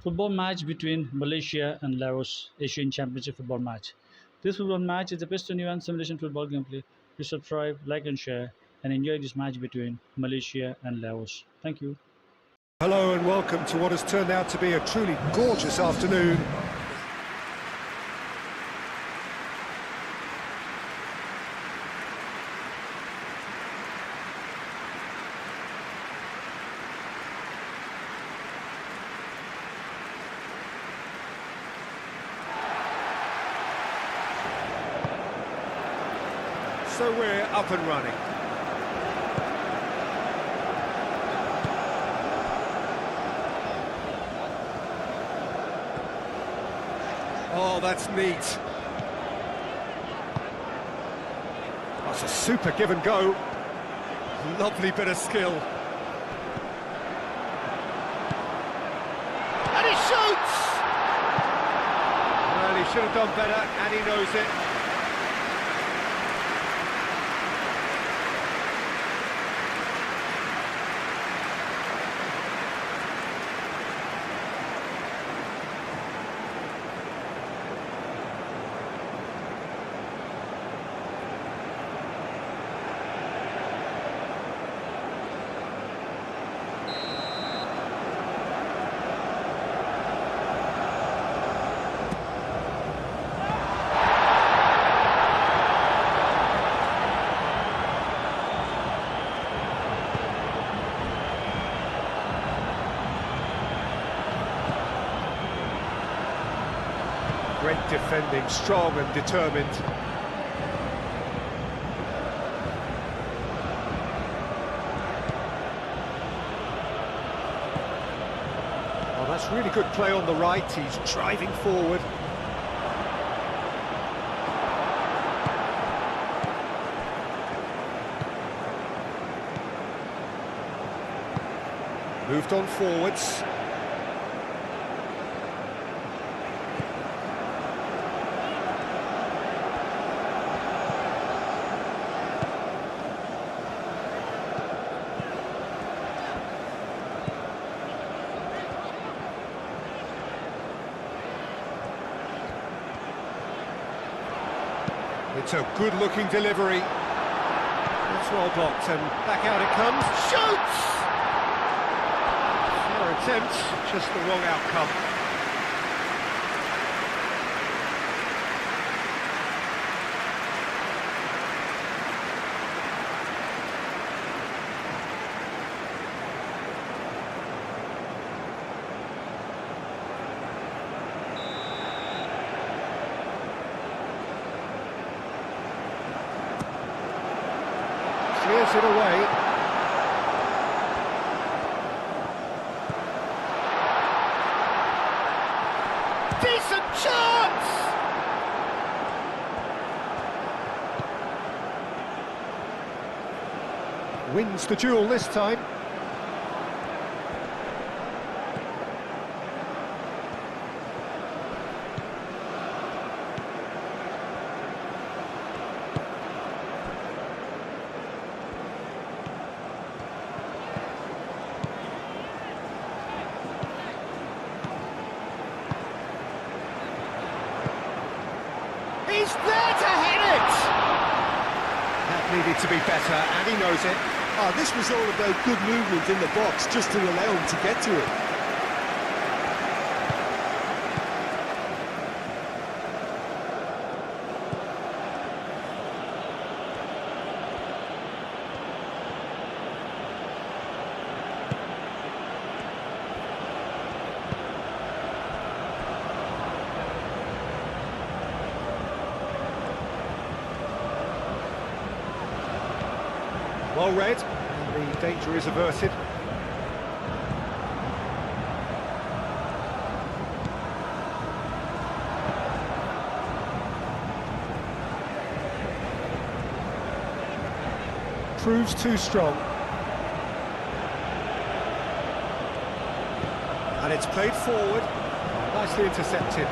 football match between Malaysia and Laos Asian Championship football match. This football match is the best new and simulation football gameplay. Please subscribe, like and share and enjoy this match between Malaysia and Laos. Thank you. Hello and welcome to what has turned out to be a truly gorgeous afternoon. So we're up and running. Oh, that's neat. That's a super give and go. Lovely bit of skill. And he shoots! Well, he should have done better, and he knows it. Great defending, strong and determined. Oh, that's really good play on the right, he's driving forward. Moved on forwards. It's a good-looking delivery. It's well blocked, and back out it comes. Shoots! Fair attempt, just the wrong outcome. Clears it away. Decent chance! Wins the duel this time. He's there to hit it! That needed to be better, and he knows it. Oh, this was all about good movement in the box, just to allow him to get to it. Well read, and the danger is averted. Proves too strong. And it's played forward, nicely intercepted.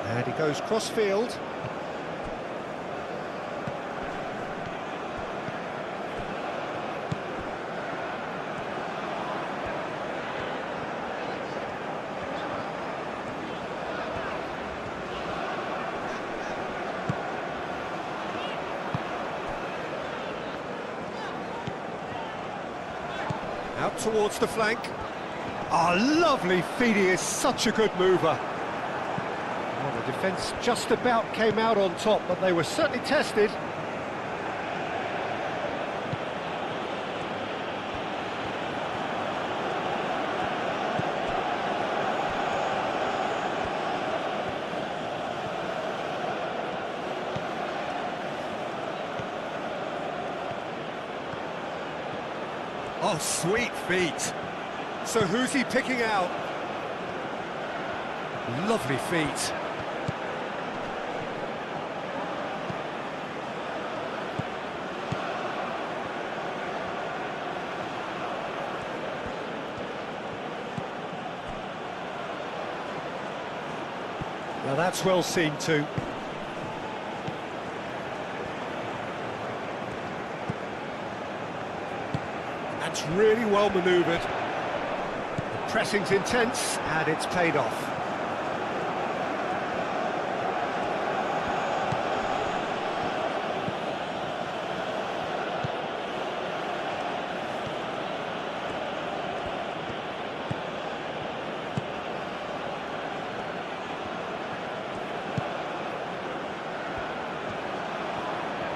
And he goes cross-field. Out towards the flank. Oh, lovely feed, he is such a good mover. Well, the defence just about came out on top, but they were certainly tested. Oh, sweet feet. So who's he picking out? Lovely feet. Now that's well seen too. That's really well manoeuvred. The pressing's intense and it's paid off.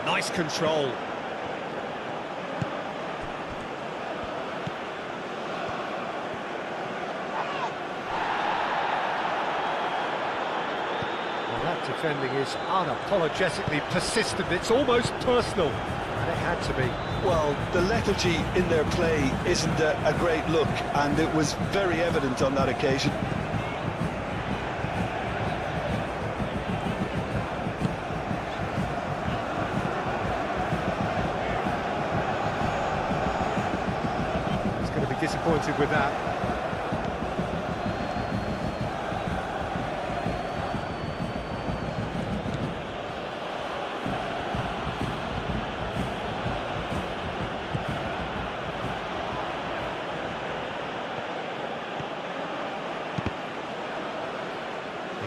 Nice control. That defending is unapologetically persistent, it's almost personal, and it had to be. Well, the lethargy in their play isn't a great look, and it was very evident on that occasion. He's going to be disappointed with that.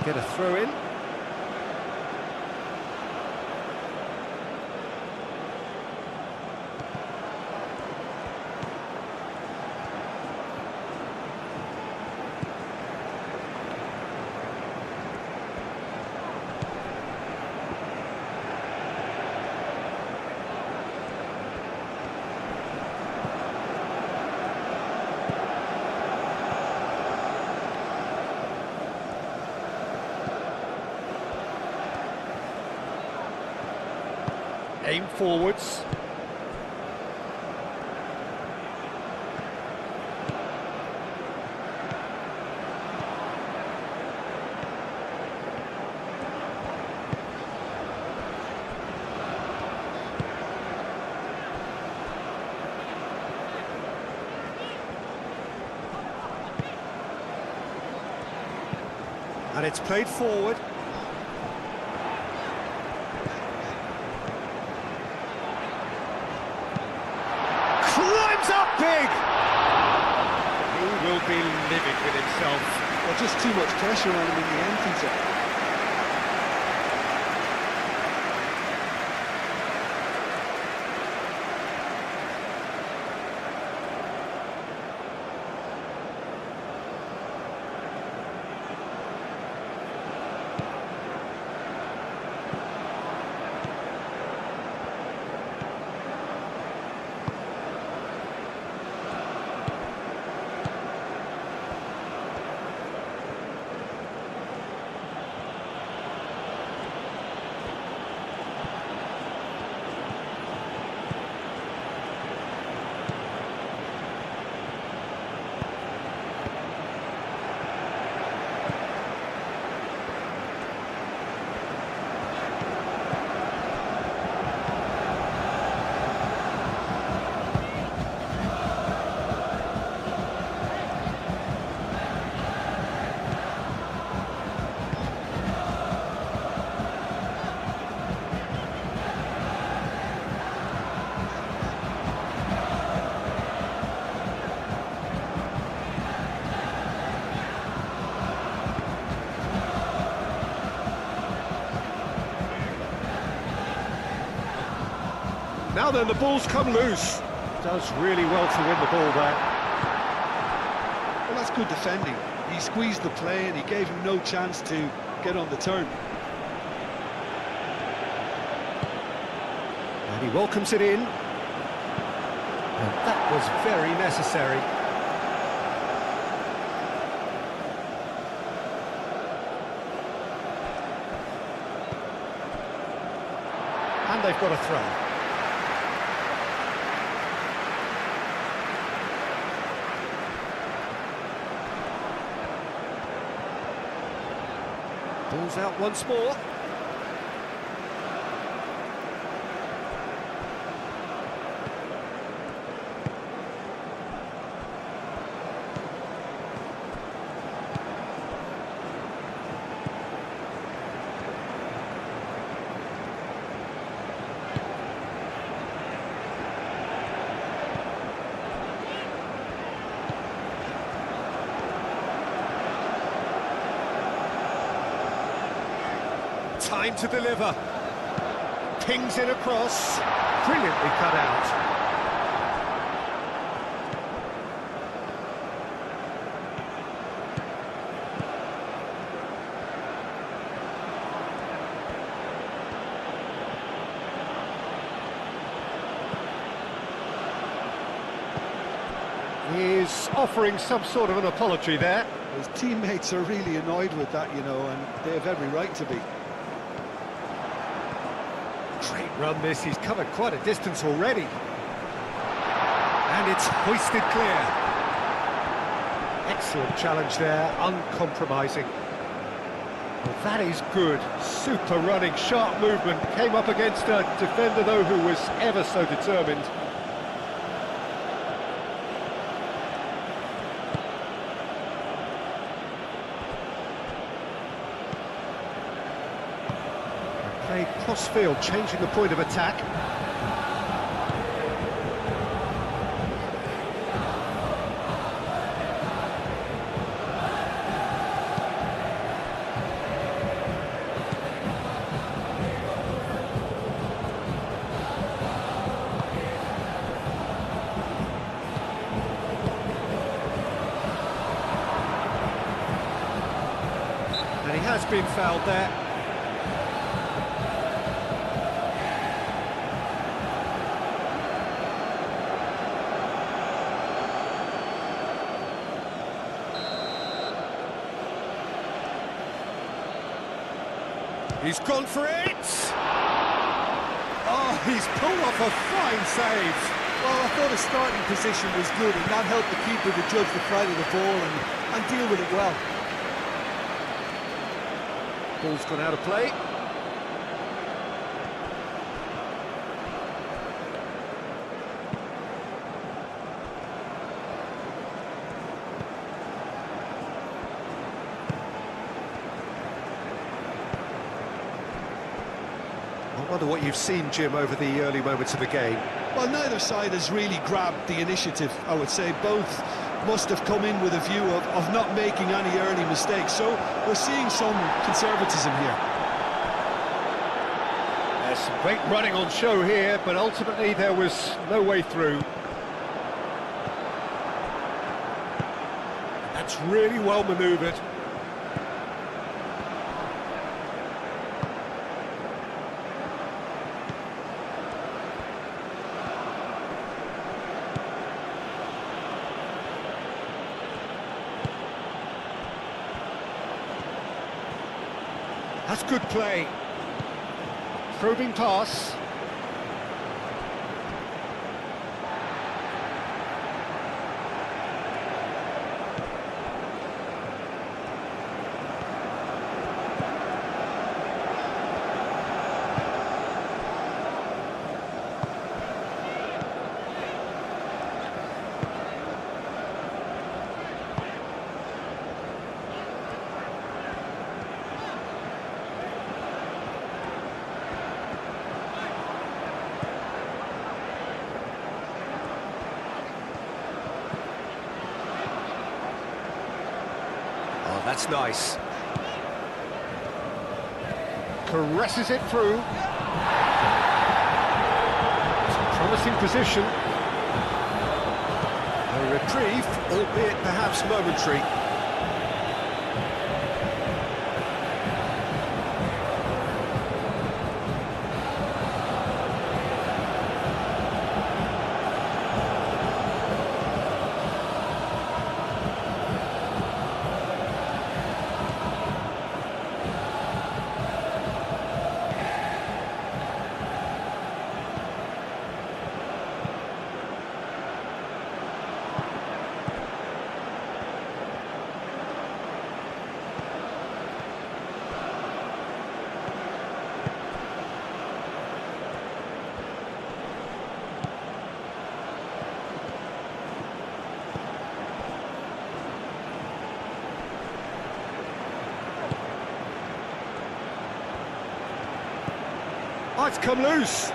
Get a throw in. Aim forwards. And it's played forward. Climbs up big! He will be livid with himself. Well, just too much pressure on him in the end, Peter. Now then, the ball's come loose. Does really well to win the ball there. good defending. He squeezed the play and he gave him no chance to get on the turn. And he welcomes it in. And that was very necessary. And they've got a throw. Ball's out once more. Time to deliver. Pings it across. Brilliantly cut out. He's offering some sort of an apology there. His teammates are really annoyed with that, you know, and they have every right to be. Great run this, he's covered quite a distance already. And it's hoisted clear. Excellent challenge there, uncompromising. Well, that is good, super running, sharp movement. Came up against a defender though who was ever so determined. Played cross-field, changing the point of attack. And he has been fouled there. He's gone for it! Oh, he's pulled off a fine save. Well, I thought his starting position was good, and that helped the keeper to judge the flight of the ball and deal with it well. Ball's gone out of play. I wonder what you've seen, Jim, over the early moments of the game. Well, neither side has really grabbed the initiative, I would say. Both must have come in with a view of not making any early mistakes. So we're seeing some conservatism here. There's some great running on show here, but ultimately there was no way through. That's really well manoeuvred. That's good play. Probing pass. That's nice. Caresses it through. It's a promising position. No reprieve, albeit perhaps momentary. Oh, it's come loose.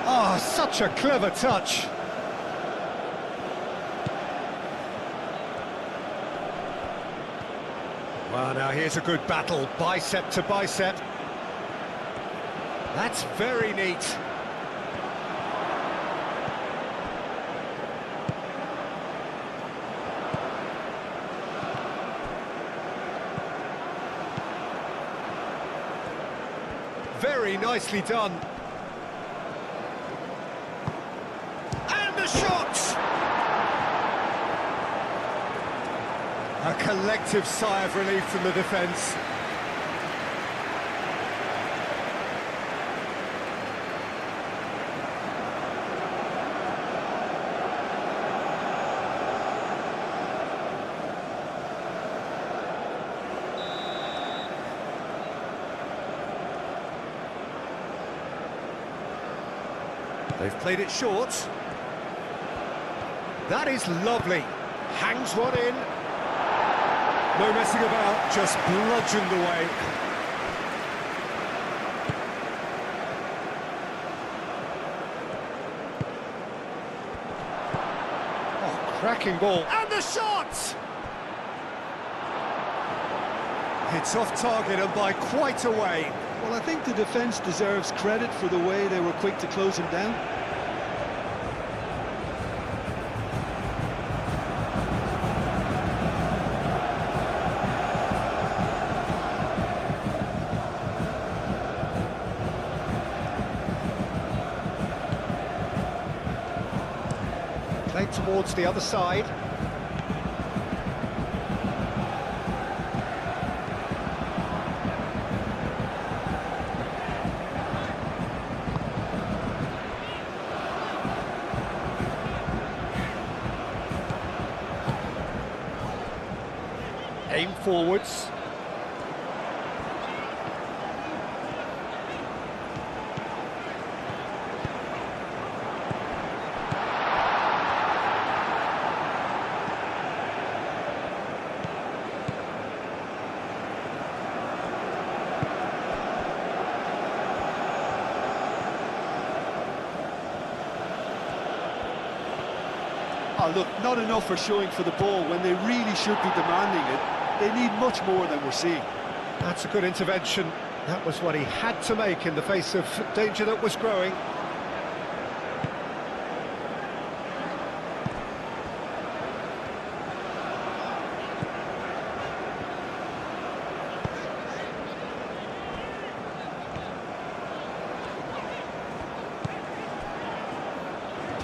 Oh, such a clever touch. Well, now here's a good battle, bicep to bicep. That's very neat. Very nicely done. And the shot! A collective sigh of relief from the defence. They've played it short. That is lovely. Hangs one in. No messing about, just bludgeoned away. Oh, cracking ball. And the shot! It's off target and by quite a way. Well, I think the defence deserves credit for the way they were quick to close him down. Played towards the other side. Aim forwards. Oh, look, not enough for showing for the ball when they really should be demanding it. They need much more than we're seeing. That's a good intervention. That was what he had to make in the face of danger that was growing.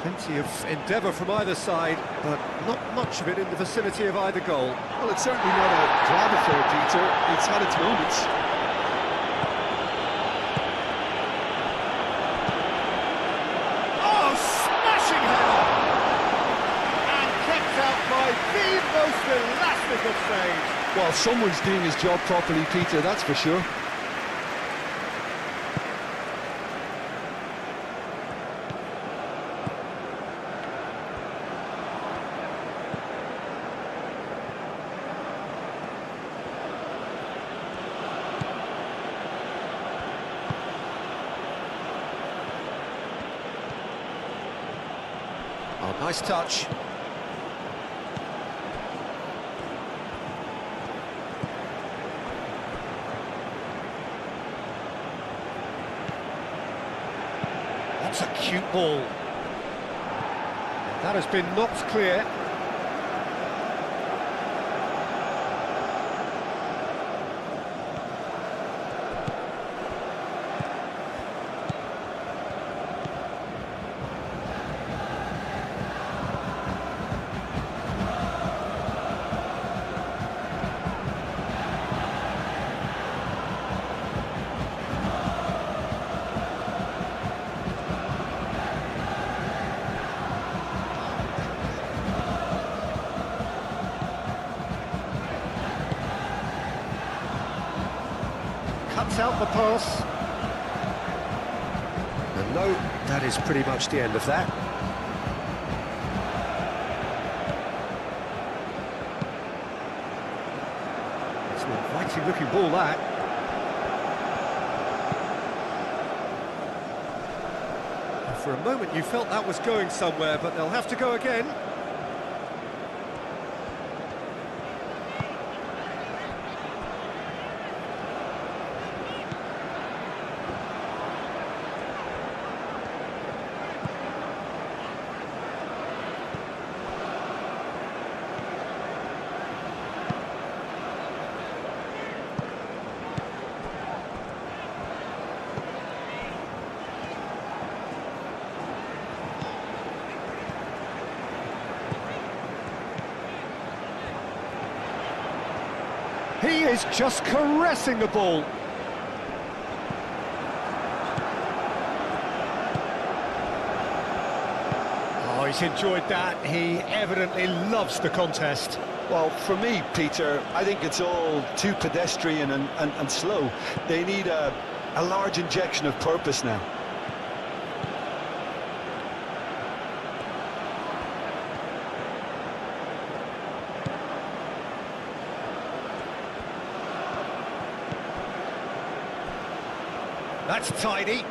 Plenty of endeavour from either side, but not much of it in the vicinity of either goal. Well, it's certainly not a grab affair, Peter. It's had its moments. Oh, smashing header! And kept out by the most elastic of saves. Well, someone's doing his job properly, Peter, that's for sure. Oh, nice touch. That's a cute ball. That has been knocked clear. Cuts out the pass. And no, that is pretty much the end of that. It's an inviting looking ball, that. And for a moment you felt that was going somewhere, but they'll have to go again. He is just caressing the ball. Oh, he's enjoyed that. He evidently loves the contest. Well, for me, Peter, I think it's all too pedestrian and slow. They need a large injection of purpose now. That's tidy.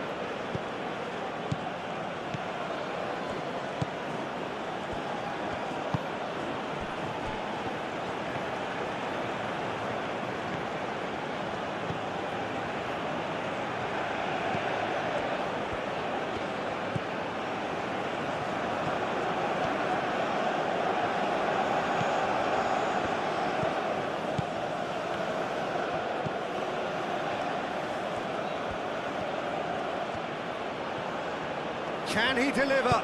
Can he deliver?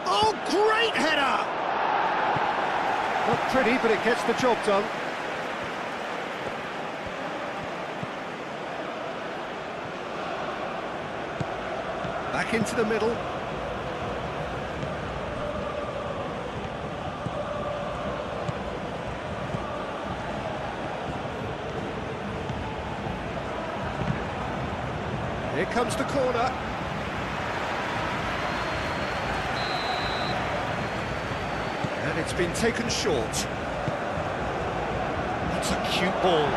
Oh, great header! Not pretty, but it gets the job done. Back into the middle. Here comes the corner. And it's been taken short. That's a cute ball.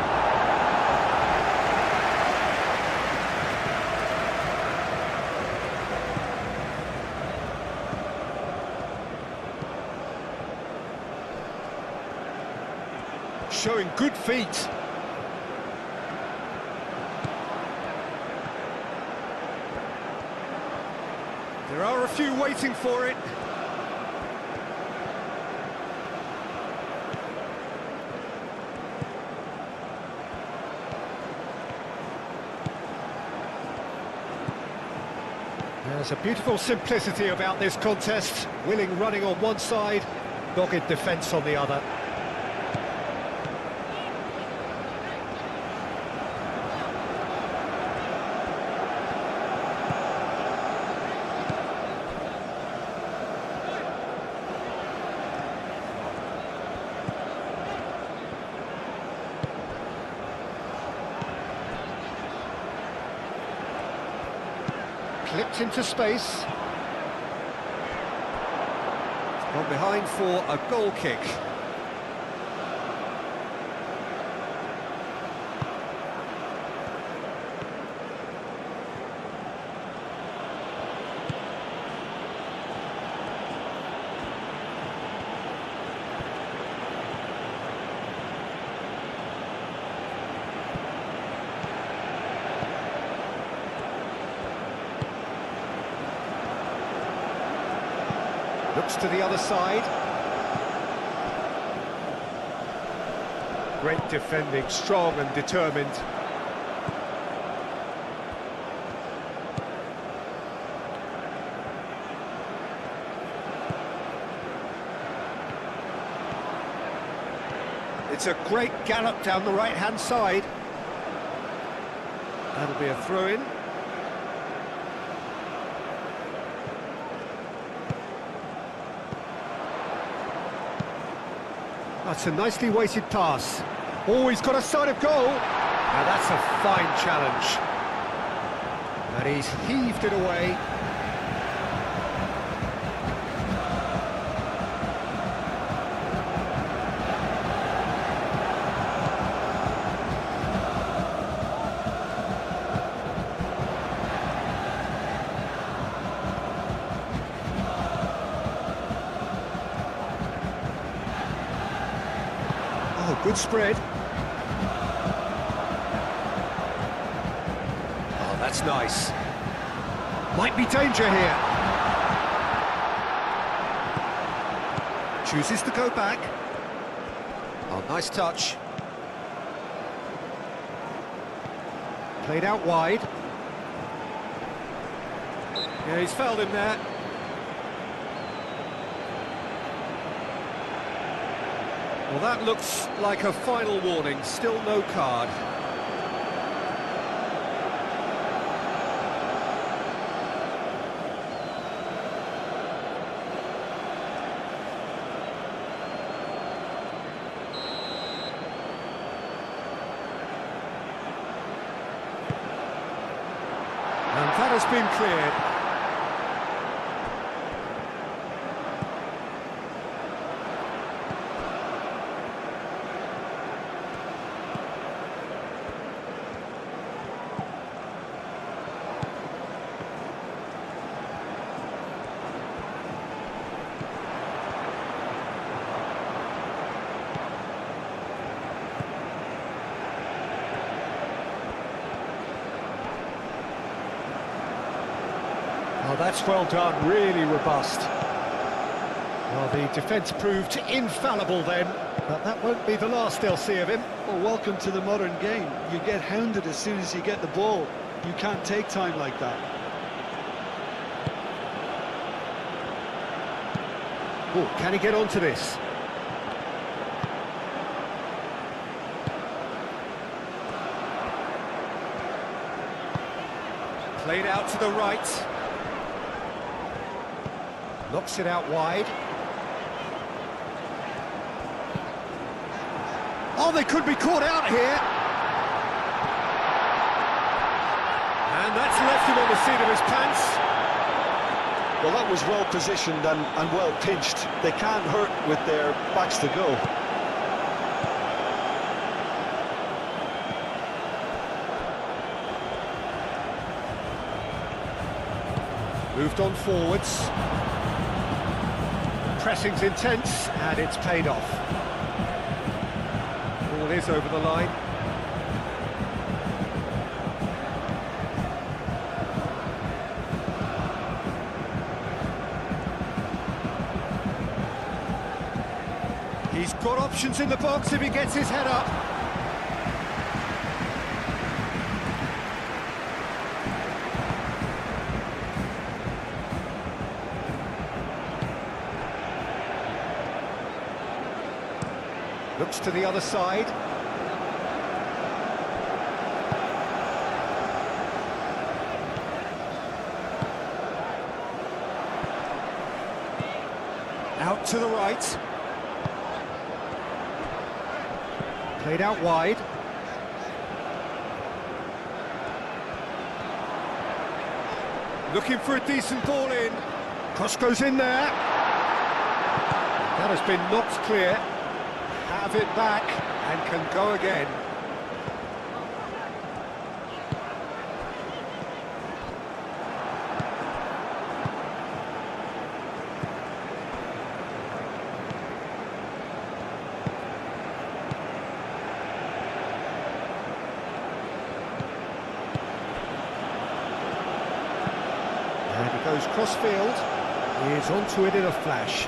Showing good feet. There are a few waiting for it. There's a beautiful simplicity about this contest. Willing running on one side, dogged defence on the other. Clipped into space. It's gone behind for a goal kick. Looks to the other side. Great defending, strong and determined. It's a great gallop down the right-hand side. That'll be a throw-in. That's a nicely weighted pass. Oh, he's got a sight of goal. Now that's a fine challenge. And he's heaved it away. Oh, good spread. Oh, that's nice. Might be danger here. Chooses to go back. Oh, nice touch. Played out wide. Yeah, he's fouled him there. Well, that looks like a final warning, still no card. And that has been cleared. Oh, that's well done, really robust. Well, the defence proved infallible then, but that won't be the last they'll see of him. Well, welcome to the modern game. You get hounded as soon as you get the ball. You can't take time like that. Oh, can he get onto this? Played out to the right. Knocks it out wide. Oh, they could be caught out here. And that's left him on the seat of his pants. Well, that was well positioned and well pinched. They can't hurt with their backs to go. Moved on forwards. Pressing's intense, and it's paid off. Ball is over the line. He's got options in the box if he gets his head up. Looks to the other side. Out to the right. Played out wide. Looking for a decent ball in. Cross goes in there. That has been knocked clear. Have it back and can go again. And he goes cross-field. He is onto it in a flash.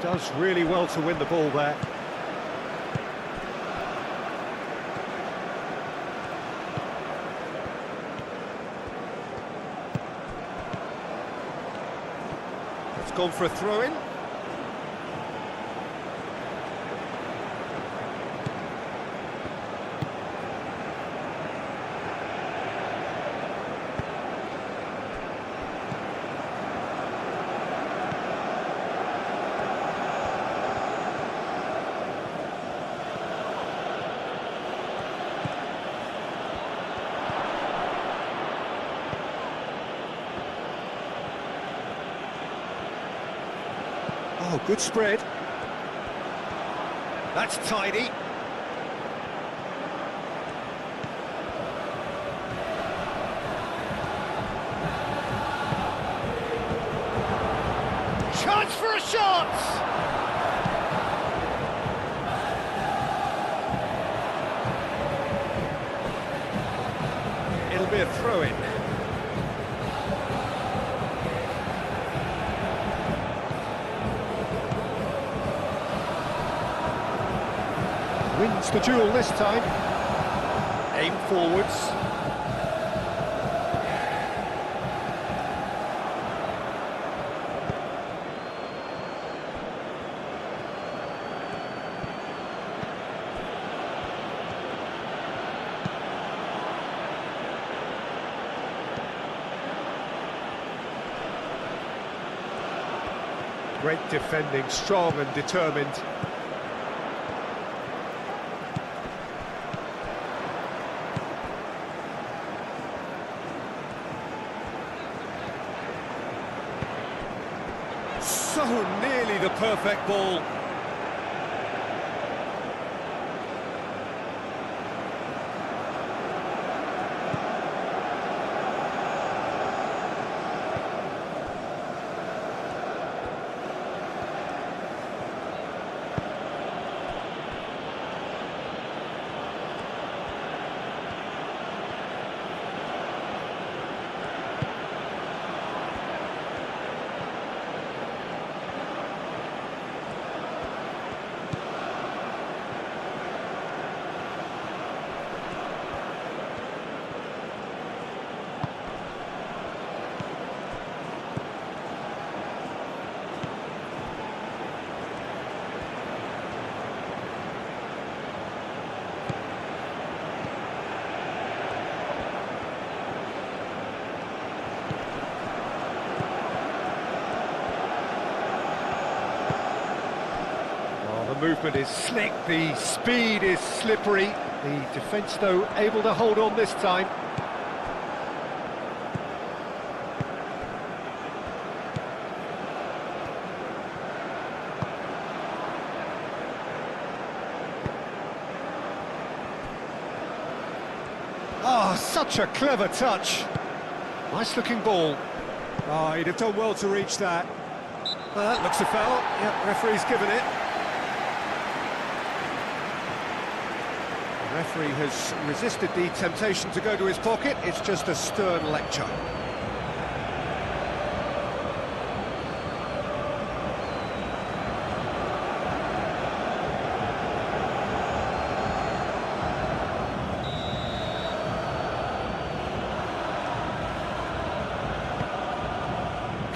Does really well to win the ball there. It's gone for a throw-in. Oh, good spread. That's tidy. Chance for a shot! It'll be a throw-in. Wins the duel this time. Aim forwards. Great defending, strong and determined. So nearly the perfect ball. The movement is slick, the speed is slippery. The defence, though, able to hold on this time. Oh, such a clever touch. Nice looking ball. Oh, he'd have done well to reach that. That looks a foul. Yeah, referee's given it. The referee has resisted the temptation to go to his pocket. It's just a stern lecture.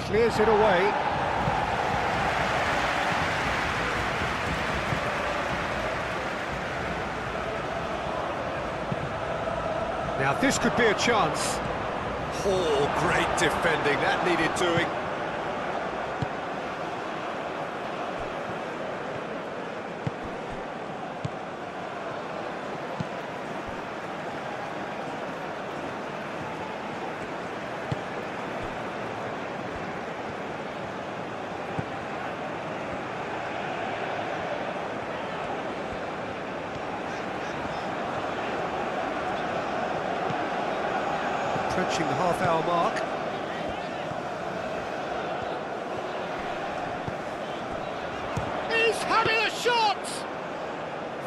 Clears it away. Now this could be a chance. Oh, great defending, that needed doing. Approaching the half-hour mark.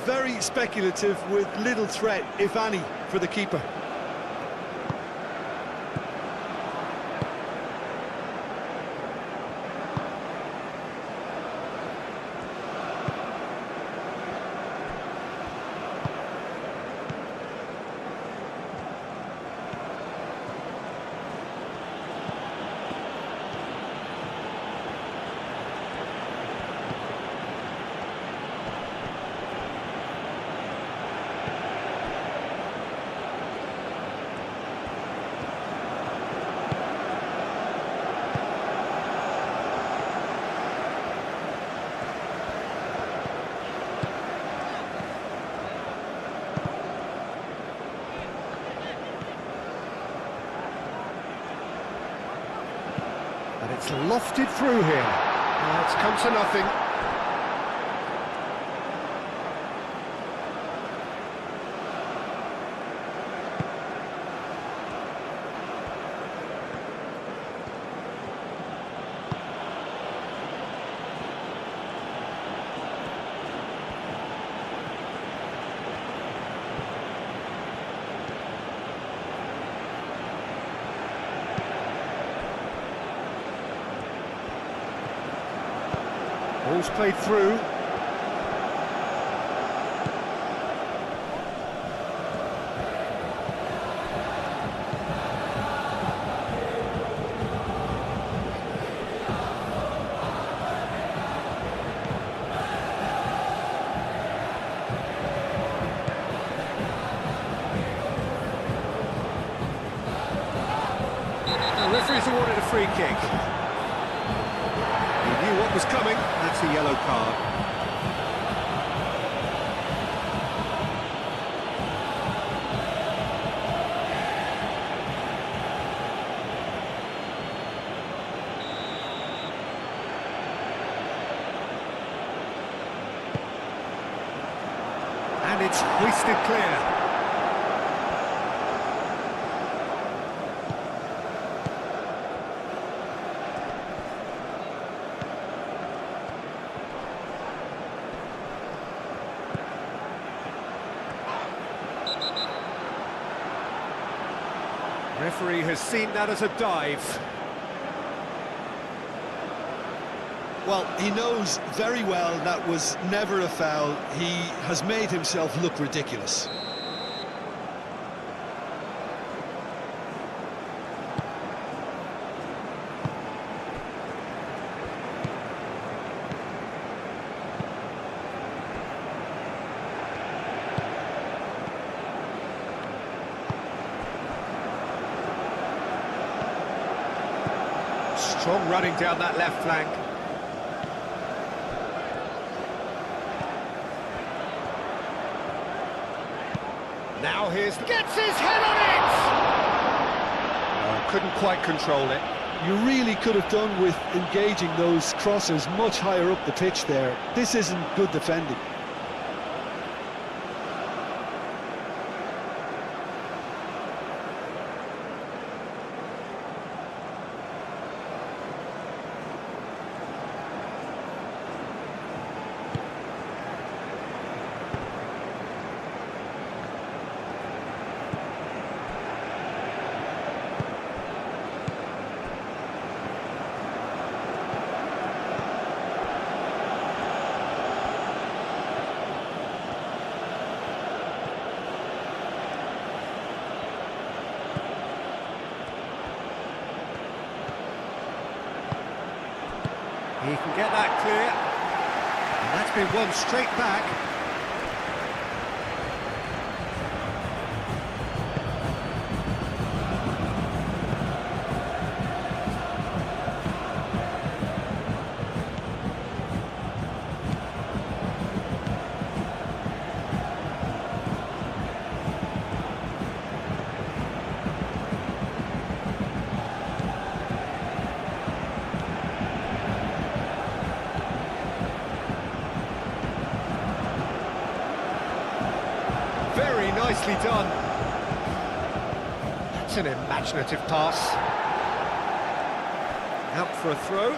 very speculative with little threat, if any, for the keeper. And it's lofted through here. It's come to nothing. Ball's played through. The referee's awarded a free kick. He knew what was coming. That's a yellow card. And it's hoisted clear. Referee has seen that as a dive. Well, he knows very well that was never a foul. He has made himself look ridiculous. Strong running down that left flank. Now here's... Gets his head on it! Couldn't quite control it. You really could have done with engaging those crosses much higher up the pitch there. This isn't good defending. He can get that clear. And that's been won straight back. Very nicely done. That's an imaginative pass. Out for a throw.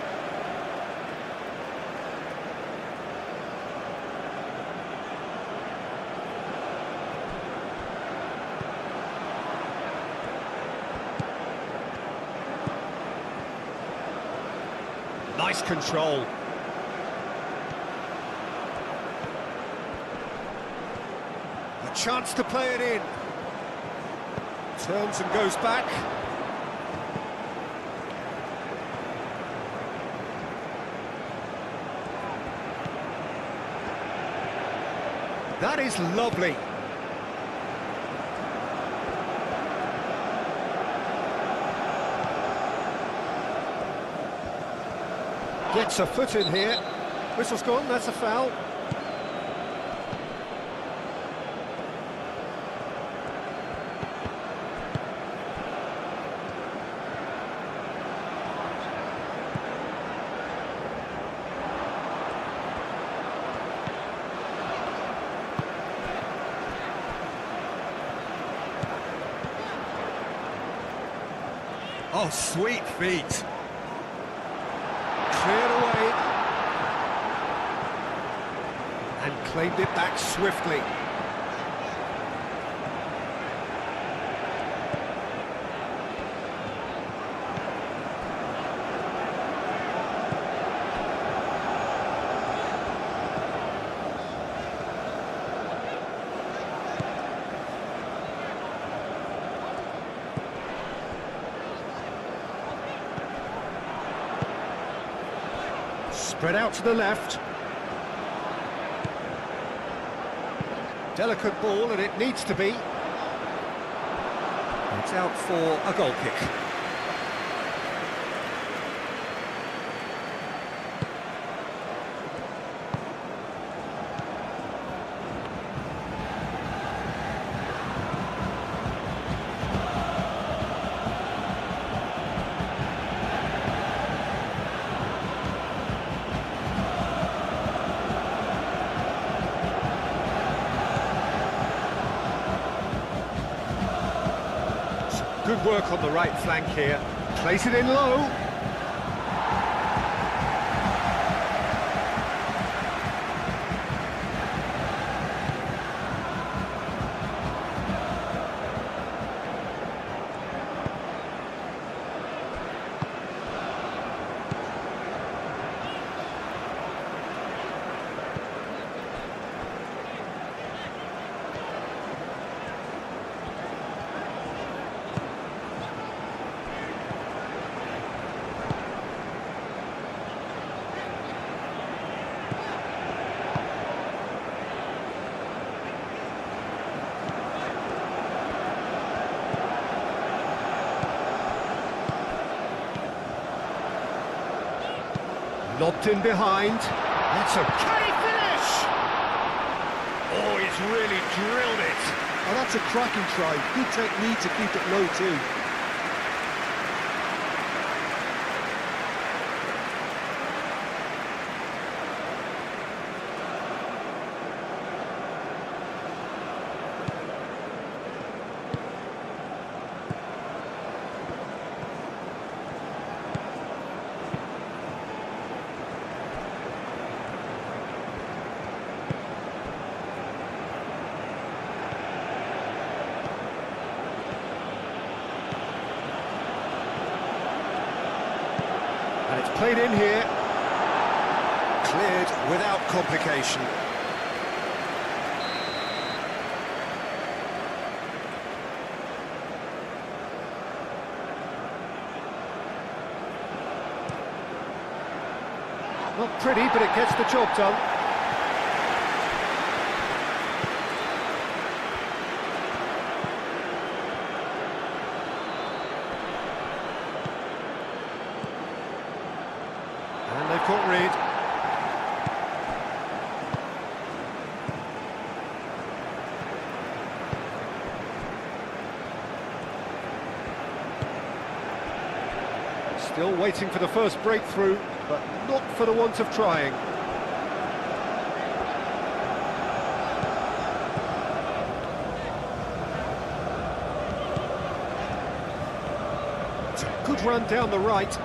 Nice control. A chance to play it in. Turns and goes back. That is lovely. Gets a foot in here. Whistle's gone, that's a foul. Oh, sweet feet. Cleared away. And claimed it back swiftly. Spread out to the left. Delicate ball, and it needs to be. It's out for a goal kick. Good work on the right flank here. Place it in low. Lobbed in behind. That's a canny finish! Oh, he's really drilled it. Oh, that's a cracking try. Good technique to keep it low too. And it's played in here. Cleared without complication. Not pretty, but it gets the job done. And they've caught Reed. Still waiting for the first breakthrough, but not for the want of trying. It's a good run down the right.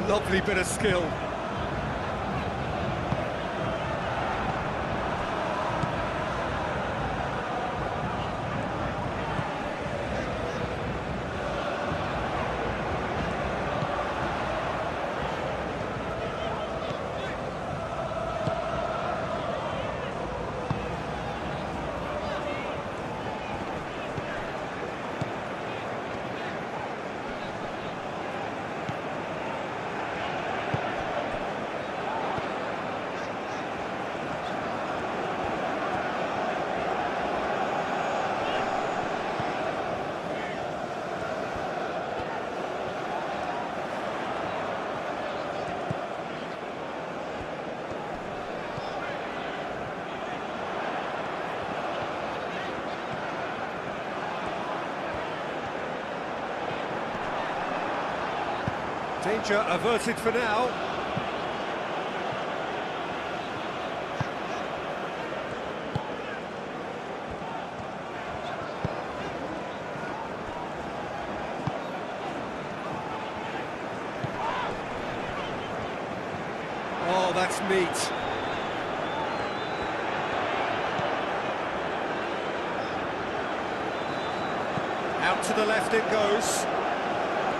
Lovely bit of skill. Danger averted for now. Oh, that's neat. Out to the left it goes.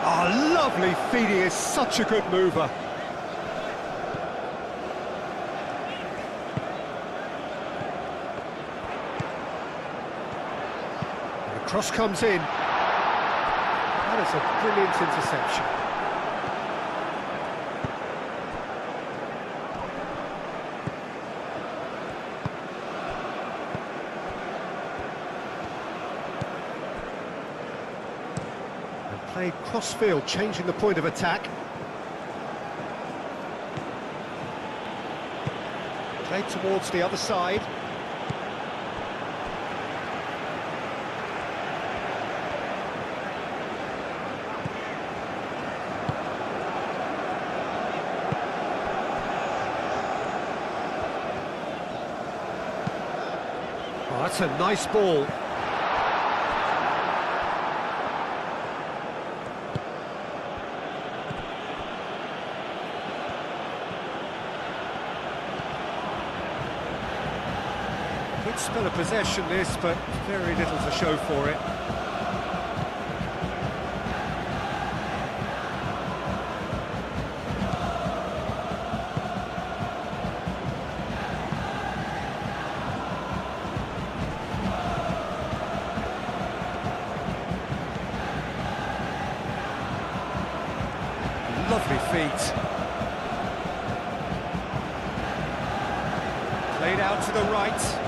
Oh, lovely feed, he is such a good mover. And the cross comes in. That is a brilliant interception. Played cross-field, changing the point of attack. Played towards the other side. Oh, that's a nice ball. Good spell of possession this, but very little to show for it. Lovely feet. Played out to the right.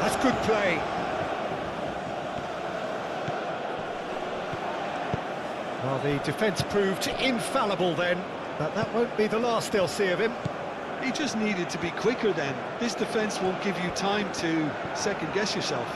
That's good play. Well, the defence proved infallible then, but that won't be the last they'll see of him. He just needed to be quicker then. This defence won't give you time to second-guess yourself.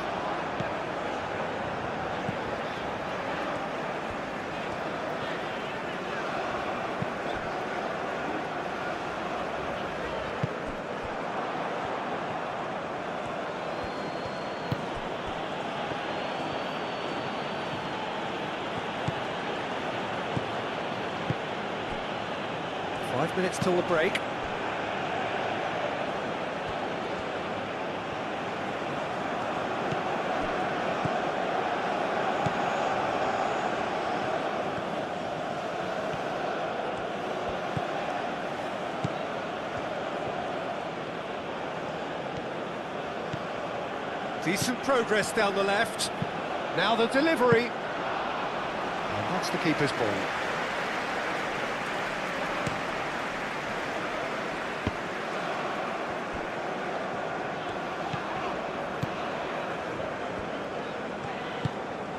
Five minutes till the break. Decent progress down the left. Now the delivery. And that's the keeper's ball.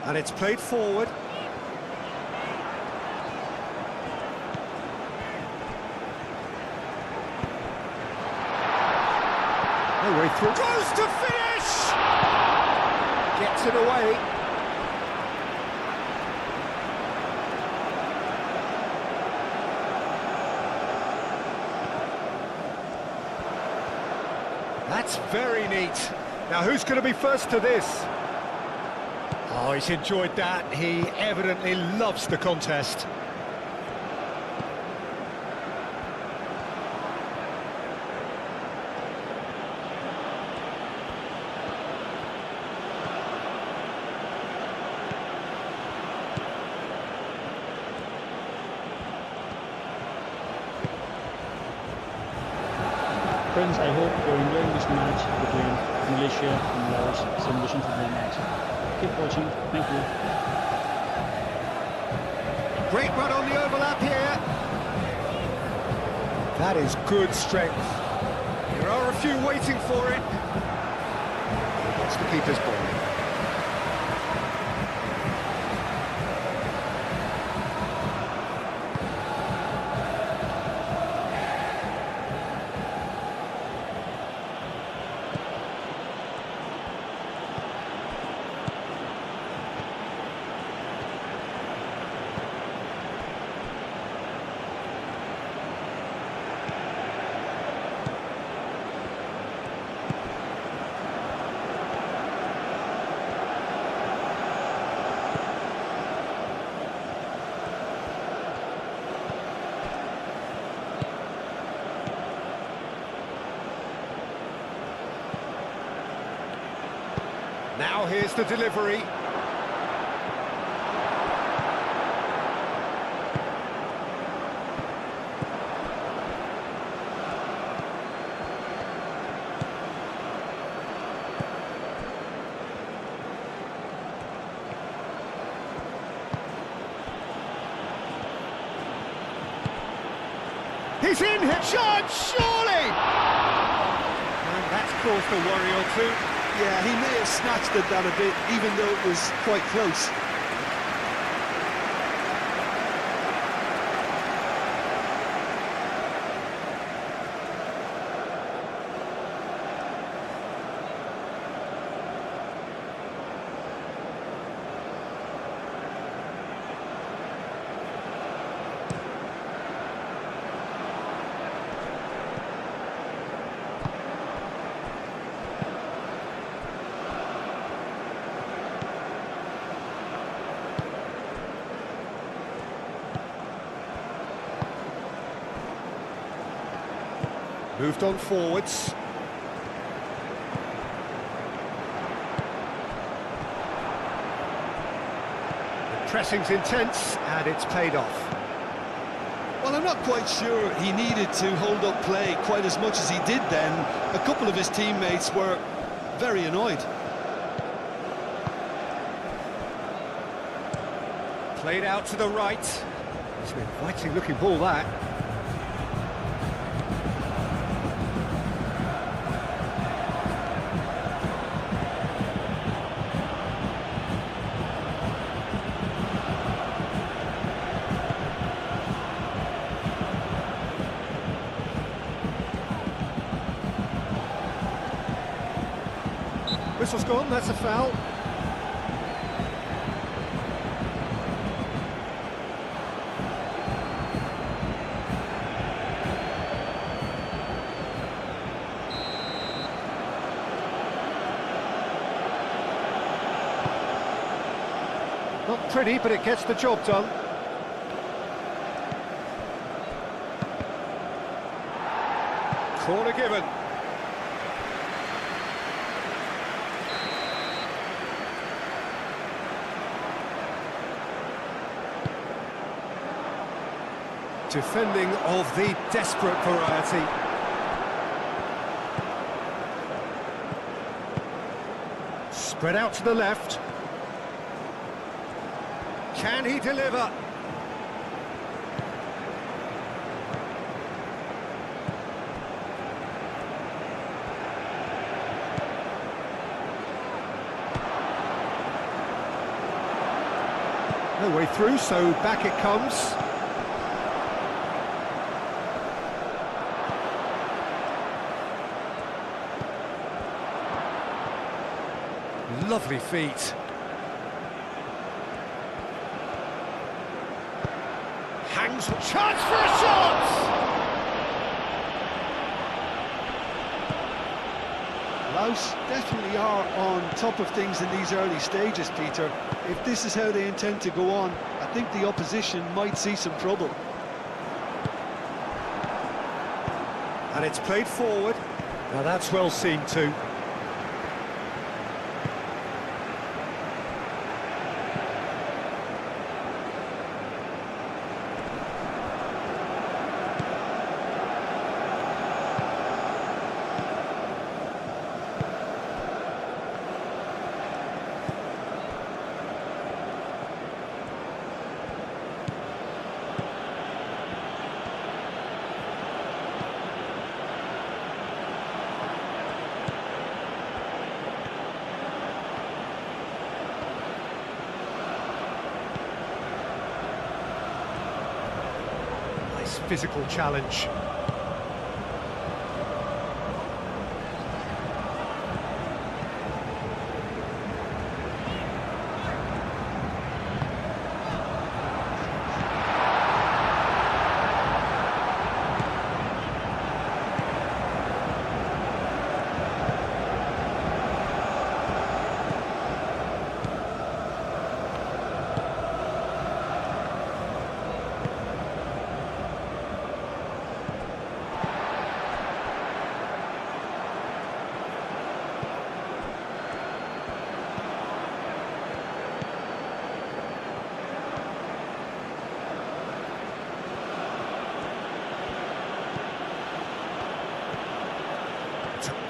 And it's played forward. No way through. Goes to finish! Gets it away. That's very neat. Now who's going to be first to this? Oh, he's enjoyed that. He evidently loves the contest. Friends, I hope you're enjoying this match between Malaysia and Laos Simulation Football match. Keep watching. Thank you. Great run on the overlap here. That is good strength. There are a few waiting for it. That's the keeper's ball. Now here's the delivery. He's in here, shot, surely! And that's caused a worry or two. Yeah, he may have snatched at that a bit, even though it was quite close. Moved on forwards. The pressing's intense, and it's paid off. Well, I'm not quite sure he needed to hold up play quite as much as he did then. A couple of his teammates were very annoyed. Played out to the right. It's an inviting looking ball, that. Whistle's gone, that's a foul. Not pretty, but it gets the job done. Corner given. Defending of the desperate variety. Spread out to the left. Can he deliver? No way through, so back it comes. Lovely feet. Hangs, chance for a shot! Laos definitely are on top of things in these early stages, Peter. If this is how they intend to go on, I think the opposition might see some trouble. And it's played forward. Now that's well seen too. Physical challenge.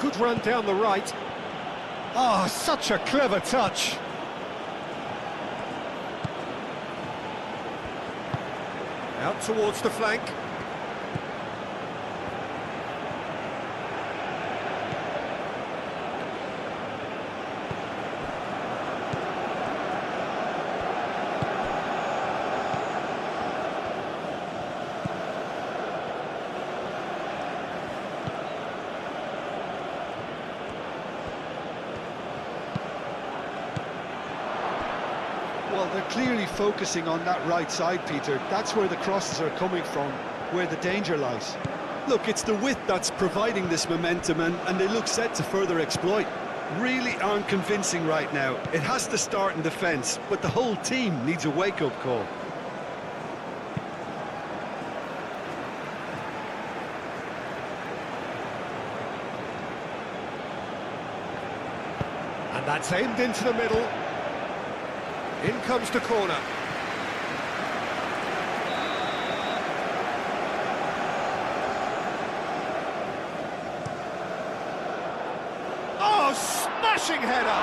Good run down the right. Oh, such a clever touch. Out towards the flank. Well, they're clearly focusing on that right side, Peter. That's where the crosses are coming from, where the danger lies. Look, it's the width that's providing this momentum, and they look set to further exploit. Really aren't convincing right now. It has to start in defence, but the whole team needs a wake-up call. And that's aimed into the middle. In comes the corner. Oh, smashing header!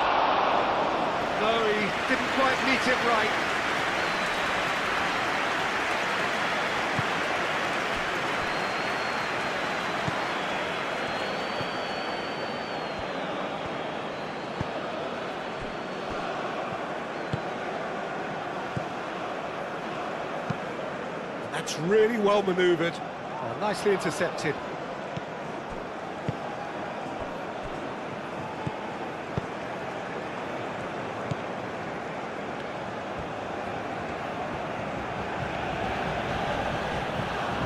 No, he didn't quite meet it right. That's really well manoeuvred. Oh, nicely intercepted.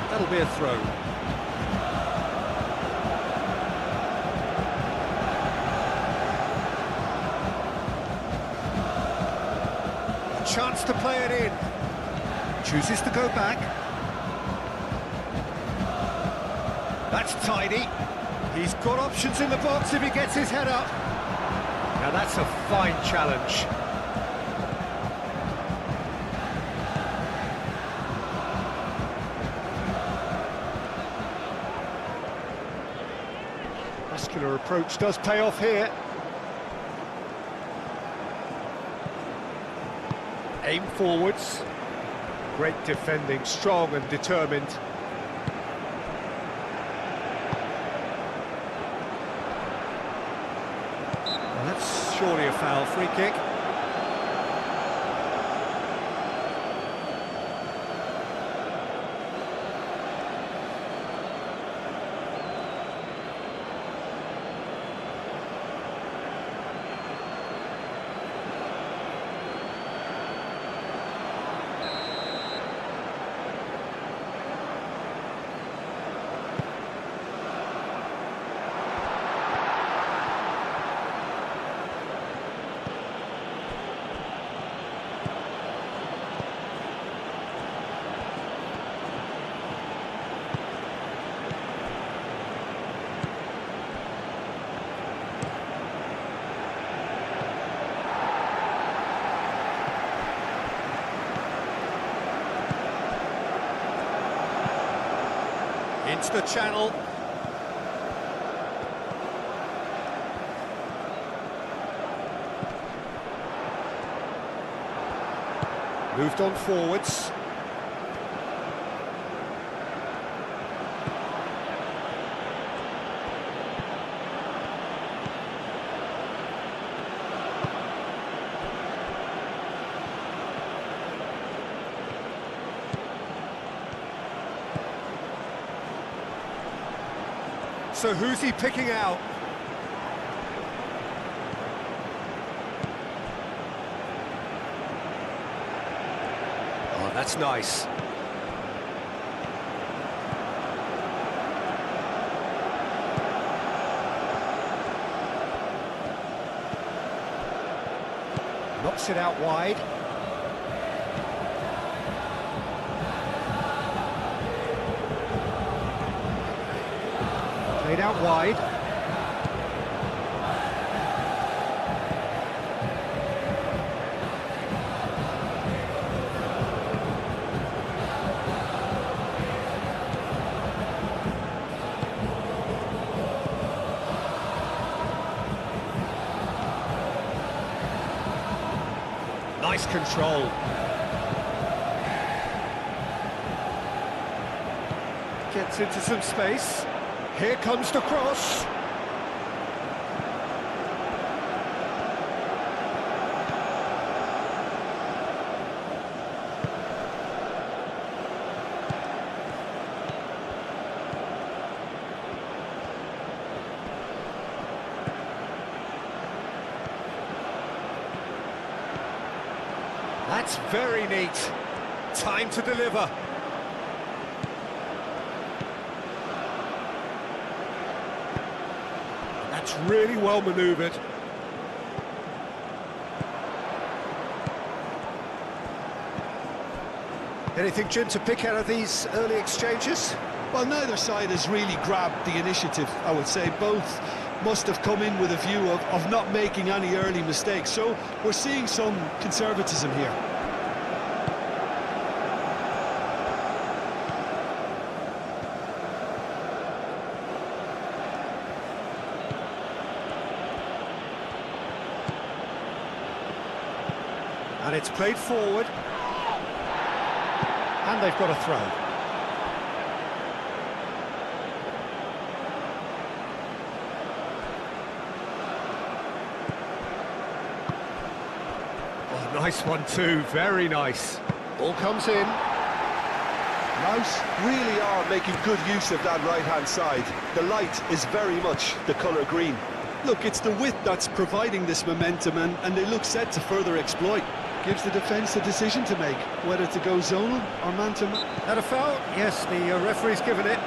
That'll be a throw. A chance to play it in. Chooses to go back. That's tidy. He's got options in the box if he gets his head up. Now that's a fine challenge. Muscular approach does pay off here. Aim forwards. Great defending, strong and determined. Well, that's surely a foul. Free kick. Into the channel. Moved on forwards. So who's he picking out? Oh, that's nice. Knocks it out wide. Played out wide. Nice control. Gets into some space. Here comes the cross. That's very neat. Time to deliver. That's really well manoeuvred. Anything, Jim, to pick out of these early exchanges? Well, neither side has really grabbed the initiative, I would say. Both must have come in with a view of not making any early mistakes. So we're seeing some conservatism here. And it's played forward. And they've got a throw. Oh, nice one too, very nice. Ball comes in. Laos really are making good use of that right-hand side. The light is very much the colour green. Look, it's the width that's providing this momentum, and they look set to further exploit. Gives the defence a decision to make, whether to go zonal or man-to-man. Had a foul? Yes, the referee's given it.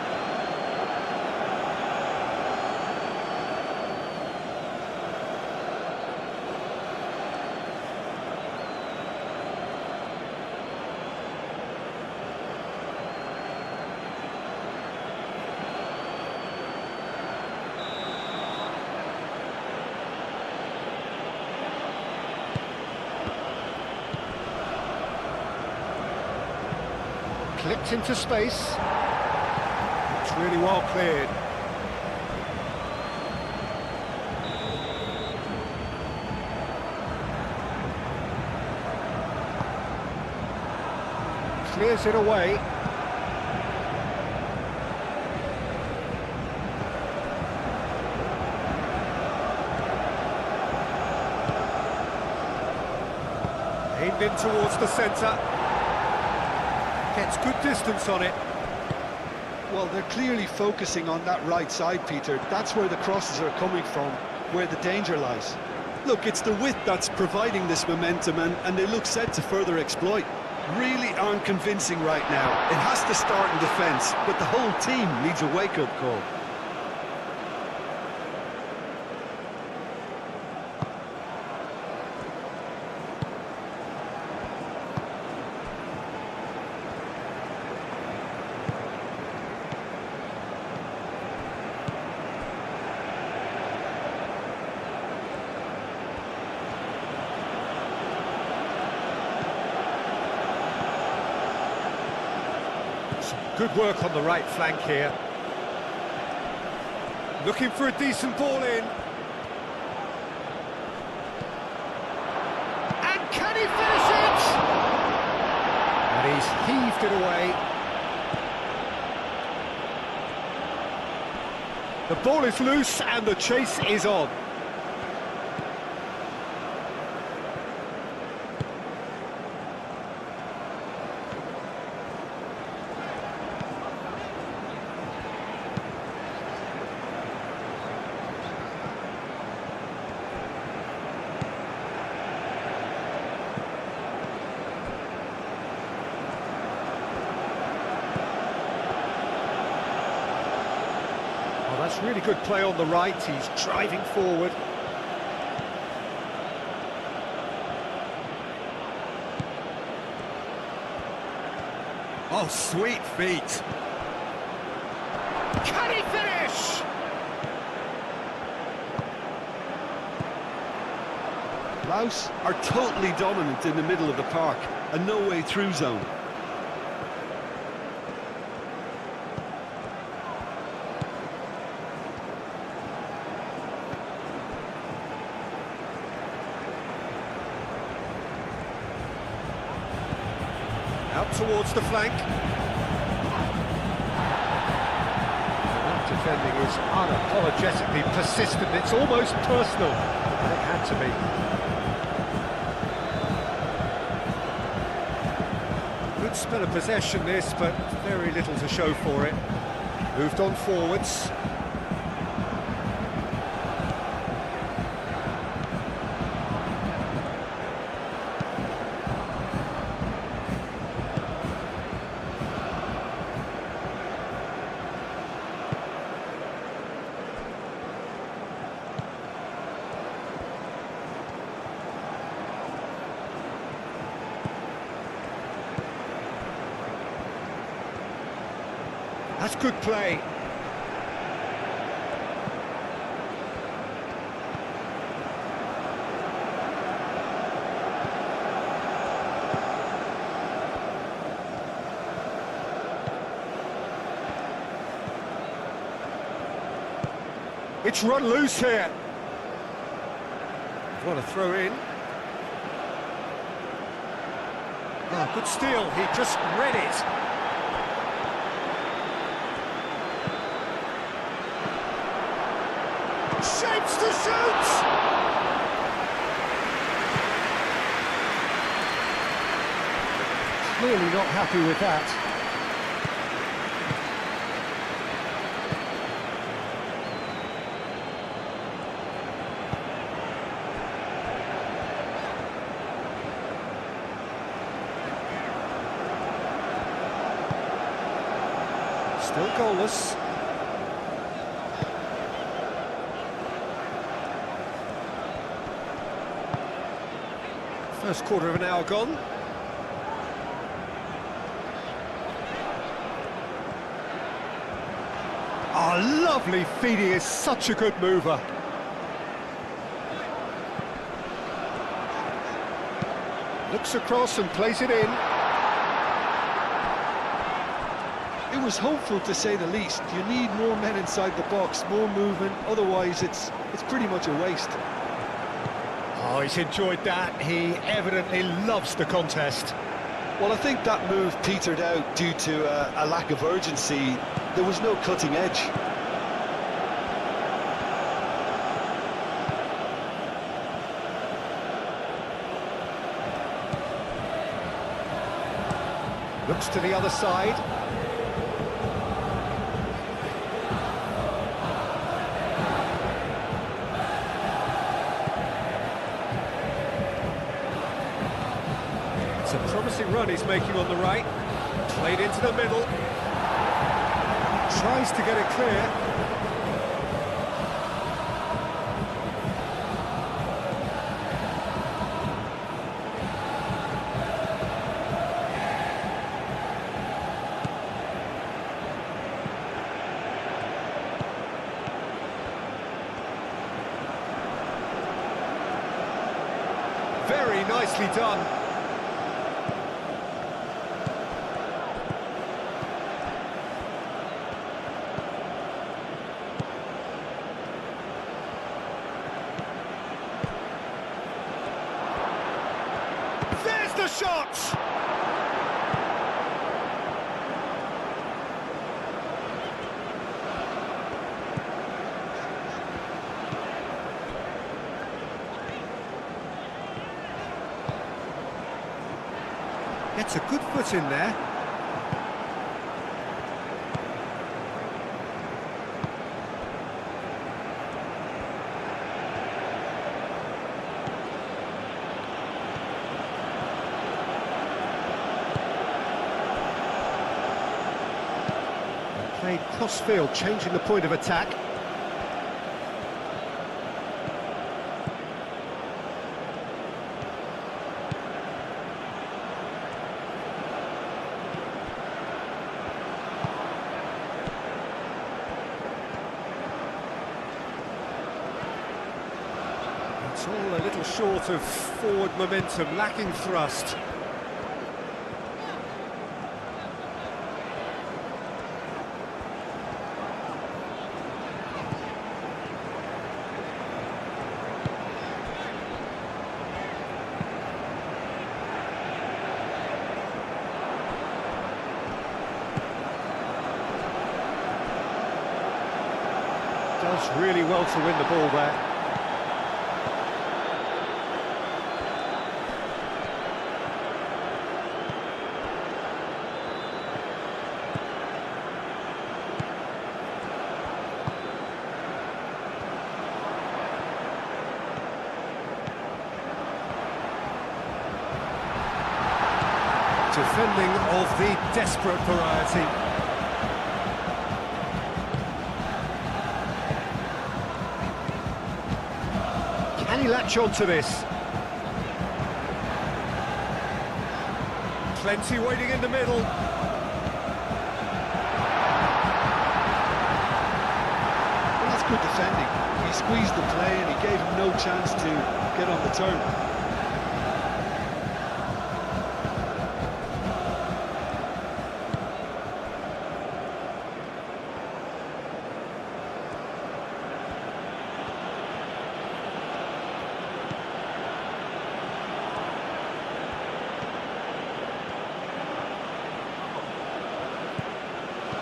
Clipped into space. It's really well cleared. Clears it away. Aimed in towards the centre. Gets good distance on it. Well, they're clearly focusing on that right side, Peter. That's where the crosses are coming from, where the danger lies. Look, it's the width that's providing this momentum, and they look set to further exploit. Really aren't convincing right now. It has to start in defence, but the whole team needs a wake-up call. Good work on the right flank here. Looking for a decent ball in. And can he finish it? And he's heaved it away. The ball is loose and the chase is on. That's really good play on the right, he's driving forward. Oh, sweet feet. Can he finish? Laos are totally dominant in the middle of the park, a no-way through zone. towards the flank. That defending is unapologetically persistent. It's almost personal. And it had to be. Good spell of possession this, but very little to show for it. Moved on forwards. That's good play. It's run loose here. What a throw in. Oh, good steal. He just read it. Shapes to shoot! Clearly not happy with that. Still goalless. First quarter of an hour gone. Oh, lovely feed. He is such a good mover. Looks across and plays it in. It was hopeful, to say the least. You need more men inside the box, more movement, otherwise it's pretty much a waste. Oh, he's enjoyed that. He evidently loves the contest. Well, I think that move petered out due to a lack of urgency. There was no cutting edge. Looks to the other side. It's a promising run he's making on the right. Played into the middle. Tries to get it clear. Very nicely done. There's the shot! Gets a good foot in there. Played cross-field, changing the point of attack. It's all a little short of forward momentum, lacking thrust. Moves really well to win the ball there. Defending of the desperate variety. Can he latch on to this? Plenty waiting in the middle. Well, that's good defending. He squeezed the play and he gave him no chance to get on the turn.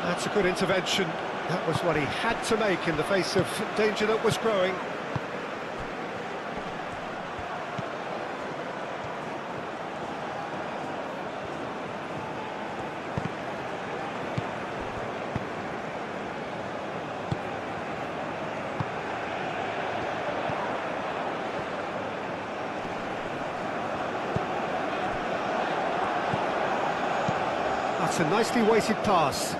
That's a good intervention. That was what he had to make in the face of danger that was growing. That's a nicely weighted pass.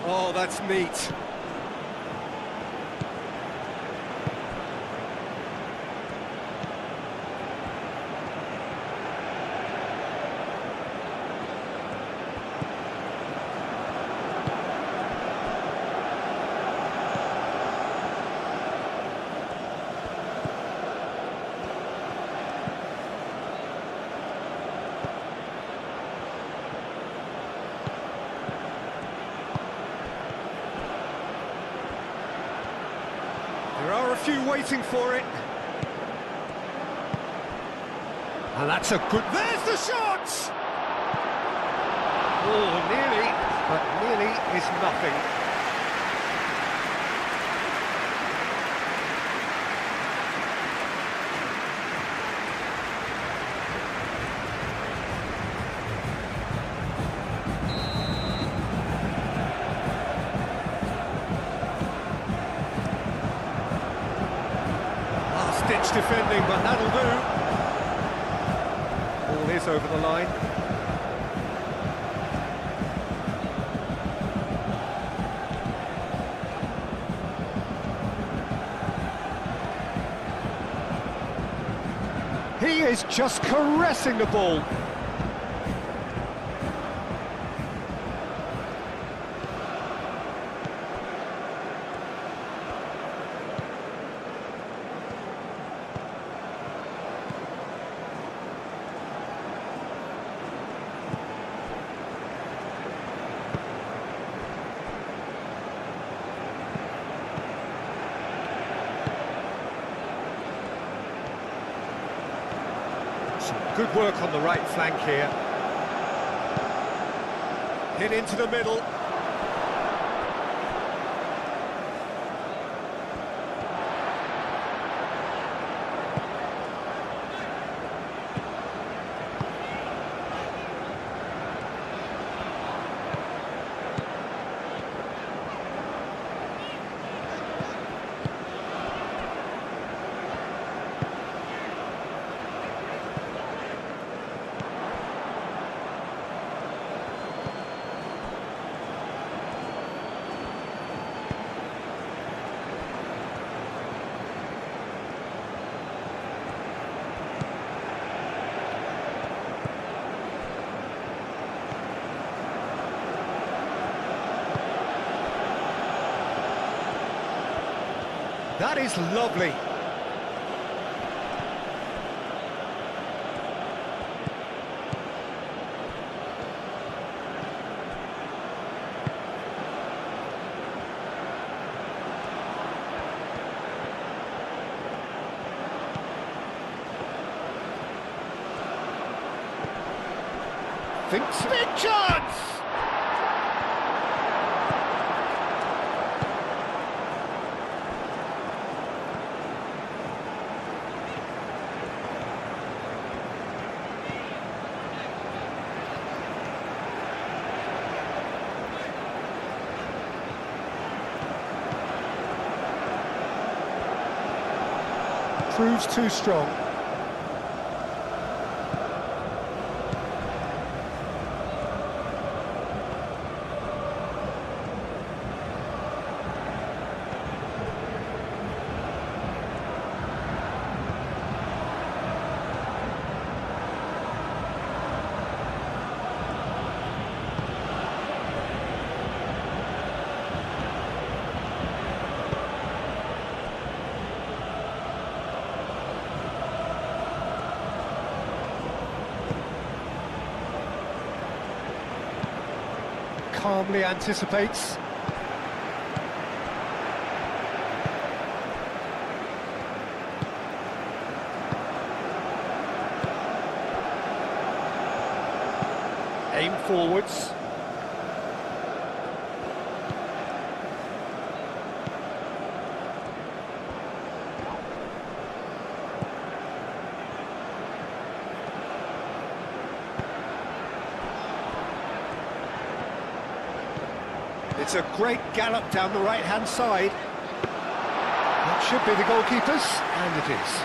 Oh, that's neat. There are a few waiting for it. And that's a good... There's the shot! Oh, nearly, but nearly is nothing. Ditch defending, but that'll do. Ball is over the line. He is just caressing the ball. Good work on the right flank here. Hit into the middle. That is lovely. Thinks big chance! Proves too strong. Calmly anticipates. Aim forwards. It's a great gallop down the right-hand side. That should be the goalkeeper's, and it is.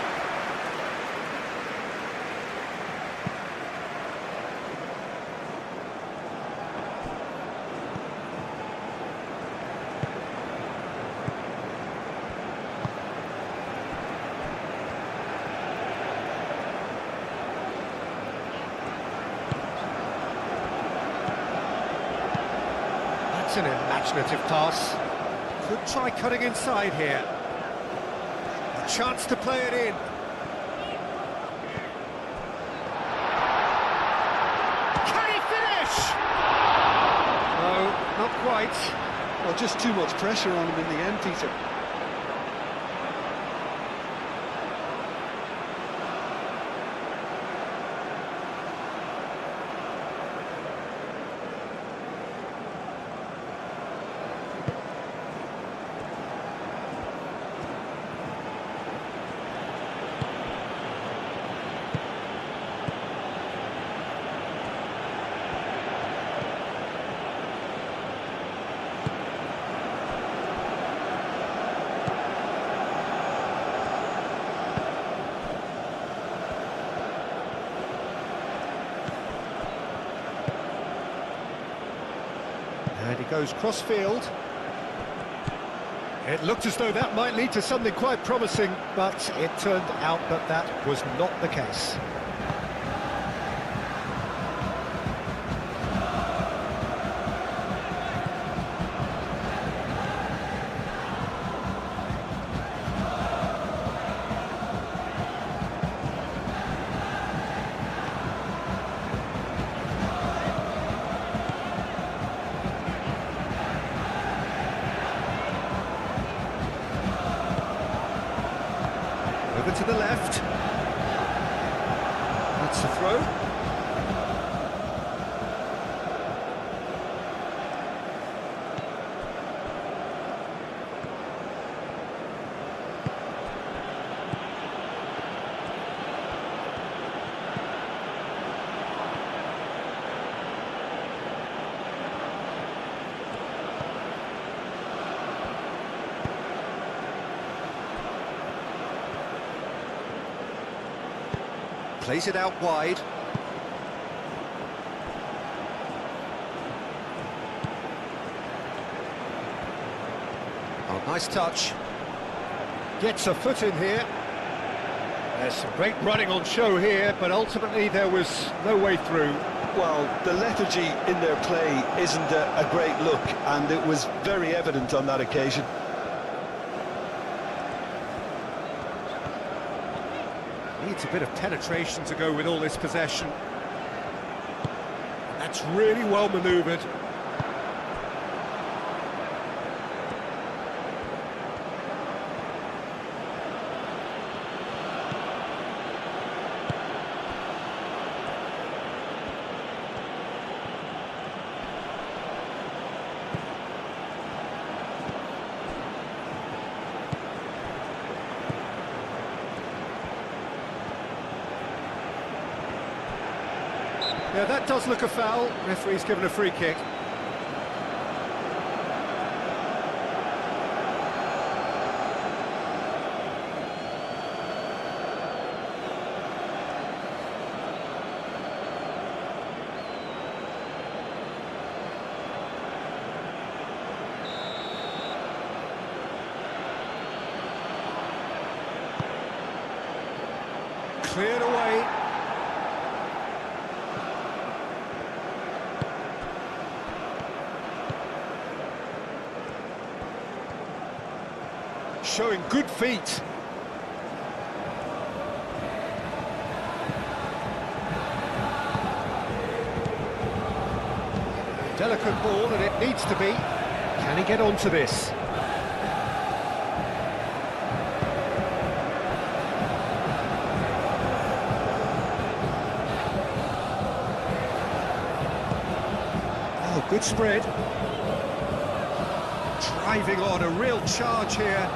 That's an imaginative pass. Could try cutting inside here. A chance to play it in. Can he finish? No, not quite. Well, just too much pressure on him in the end, Peter. And he goes cross-field. It looked as though that might lead to something quite promising, but it turned out that that was not the case. Over to the left. That's the throw. Plays it out wide. Oh, nice touch. Gets a foot in here. There's some great running on show here, but ultimately there was no way through. Well, the lethargy in their play isn't a great look, and it was very evident on that occasion. Needs a bit of penetration to go with all this possession. That's really well manoeuvred. Yeah, that does look a foul. Referee's given a free kick. Cleared away. Showing good feet. Delicate ball, and it needs to be. Can he get onto this? Oh, good spread. Driving on, a real charge here.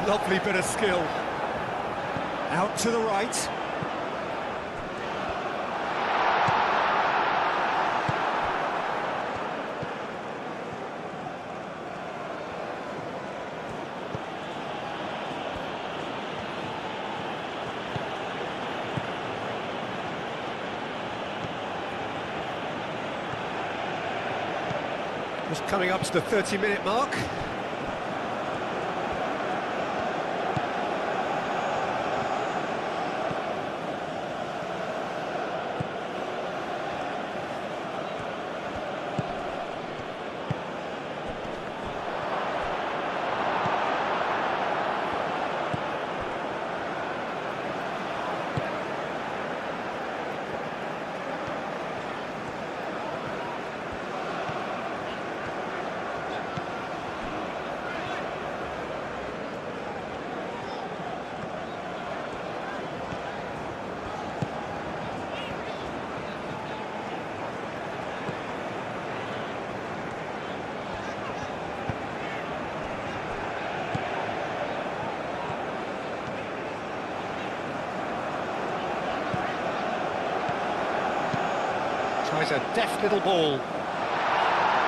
Lovely bit of skill. Out to the right. Just coming up to the 30-minute mark. Tries a deft little ball.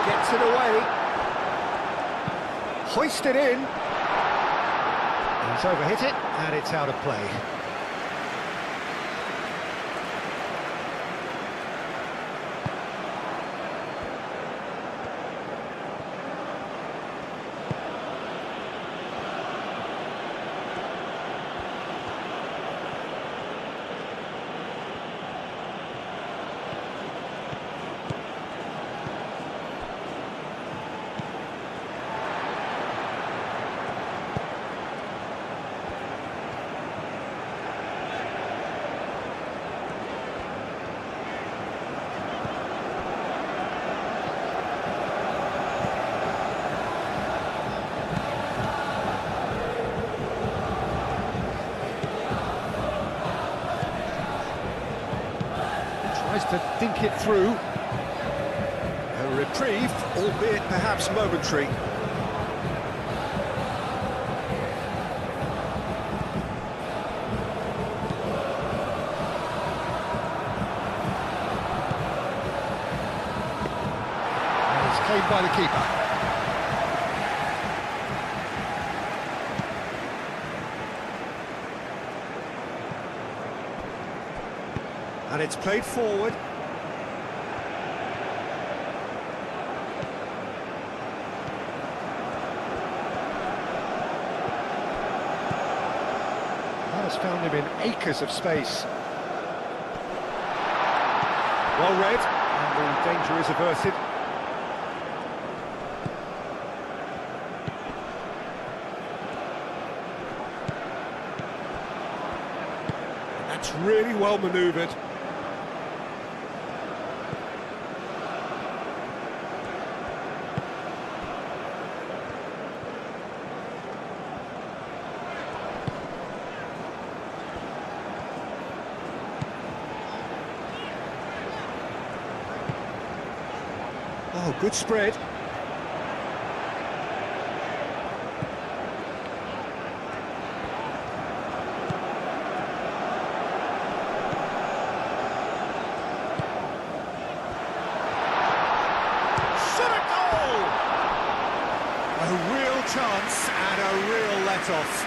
Gets it away. Hoisted in. He's overhit it, and it's out of play. Tries to dink it through. A reprieve, albeit perhaps momentary. And it's claimed by the keeper. And it's played forward. That has found him in acres of space. Well read, and the danger is averted. That's really well manoeuvred. Oh, good spread. A real chance and a real let-off.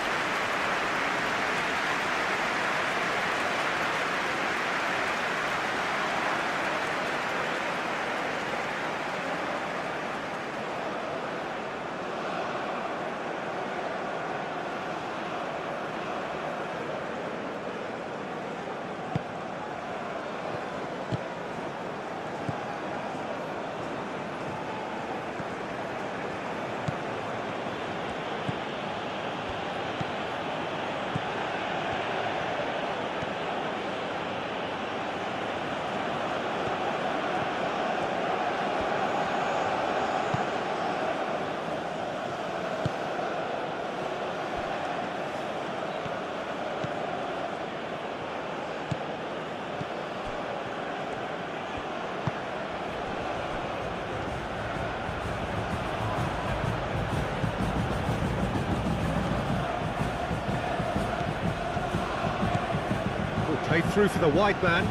Played through for the wide man.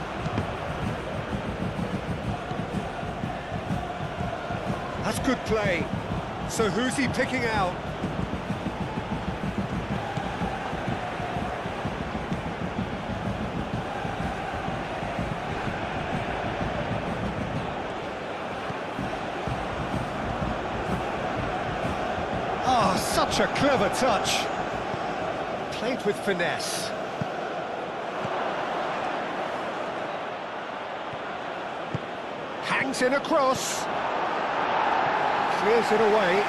That's good play. So who's he picking out? Ah, such a clever touch. Played with finesse. Hangs in a cross. Clears it away.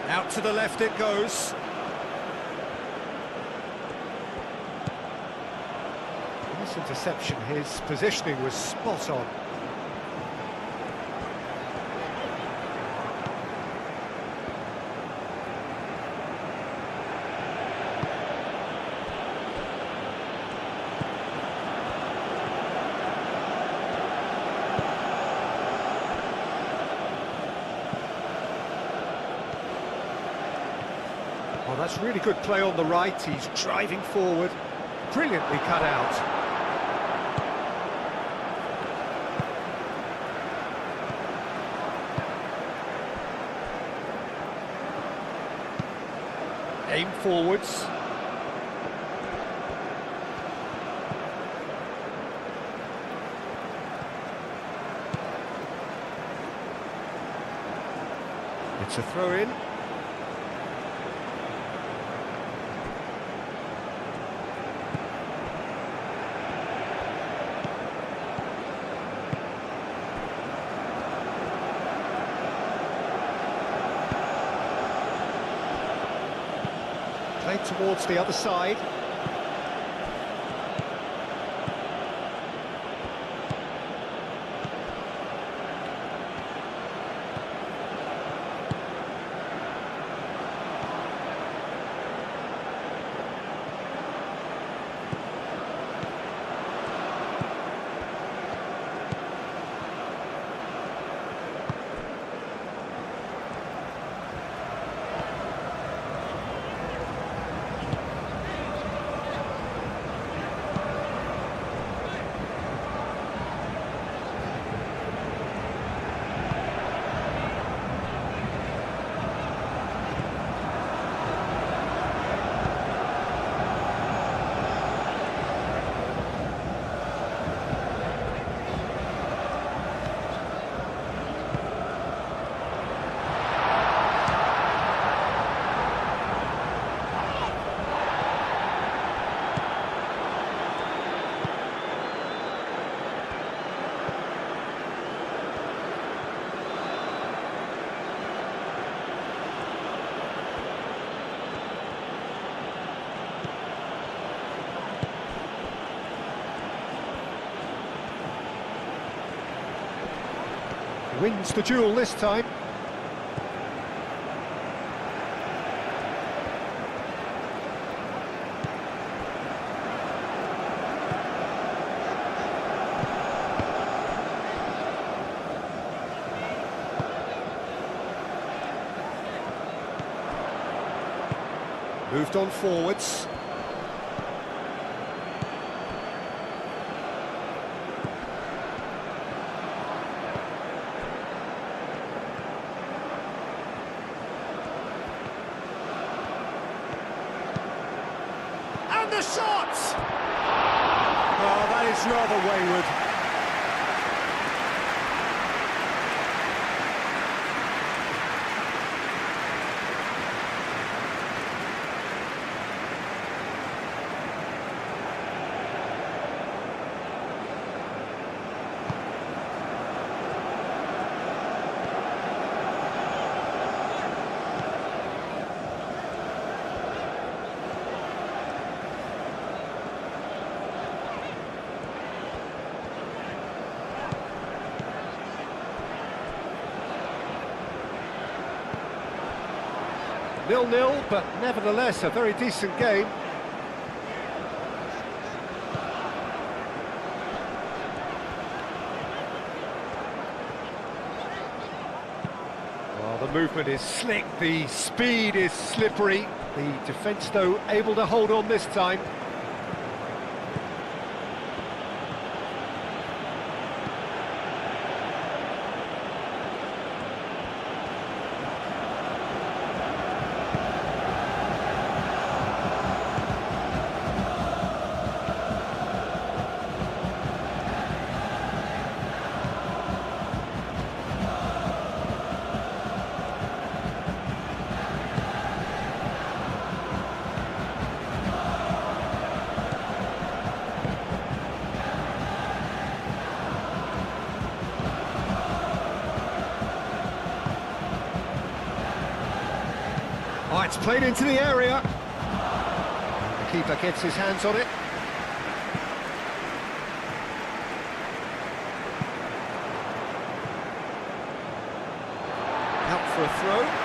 Out to the left it goes. This interception, his positioning was spot on. Well, that's really good play on the right. He's driving forward. Brilliantly cut out. Aim forwards. It's a throw-in. Played towards the other side. Wins the duel this time. Moved on forwards. And the shot! Oh, that is rather wayward. Nil-nil, but nevertheless a very decent game. Well, the movement is slick, the speed is slippery. The defence, though, able to hold on this time. Oh, it's played into the area. The keeper gets his hands on it. Out for a throw.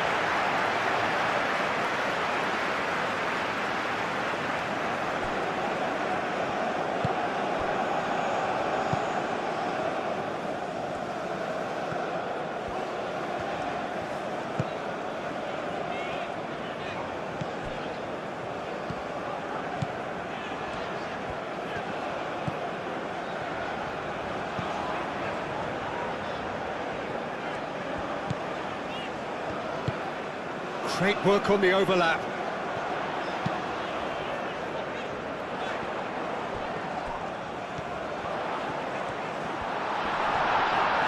Great work on the overlap.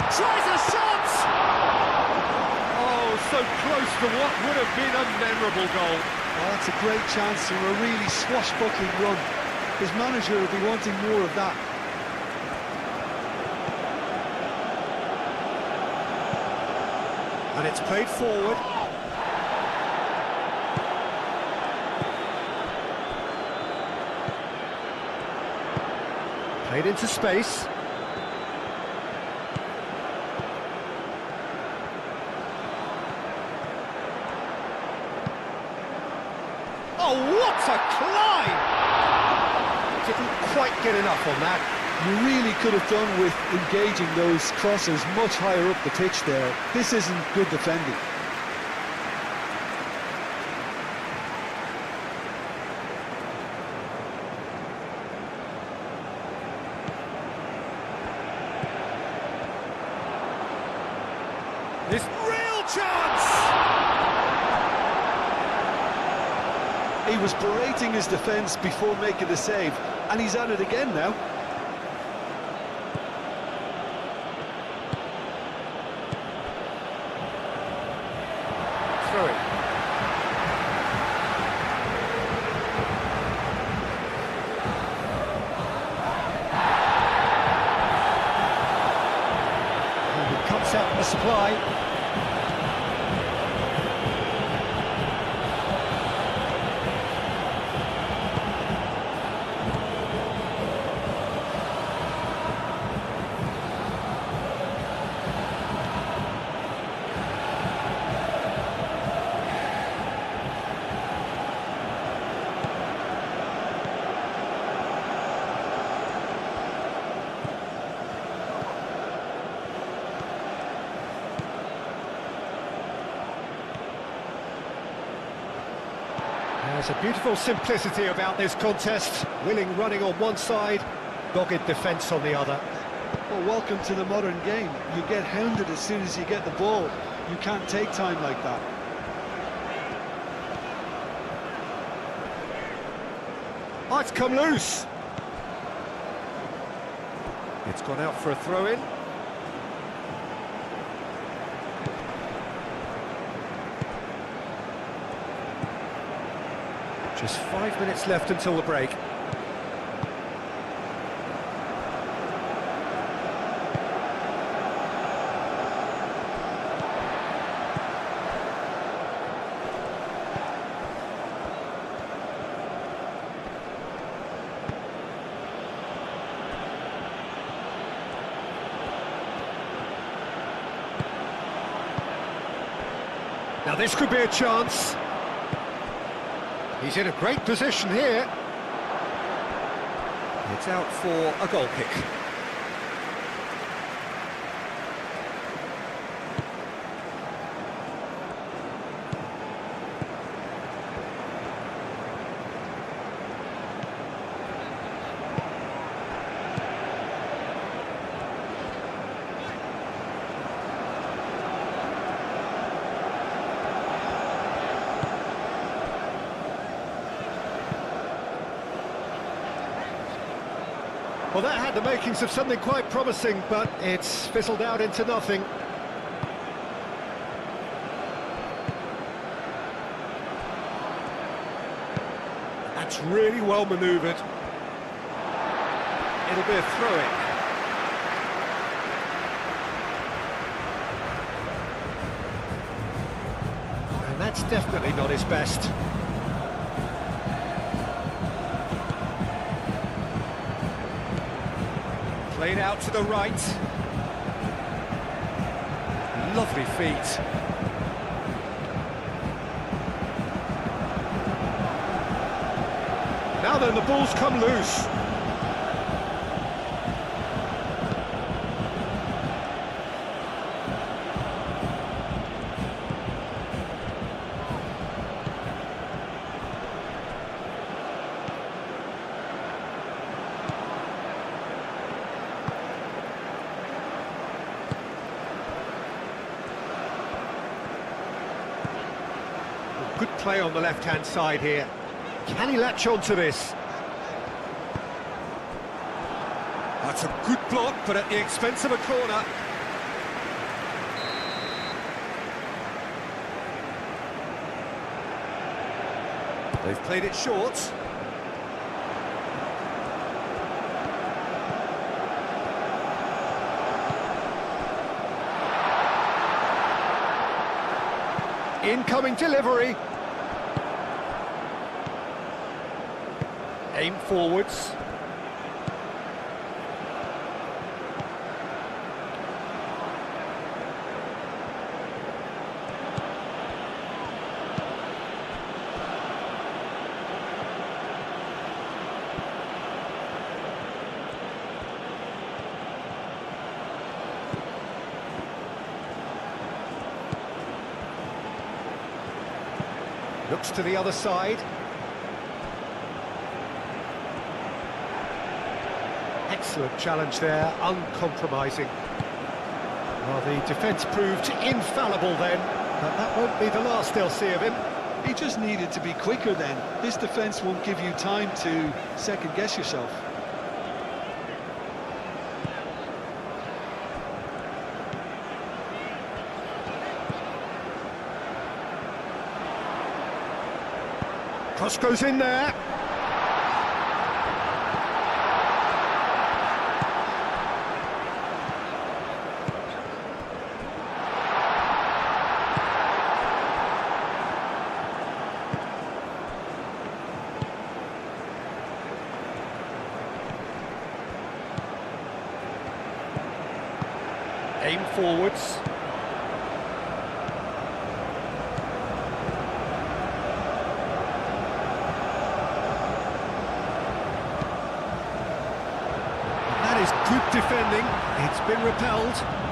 Tries a shot! Oh, so close to what would have been a memorable goal. Oh, that's a great chance for a really swashbuckling run. His manager will be wanting more of that. And it's played forward. Played into space. Oh, what a climb! Didn't quite get enough on that. You really could have done with engaging those crosses much higher up the pitch there. This isn't good defending. This real chance! He was berating his defence before making the save, and he's at it again now. Throw it. And it cuts out the supply. There's a beautiful simplicity about this contest. Willing running on one side, dogged defence on the other. Well, welcome to the modern game. You get hounded as soon as you get the ball. You can't take time like that. Oh, it's come loose. It's gone out for a throw-in. Just 5 minutes left until the break. Now this could be a chance. He's in a great position here. It's out for a goal kick. Well, that had the makings of something quite promising, but it's fizzled out into nothing. That's really well manoeuvred. It'll be a throw-in. And that's definitely not his best. Played out to the right. Lovely feet. Now then, the ball's come loose. Good play on the left-hand side here. Can he latch on to this? That's a good block, but at the expense of a corner. They've played it short. Incoming delivery. Aim forwards. Looks to the other side. Excellent challenge there, uncompromising. Well, the defence proved infallible then, but that won't be the last they'll see of him. He just needed to be quicker then. This defence won't give you time to second-guess yourself. Cross goes in there. Aim forwards. That is good defending. It's been repelled.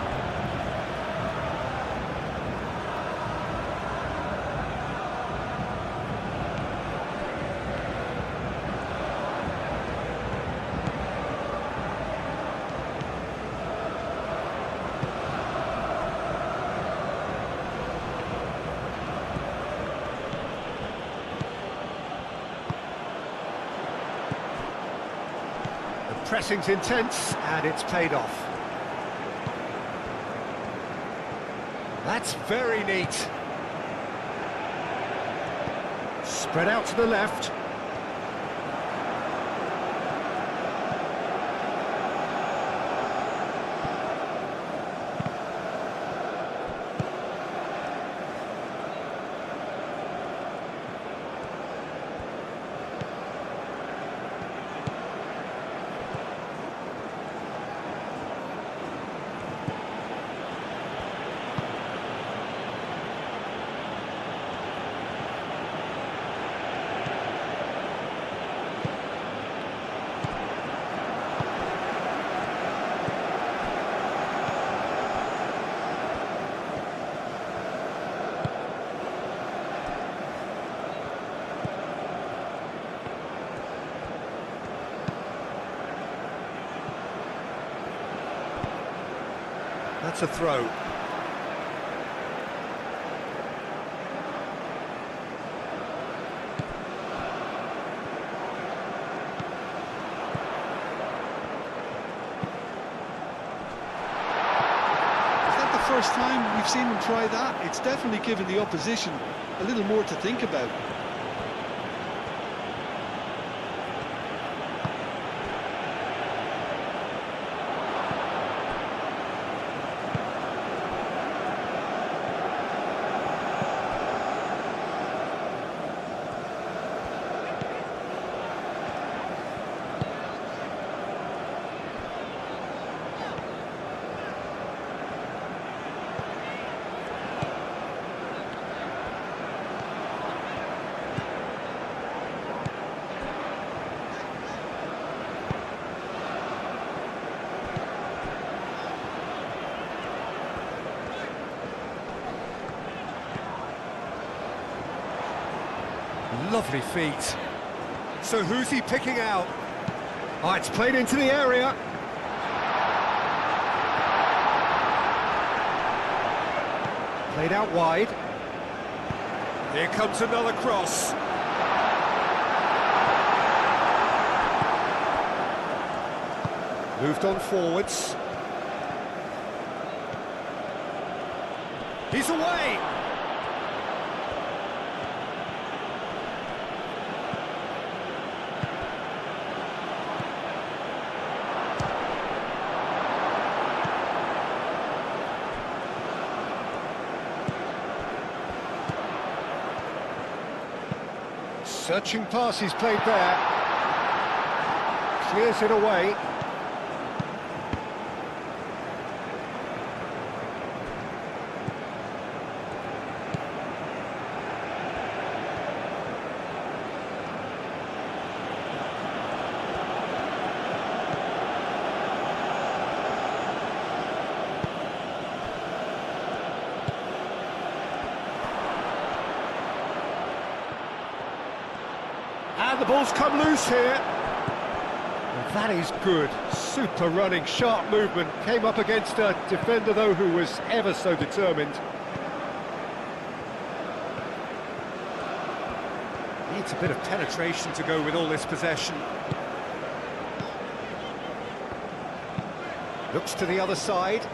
Pressing's intense, and it's paid off. That's very neat. Spread out to the left. That's a throw. First time we've seen him try that. It's definitely given the opposition a little more to think about. Lovely feet. So who's he picking out? Oh, it's played into the area. Played out wide. Here comes another cross. Moved on forwards. He's away! Searching pass he's played there. Clears it away. And the ball's come loose here. Well, that is good. Super running, sharp movement. Came up against a defender, though, who was ever so determined. Needs a bit of penetration to go with all this possession. Looks to the other side.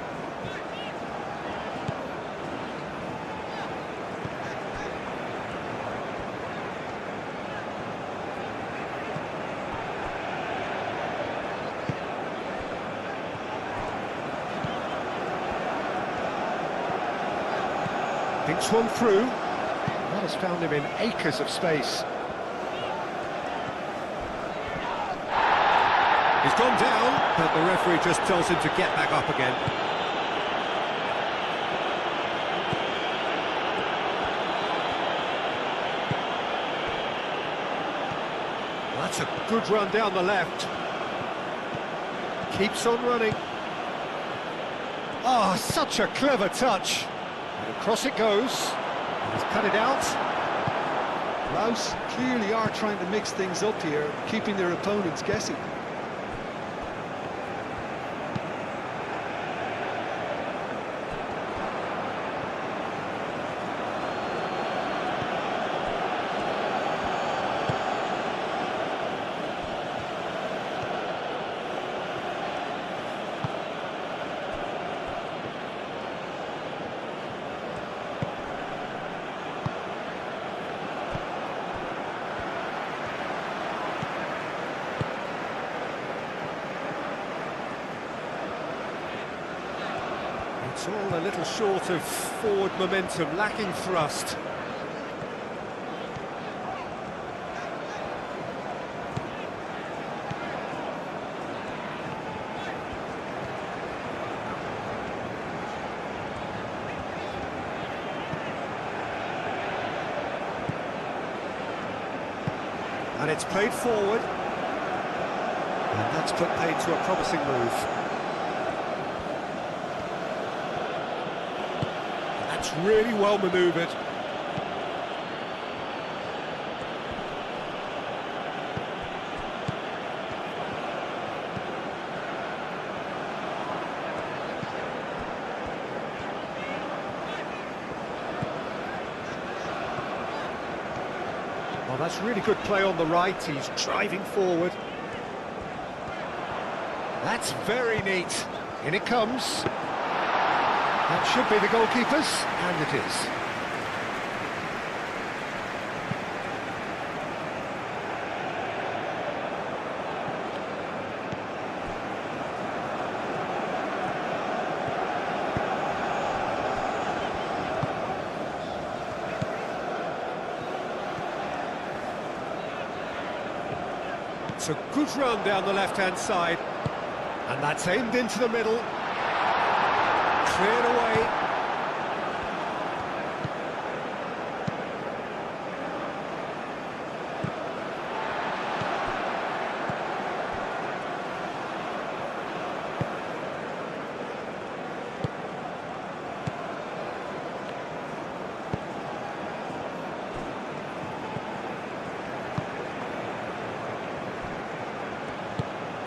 Thinks one through. That has found him in acres of space. He's gone down, but the referee just tells him to get back up again. That's a good run down the left. Keeps on running. Oh, such a clever touch. And across it goes. He's cut it out. Laos clearly are trying to mix things up here, keeping their opponents guessing. It's all a little short of forward momentum, lacking thrust. And it's played forward. And that's put paid to a promising move. And that's really well manoeuvred. Well, that's really good play on the right. He's driving forward. That's very neat. In it comes. That should be the goalkeeper's, and it is. It's a good run down the left-hand side. And that's aimed into the middle. Cleared away.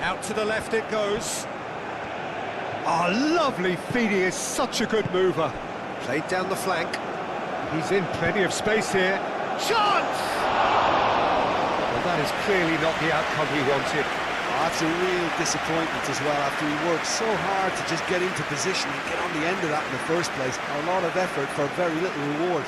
Out to the left it goes. Oh, lovely feed, he is such a good mover. Played down the flank. He's in plenty of space here. Chance! Well, that is clearly not the outcome he wanted. Oh, that's a real disappointment as well, after he worked so hard to just get into position and get on the end of that in the first place. A lot of effort for very little reward.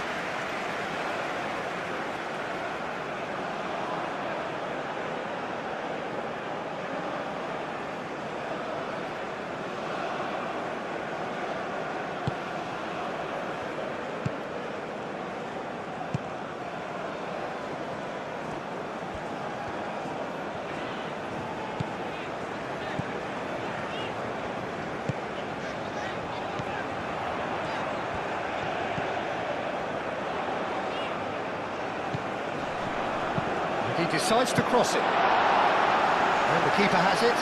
He decides to cross it. And the keeper has it.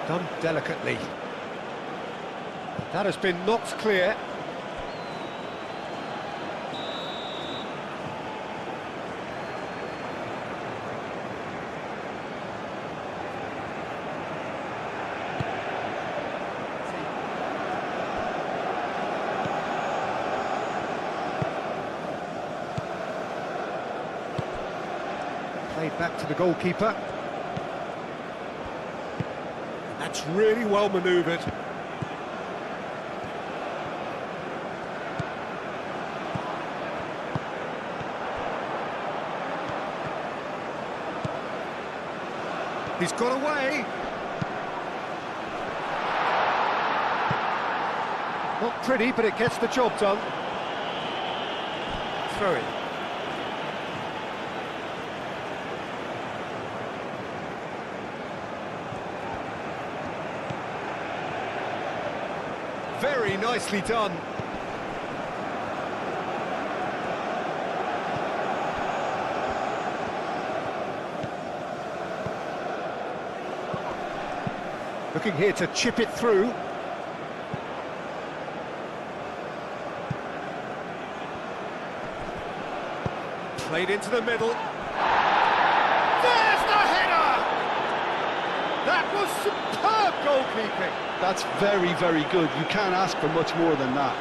Done delicately. That has been knocked clear. Played back to the goalkeeper. That's really well manoeuvred. He's got away. Not pretty, but it gets the job done. Throw in. Very nicely done. Looking here to chip it through. Played into the middle. There's the header! That was superb goalkeeping. That's very, very good. You can't ask for much more than that.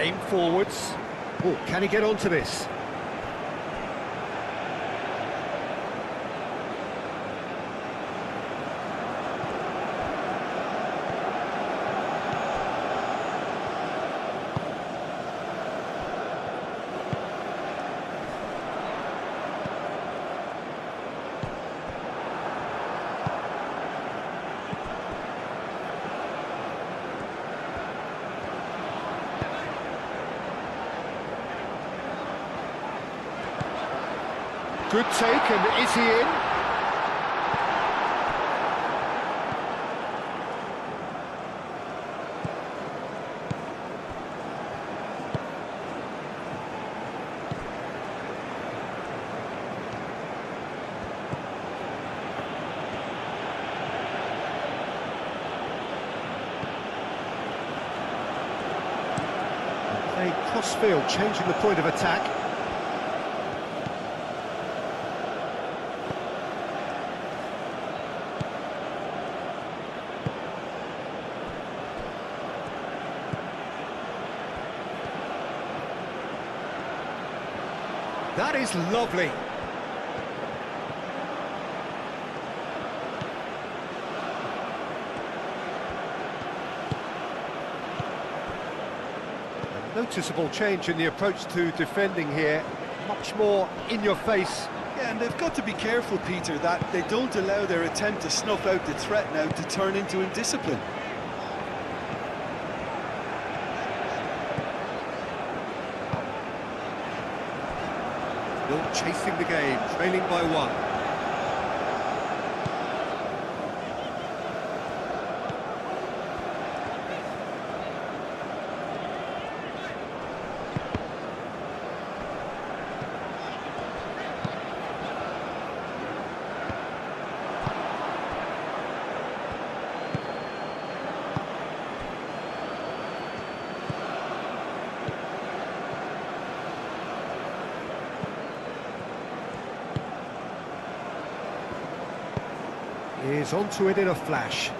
Aim forwards. Oh, can he get onto this? Good take, and is he in? Playing cross-field, changing the point of attack. That is lovely. A noticeable change in the approach to defending here. Much more in your face. Yeah, and they've got to be careful, Peter, that they don't allow their attempt to snuff out the threat now to turn into indiscipline. Still chasing the game, trailing by one. Is onto it in a flash.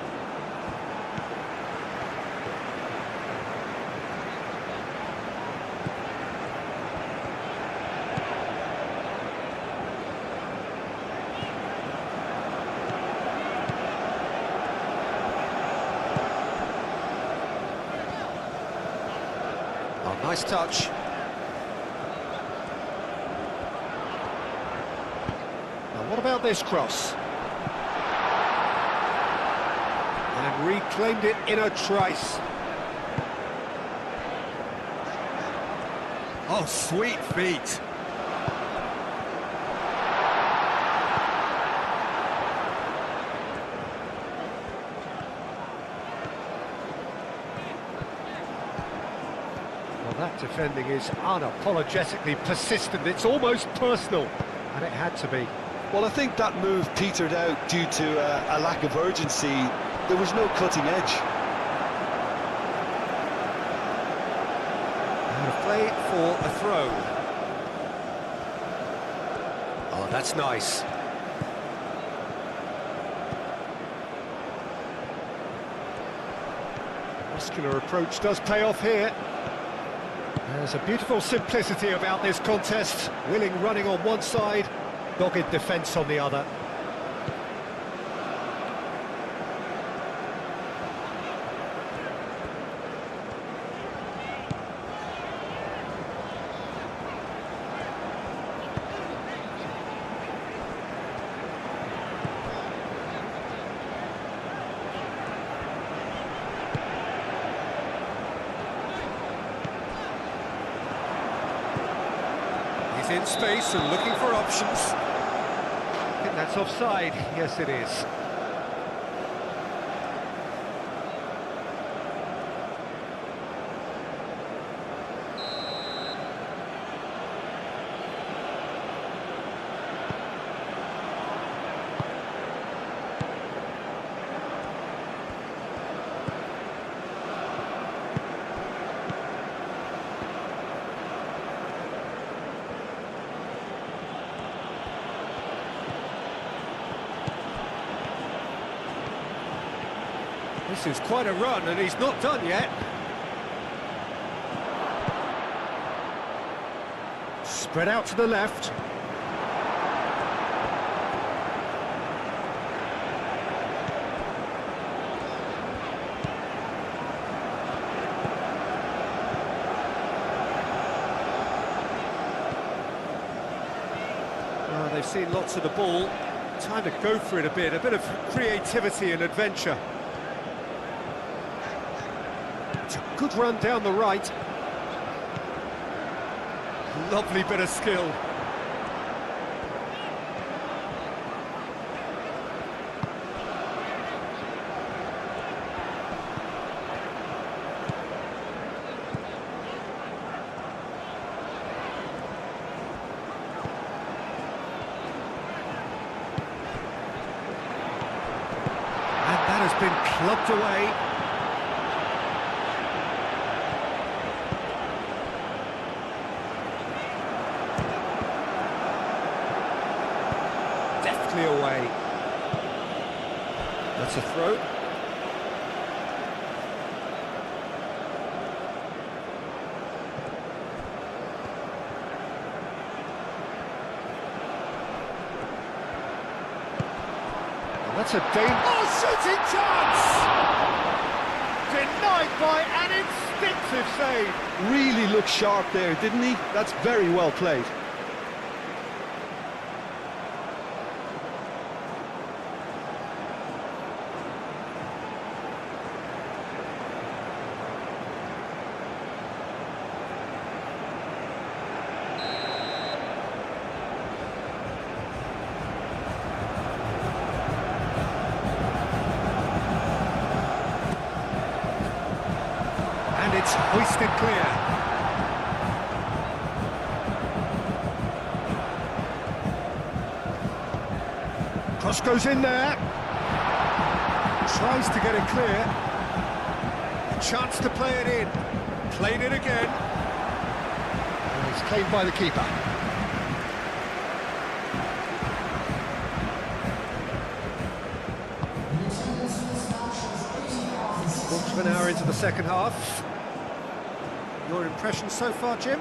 Oh, nice touch. Now what about this cross? And reclaimed it in a trice. Oh, sweet feet. Well, that defending is unapologetically persistent. It's almost personal, and it had to be. Well, I think that move petered out due to a lack of urgency. There was no cutting edge. And a play for a throw. Oh, that's nice. Muscular approach does pay off here. There's a beautiful simplicity about this contest. Willing running on one side, dogged defence on the other. He's in space and looking for options. I think that's offside. Yes, it is. This is quite a run, and he's not done yet. Spread out to the left. They've seen lots of the ball. Time to go for it a bit of creativity and adventure. It's a good run down the right. Lovely bit of skill. Has been clubbed away. Deftly away. That's a throw. That's a shooting chance! Denied by an instinctive save. Really looked sharp there, didn't he? That's very well played. It's hoisted clear. Cross goes in there. Tries to get it clear. A chance to play it in. Played it again. And it's claimed by the keeper. Quarter of an hour into the second half. Your impressions so far, Jim?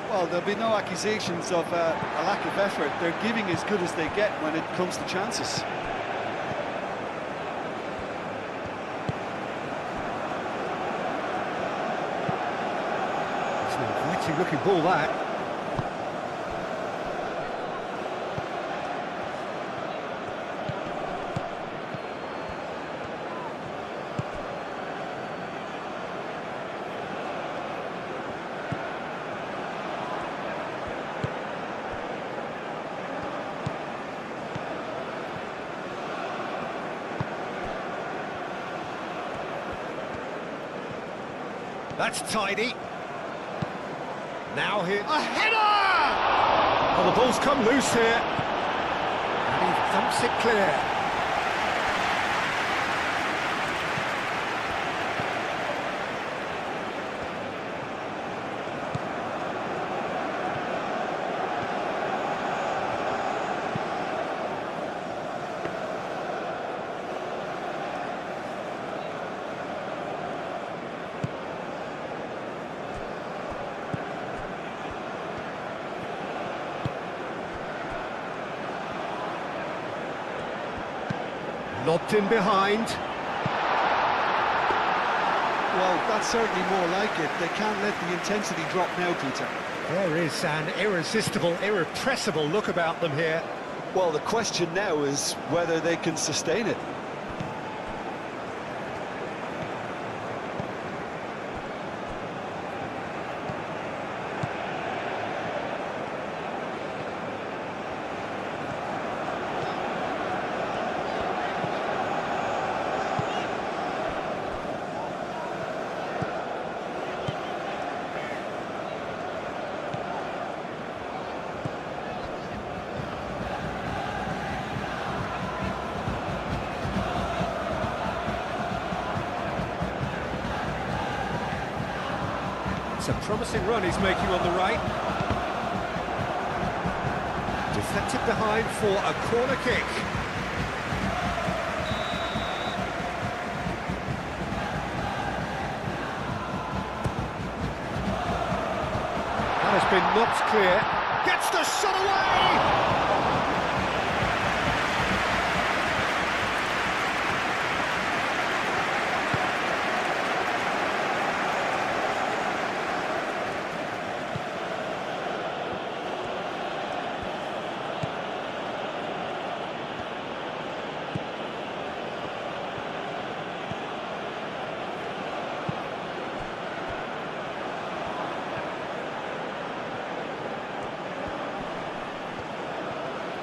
Well, there'll be no accusations of a lack of effort. They're giving as good as they get when it comes to chances. It's an inviting looking ball, that. That's tidy. Now here, a header! Oh, the ball's come loose here. And he thumps it clear. Lobbed in behind. Well, that's certainly more like it. They can't let the intensity drop now, Peter. There is an irresistible, irrepressible look about them here. Well, the question now is whether they can sustain it. It's a promising run he's making on the right. Deflected behind for a corner kick. That has been knocked clear. Gets the shot away!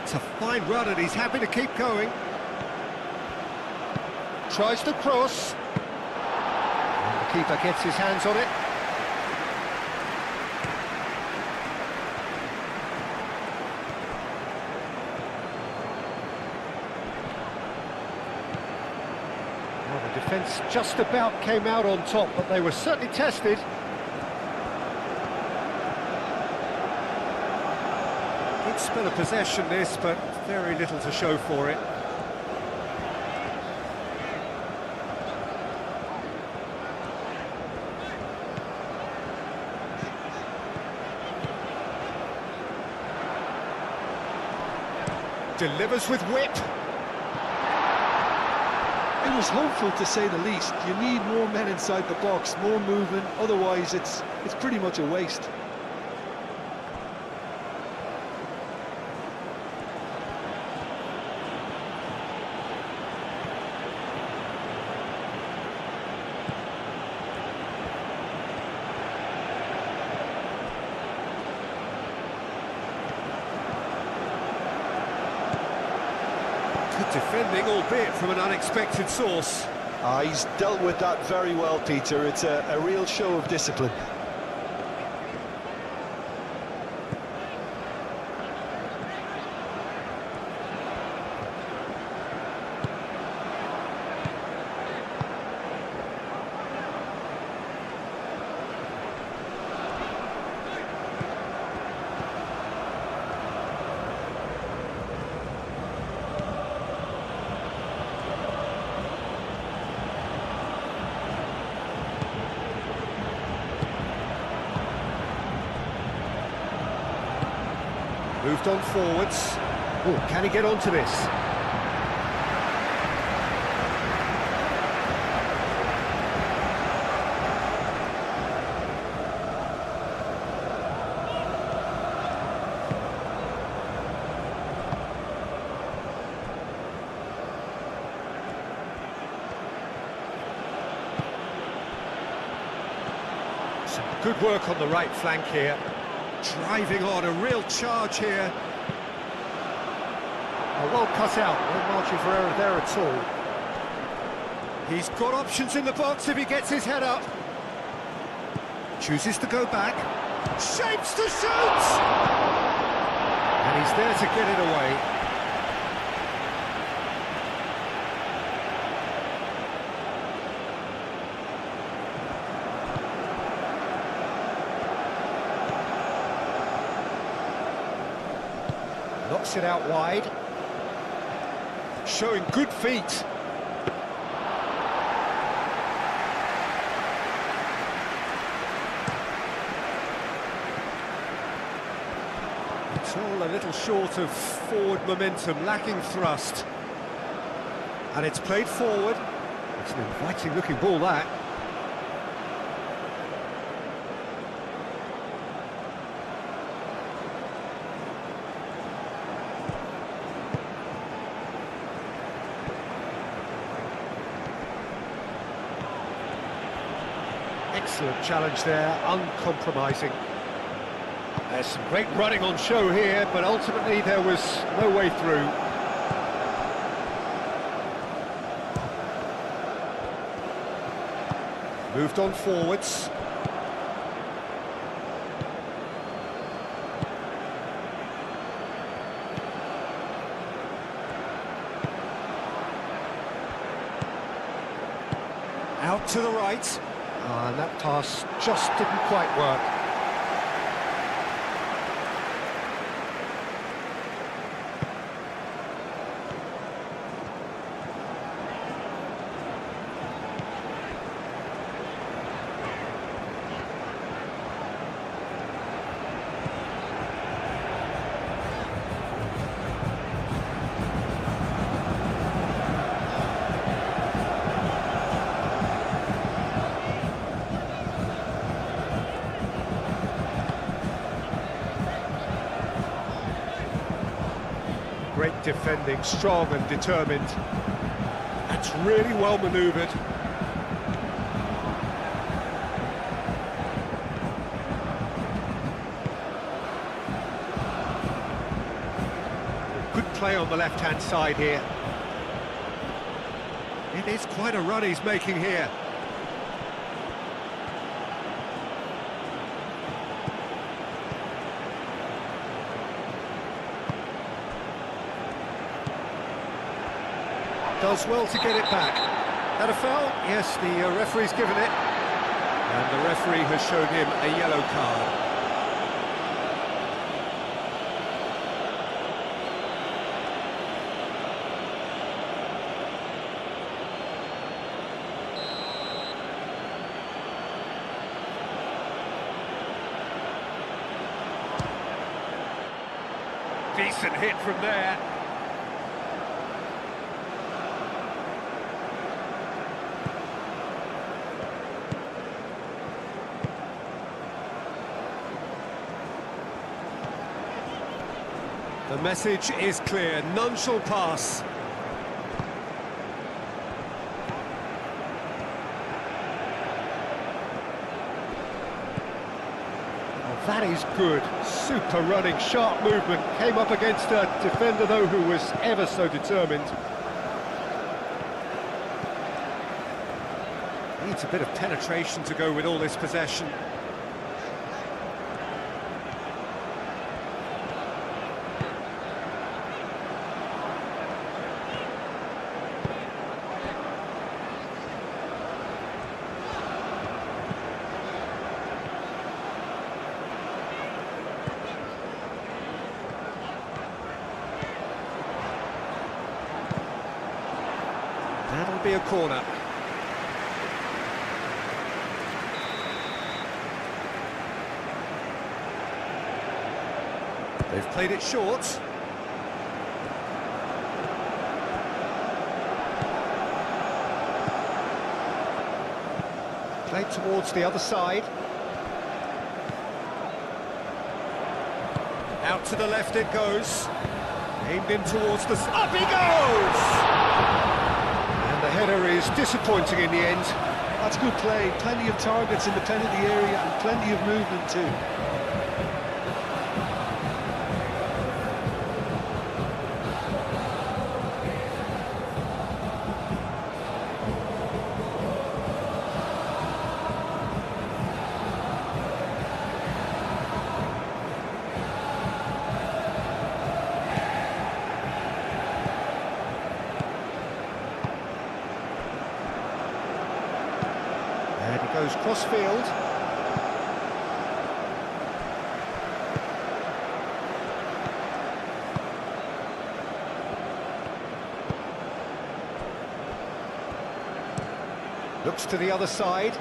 It's a fine run and he's happy to keep going. Tries to cross. And the keeper gets his hands on it. Well, the defence just about came out on top, but they were certainly tested. Good spell of possession this, but very little to show for it. Delivers with whip. It was hopeful, to say the least. You need more men inside the box, more movement, otherwise it's pretty much a waste. Good defending, albeit from an unexpected source. He's dealt with that very well, Peter. It's a real show of discipline. Moved on forwards. Oh, can he get onto this? Some good work on the right flank here. Driving on, a real charge here. Oh, well cut out, no margin for error there at all. He's got options in the box if he gets his head up. Chooses to go back. Shapes to shoot! And he's there to get it away. Knocks it out wide. Showing good feet. It's all a little short of forward momentum, lacking thrust. And it's played forward. It's an inviting looking ball, that. Excellent challenge there, uncompromising. There's some great running on show here, but ultimately there was no way through. Moved on forwards. Out to the right. And that pass just didn't quite work. Great defending, strong and determined. That's really well manoeuvred. Good play on the left-hand side here. It is quite a run he's making here. Does well to get it back. That a foul? Yes, the referee's given it. And the referee has shown him a yellow card. Decent hit from there. The message is clear, none shall pass. Oh, that is good, super running, sharp movement, came up against a defender though who was ever so determined. Needs a bit of penetration to go with all this possession. That'll be a corner. They've played it short. Played towards the other side. Out to the left it goes. Aimed in towards the... Up he goes! The header is disappointing in the end. That's good play, plenty of targets in the penalty area and plenty of movement too. And he goes cross-field. Looks to the other side.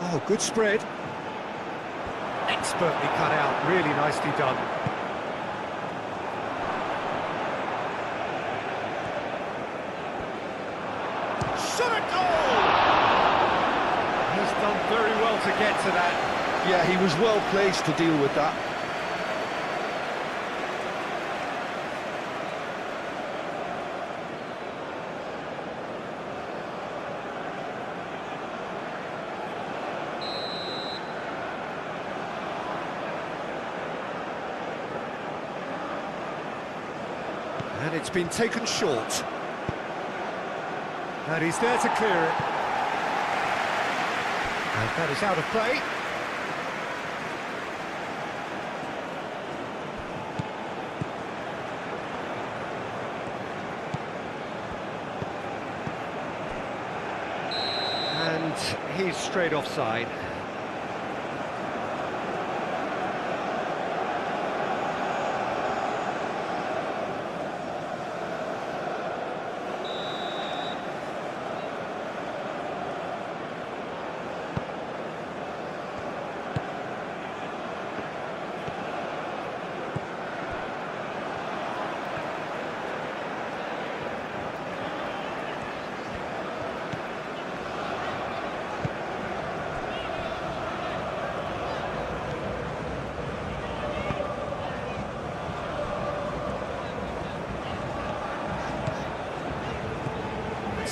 Oh, good spread. Expertly cut out, really nicely done. Shot at goal! He's done very well to get to that. Yeah, he was well placed to deal with that. And it's been taken short. And he's there to clear it. And that is out of play. And he's straight offside.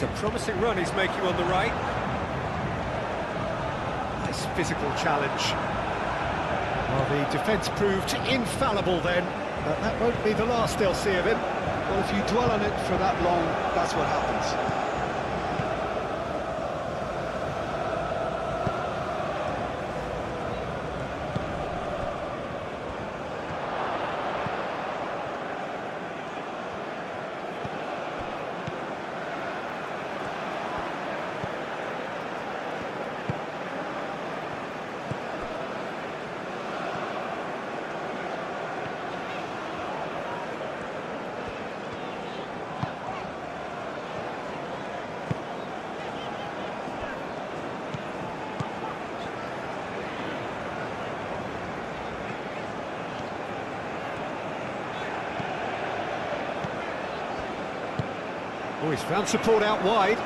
It's a promising run he's making on the right. Nice physical challenge. Well, the defence proved infallible then, but that won't be the last they'll see of him. Well, if you dwell on it for that long, that's what happens. Oh, he's found support out wide.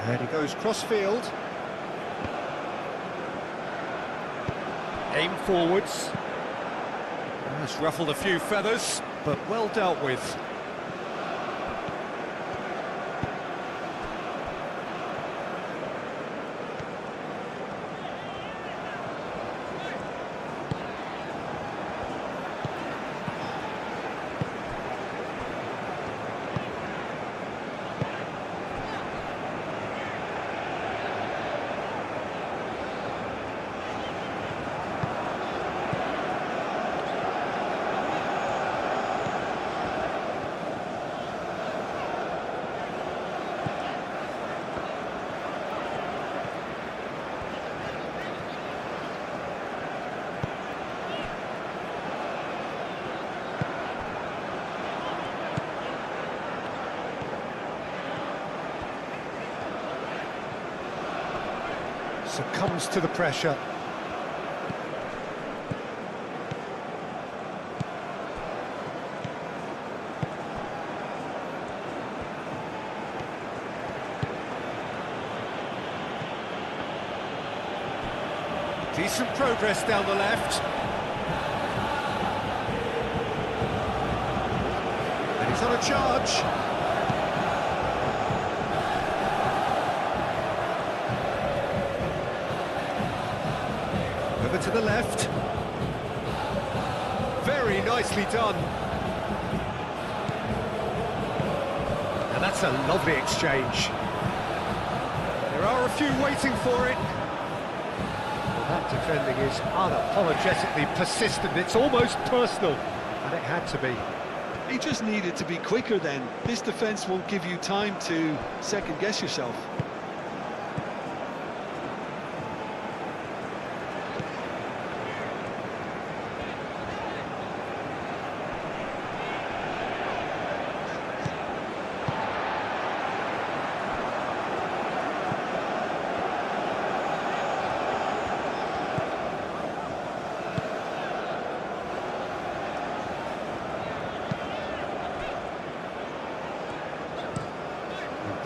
And he goes cross-field. Aim forwards. Has ruffled a few feathers, but well dealt with. Succumbs to the pressure. Decent progress down the left. And he's on a charge. Over to the left. Very nicely done. And that's a lovely exchange. There are a few waiting for it. Well, that defending is unapologetically persistent. It's almost personal. And it had to be. He just needed to be quicker then. This defence won't give you time to second-guess yourself.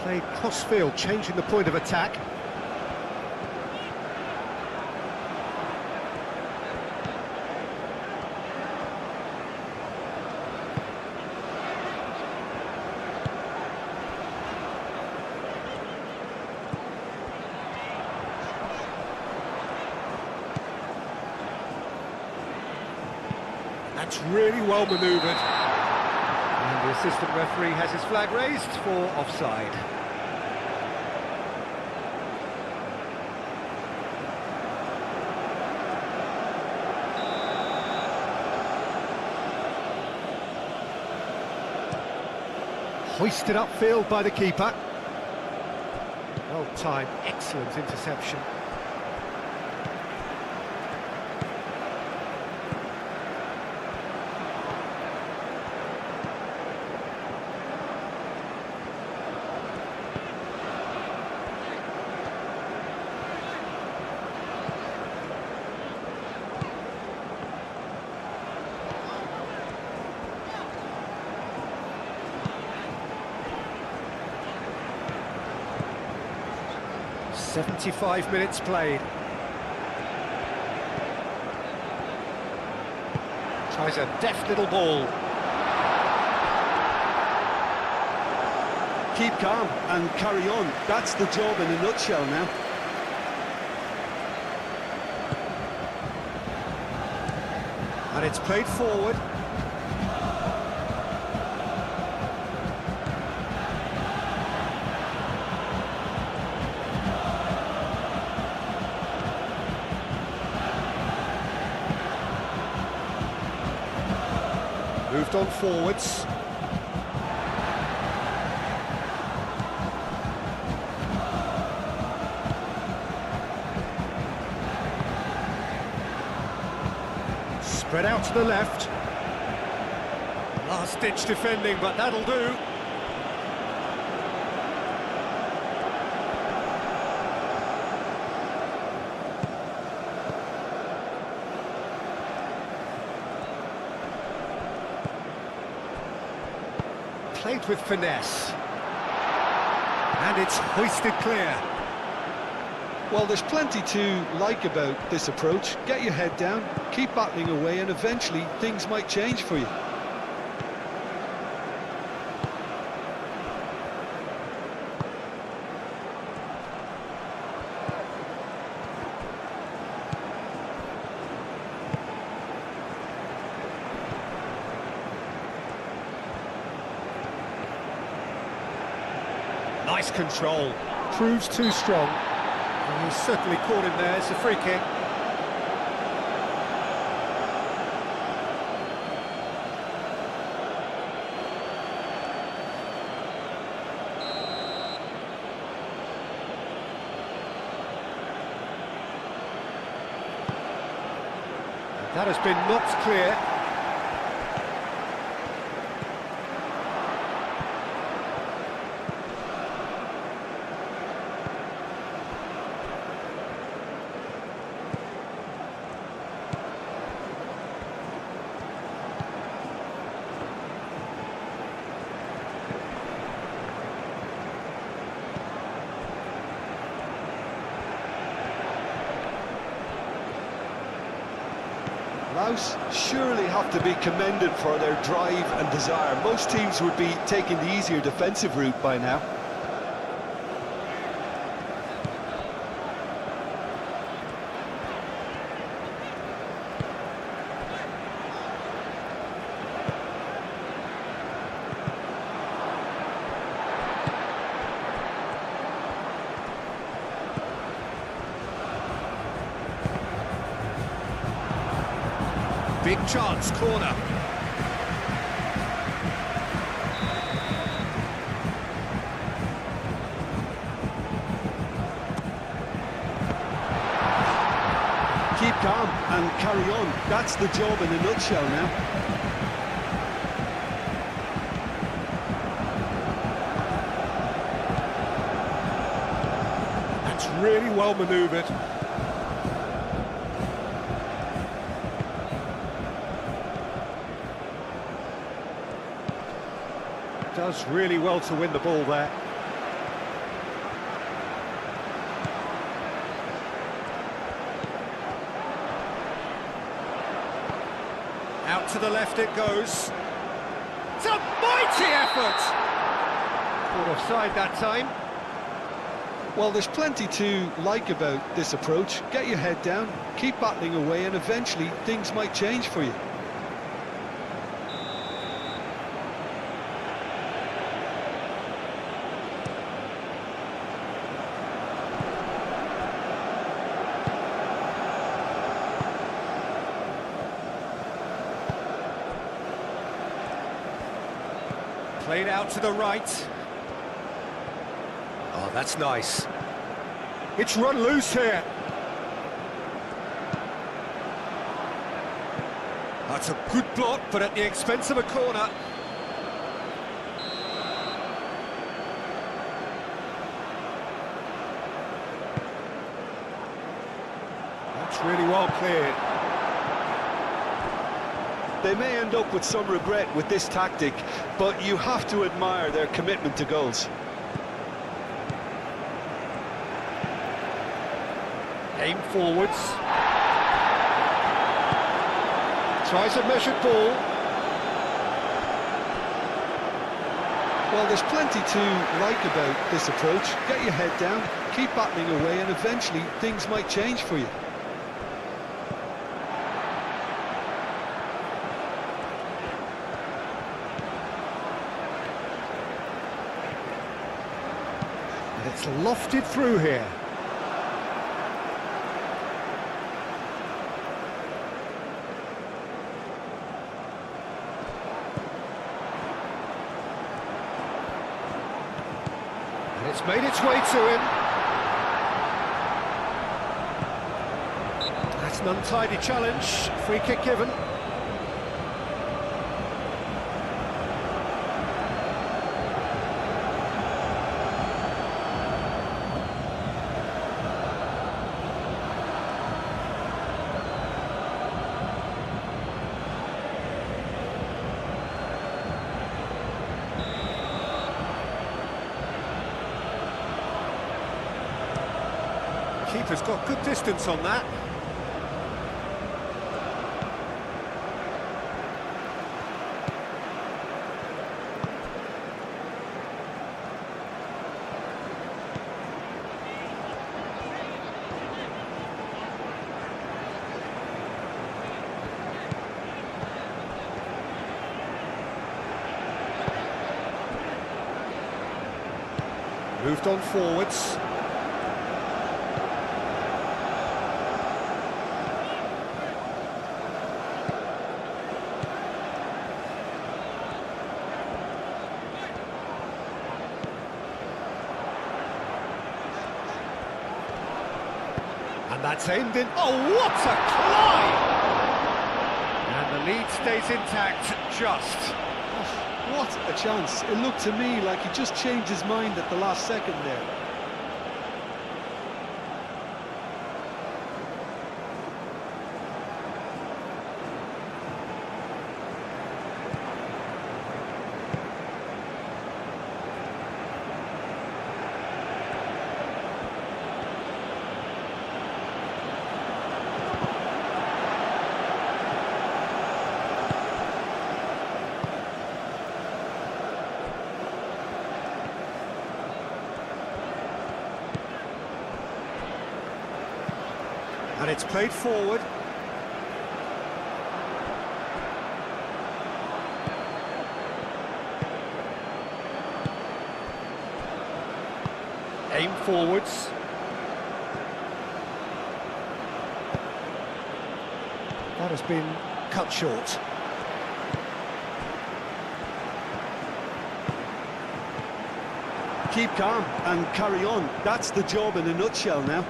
Played cross-field, changing the point of attack. That's really well manoeuvred. And the assistant referee has his flag raised for offside. Hoisted upfield by the keeper. Well timed, excellent interception. 75 minutes played. Tries a deft little ball. Keep calm and carry on. That's the job in a nutshell now. And it's played forward. Moved on forwards. Spread out to the left. Last-ditch defending, but that'll do. Played with finesse. And it's hoisted clear. Well, there's plenty to like about this approach. Get your head down, keep battling away, and eventually things might change for you. Nice control. Proves too strong. And he's certainly caught him there. It's a free kick. That has been knocked clear. Laos surely have to be commended for their drive and desire. Most teams would be taking the easier defensive route by now. Big chance, corner. Keep calm and carry on. That's the job in a nutshell now. That's really well manoeuvred. Does really well to win the ball there. Out to the left it goes. It's a mighty effort! Caught offside that time. Well, there's plenty to like about this approach. Get your head down, keep battling away, and eventually things might change for you. Played out to the right. Oh, that's nice. It's run loose here. That's a good block, but at the expense of a corner. That's really well cleared. They may end up with some regret with this tactic, but you have to admire their commitment to goals. Aim forwards. Tries a measured ball. Well, there's plenty to like about this approach. Get your head down, keep battling away, and eventually things might change for you. And it's lofted through here. And it's made its way to him. That's an untidy challenge. Free kick given. Keeper's got good distance on that. Moved on forwards. And that's aimed in. Oh, what a climb! And the lead stays intact, just. Oh, what a chance. It looked to me like he just changed his mind at the last second there. And it's played forward. Aim forwards. That has been cut short. Keep calm and carry on. That's the job in a nutshell now.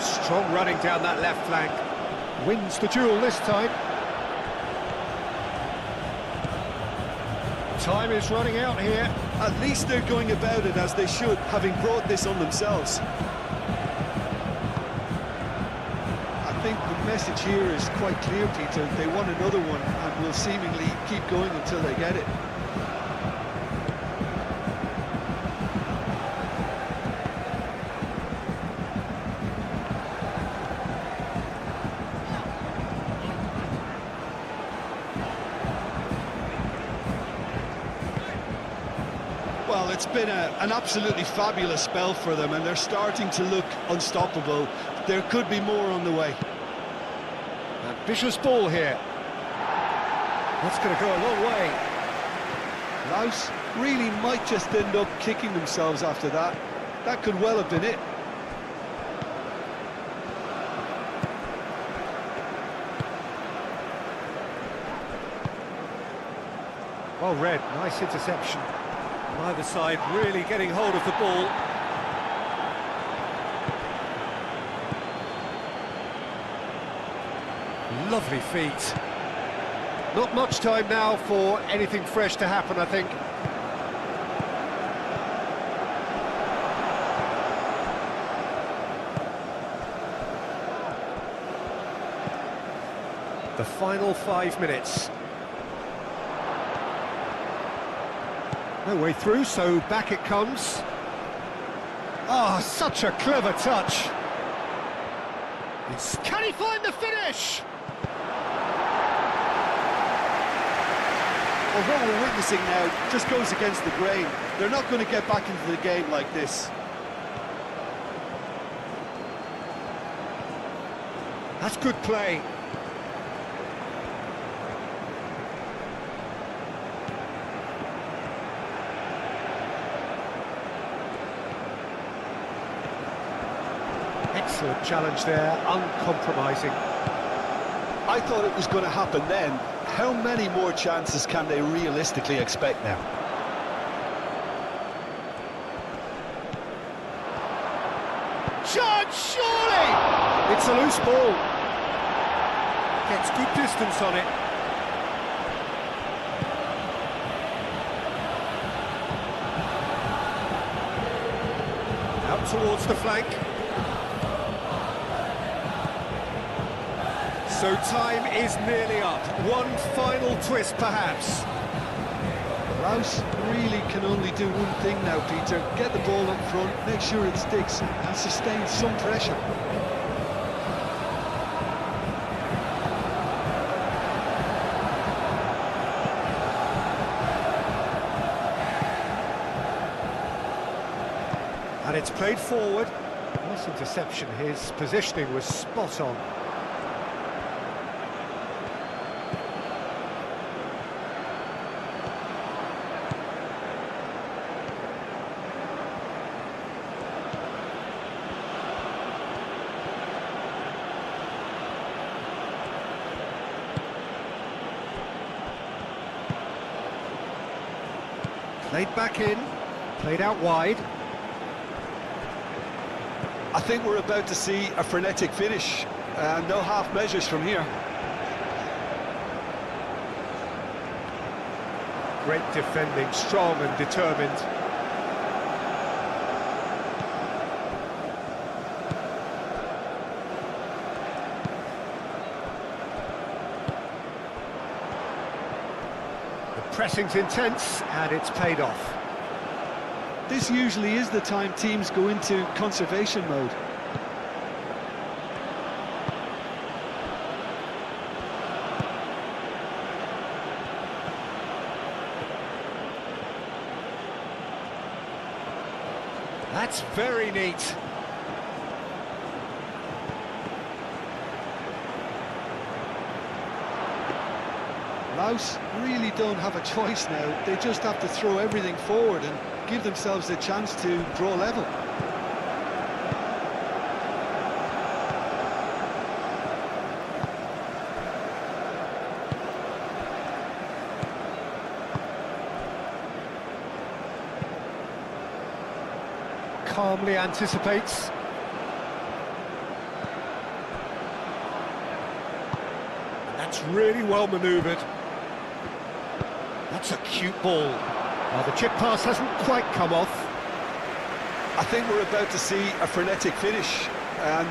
Strong running down that left flank. Wins the duel this time. Time is running out here. At least they're going about it as they should, having brought this on themselves. I think the message here is quite clear, Peter. They want another one and will seemingly keep going until they get it. Well, it's been an absolutely fabulous spell for them, and they're starting to look unstoppable. There could be more on the way. Ambitious ball here. That's going to go a long way. Laos really might just end up kicking themselves after that. That could well have been it. Well read, nice interception. Either side really getting hold of the ball. Lovely feet. Not much time now for anything fresh to happen, I think. The final 5 minutes. No way through, so back it comes. Oh, such a clever touch. Can he find the finish? Well, what we're witnessing now just goes against the grain. They're not going to get back into the game like this. That's good play. Excellent challenge there, uncompromising. I thought it was going to happen then. How many more chances can they realistically expect now? Shot, surely! It's a loose ball. Gets good distance on it. Out towards the flank. So time is nearly up. One final twist, perhaps. Laos really can only do one thing now, Peter. Get the ball up front, make sure it sticks, and sustain some pressure. And it's played forward. Nice interception. His positioning was spot on. Played back in, played out wide. I think we're about to see a frenetic finish. No half measures from here. Great defending, strong and determined. The pressing's intense and it's paid off. This usually is the time teams go into conservation mode. That's very neat. Laos really don't have a choice now. They just have to throw everything forward and give themselves a chance to draw level. Calmly anticipates. That's really well manoeuvred. That's a cute ball. Well, the chip pass hasn't quite come off. I think we're about to see a frenetic finish.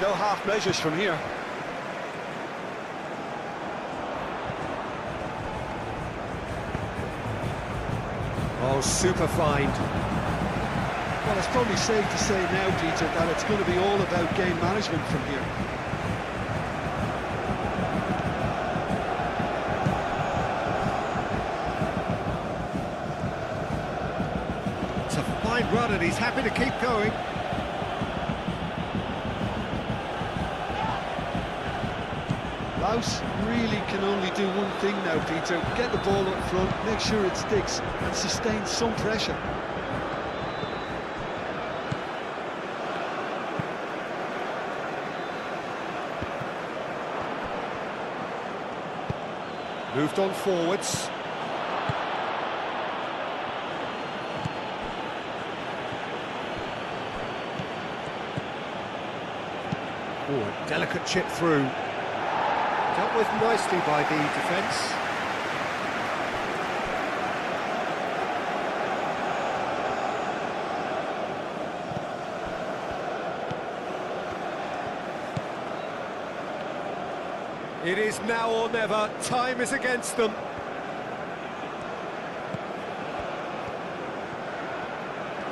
No half measures from here. Oh, super find. Well, it's probably safe to say now, Peter, that it's going to be all about game management from here. It's a fine run and he's happy to keep going. Laos really can only do one thing now, Peter. Get the ball up front, make sure it sticks, and sustain some pressure. Moved on forwards. Oh, a delicate chip through. Dealt with nicely by the defence. It is now or never. Time is against them.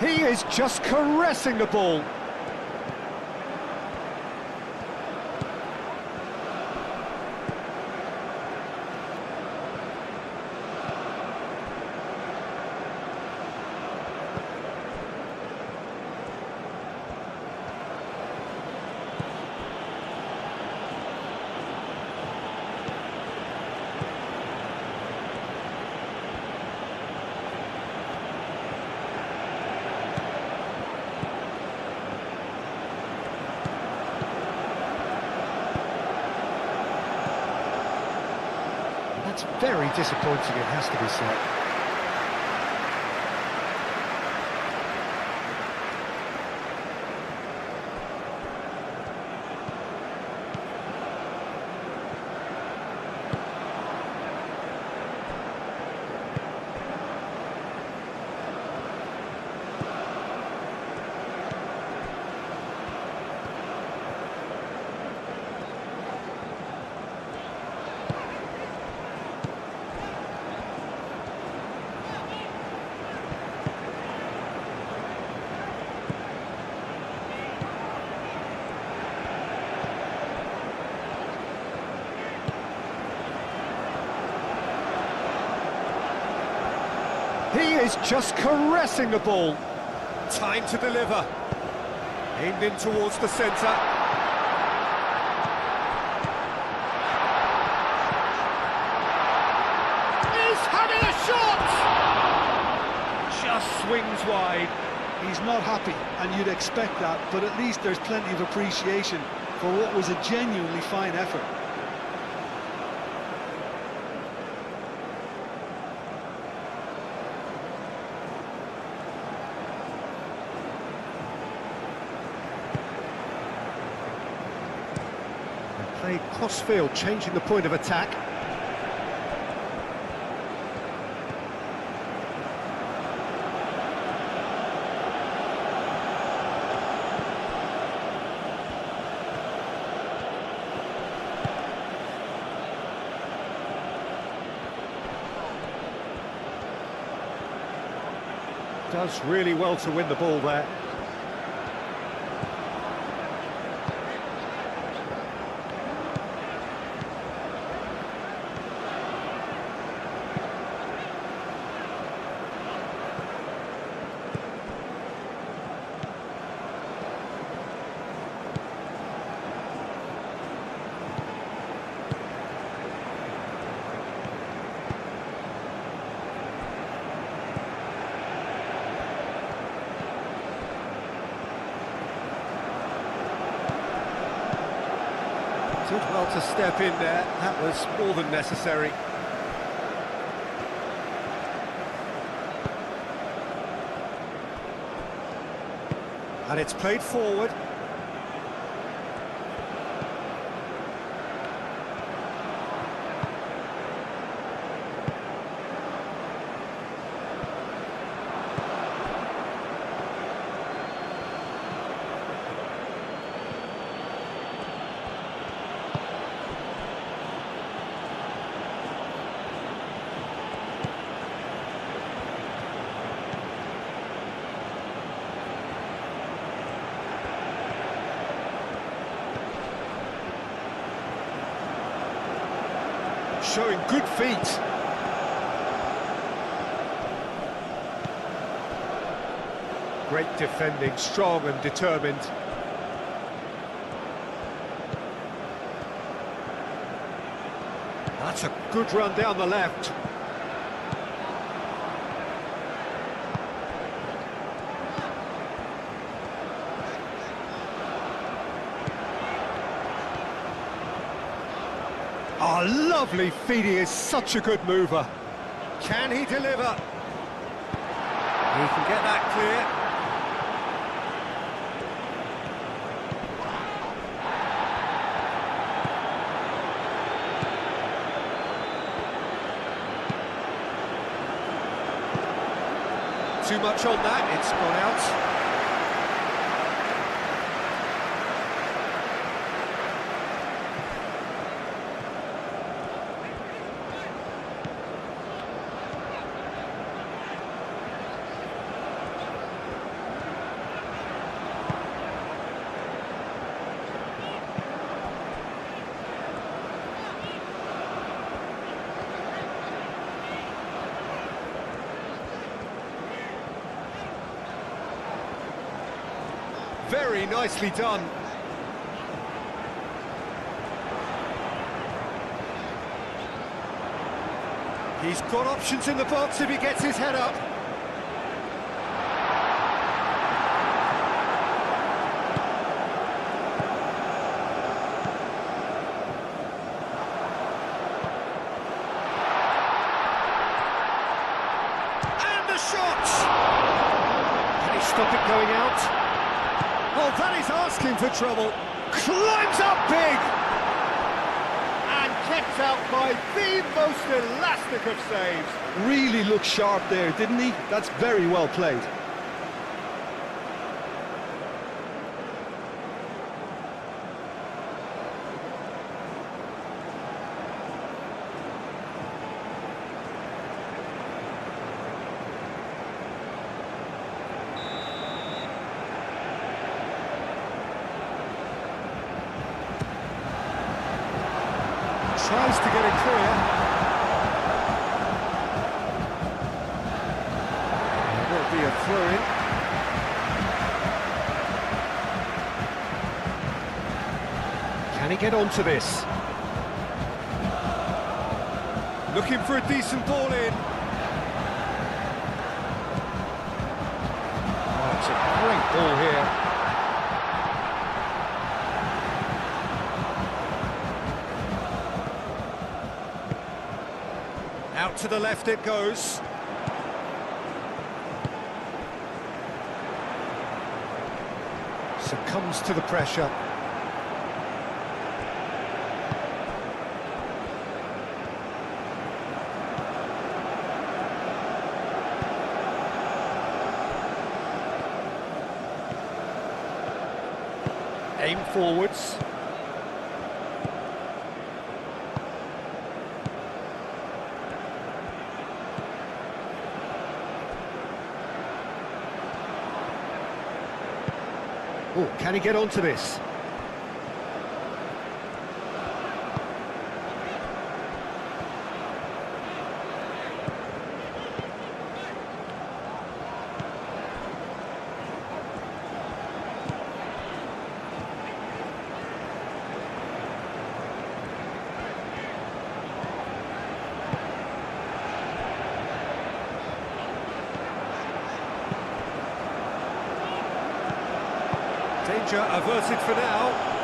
He is just caressing the ball. That's very disappointing, it has to be said. He is just caressing the ball. Time to deliver. Aimed in towards the centre. He's having a shot! Just swings wide. He's not happy, and you'd expect that, but at least there's plenty of appreciation for what was a genuinely fine effort. Played cross-field, changing the point of attack. Does really well to win the ball there. Did well to step in there, that was more than necessary. And it's played forward. Showing good feet. Great defending, strong and determined. That's a good run down the left. Oh, lovely feet, he is such a good mover. Can he deliver? He can get that clear. Too much on that, it's gone out. Very nicely done. He's got options in the box if he gets his head up. And the shot! Can he stop it going out? Oh, that is asking for trouble. Climbs up big! And kept out by the most elastic of saves. Really looked sharp there, didn't he? That's very well played. Tries to get it clear. There will be a throw-in. Can he get onto this? Looking for a decent ball in. Oh, it's a great ball here. Out to the left it goes. Succumbs to the pressure. Aim forwards. Oh, can he get onto this? Danger averted for now.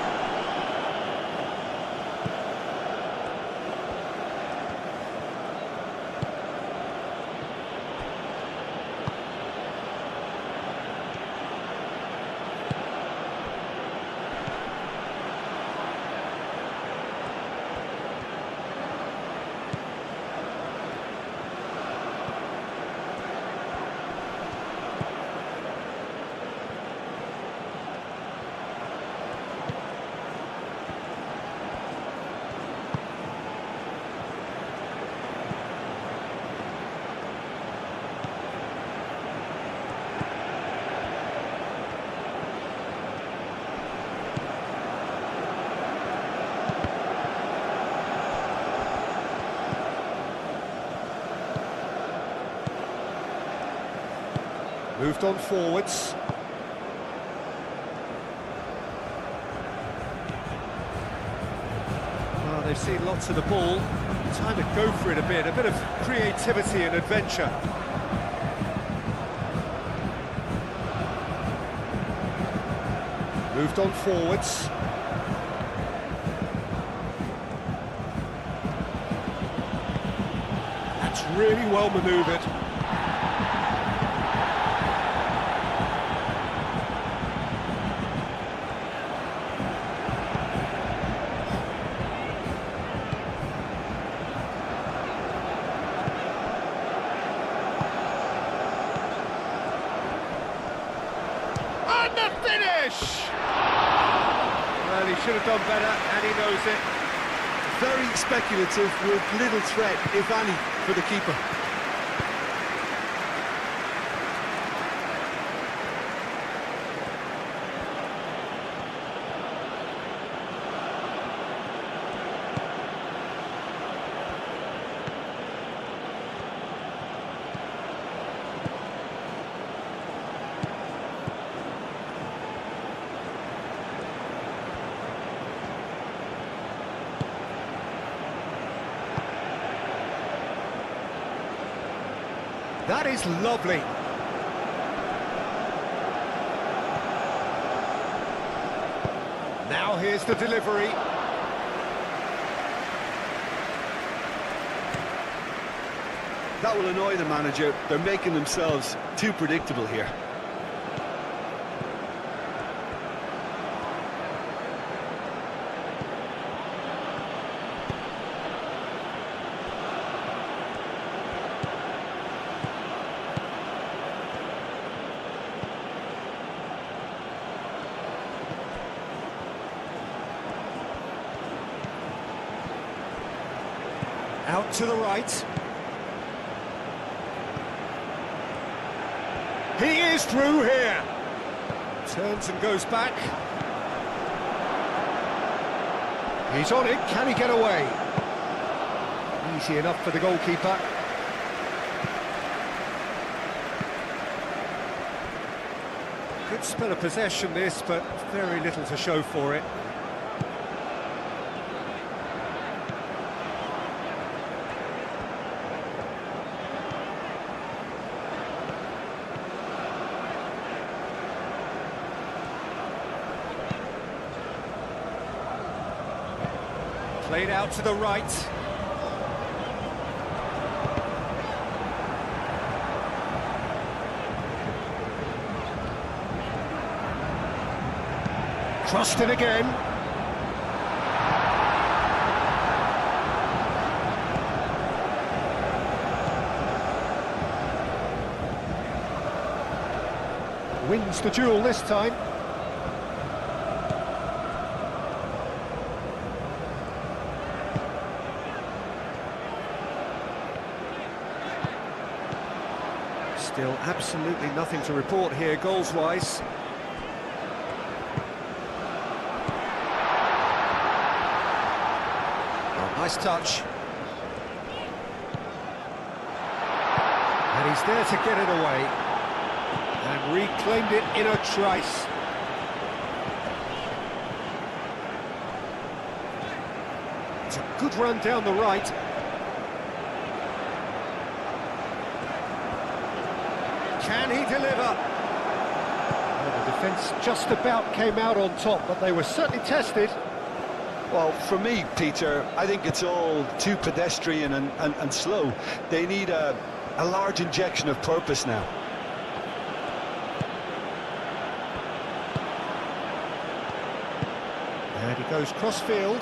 Moved on forwards. Well, they've seen lots of the ball. Time to go for it a bit of creativity and adventure. Moved on forwards. That's really well manoeuvred. And the finish! Well, he should have done better, and he knows it. Very speculative with little threat, if any, for the keeper. That is lovely. Now here's the delivery. That will annoy the manager. They're making themselves too predictable here. Out to the right. He is through here. Turns and goes back. He's on it. Can he get away? Easy enough for the goalkeeper. Good spell of possession this, but very little to show for it. Played out to the right. Crossed in again. Wins the duel this time. Still absolutely nothing to report here, goals-wise. Oh, nice touch. And he's there to get it away. And reclaimed it in a trice. It's a good run down the right. Can he deliver? Well, the defence just about came out on top, but they were certainly tested. Well, for me, Peter, I think it's all too pedestrian and slow. They need a large injection of purpose now. And he goes cross-field.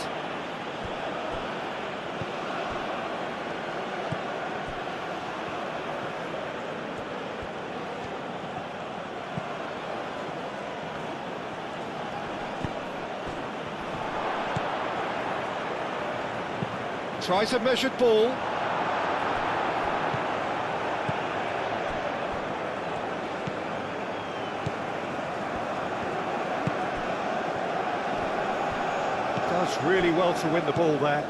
Tries a measured ball. Does really well to win the ball there.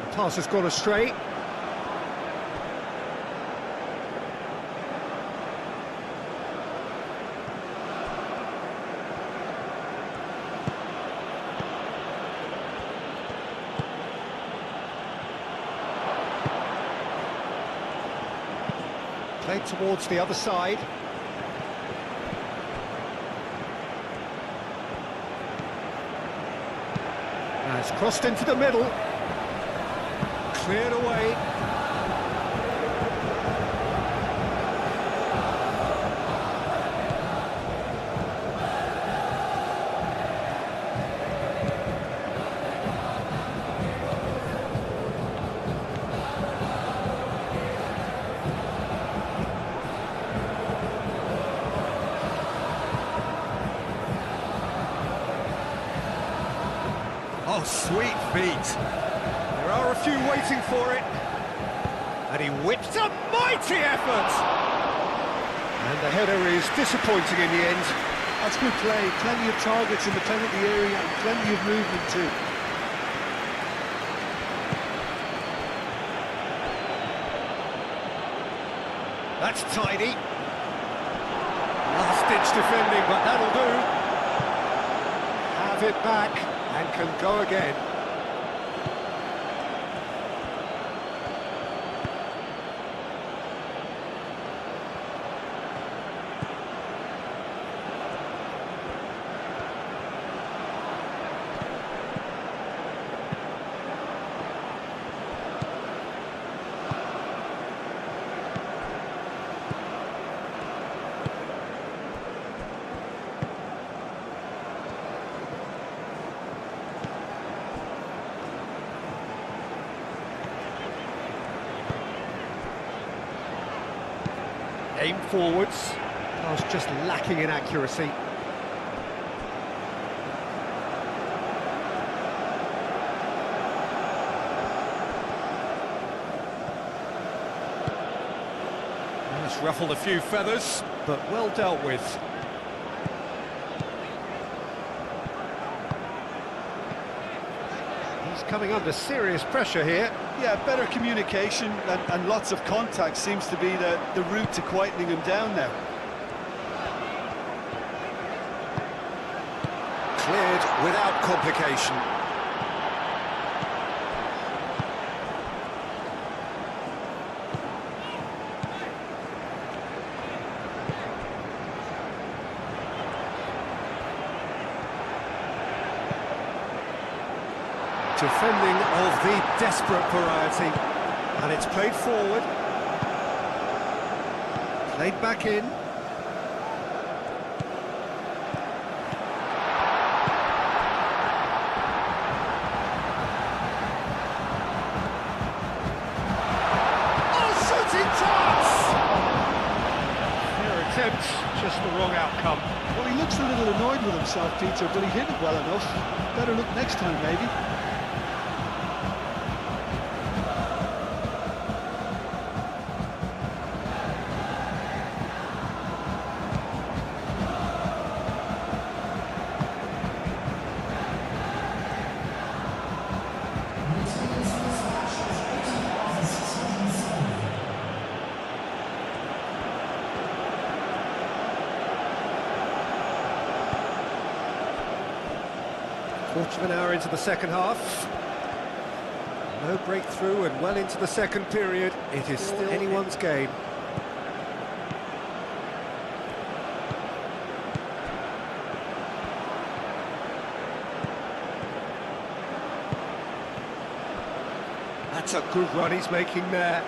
The pass has gone astray. Played towards the other side. Now it's crossed into the middle. Cleared away. Oh, sweet feet. There are a few waiting for it. And he whips a mighty effort. And the header is disappointing in the end. That's good play. Plenty of targets in the penalty area and plenty of movement too. That's tidy. Last last-ditch defending, but that'll do. Have it back and can go again. Aim forwards. I was just lacking in accuracy. It's ruffled a few feathers, but well dealt with. He's coming under serious pressure here. Yeah, better communication and lots of contact seems to be the route to quietening him down now. Cleared without complication. Defending of the desperate variety, and it's played forward, played back in. Oh, shooting chance! Fair attempt, just the wrong outcome. Well, he looks a little annoyed with himself, Peter, but he hit it well enough. Better look next time, maybe. Quarter of an hour into the second half. No breakthrough and well into the second period. It is still anyone's game. That's a good run he's making there.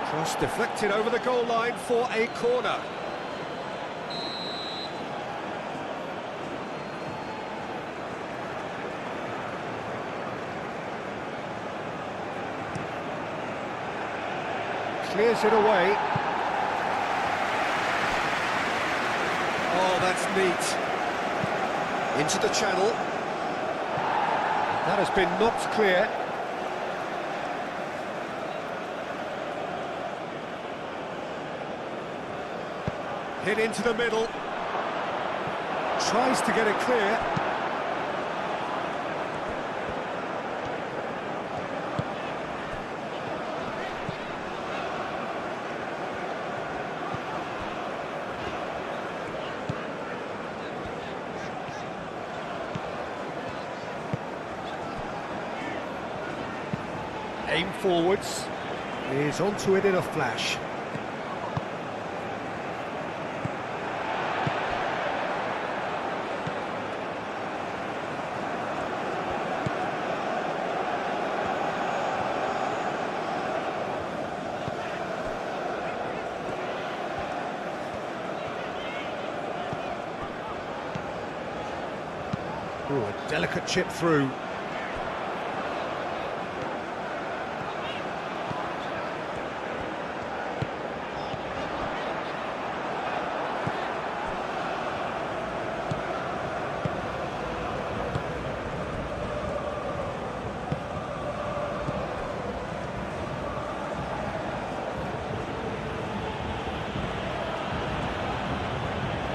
Cross deflected over the goal line for a corner. Clears it away. Oh, that's neat. Into the channel. That has been knocked clear. Hit into the middle. Tries to get it clear. Aim forwards, is onto it in a flash. Ooh, a delicate chip through.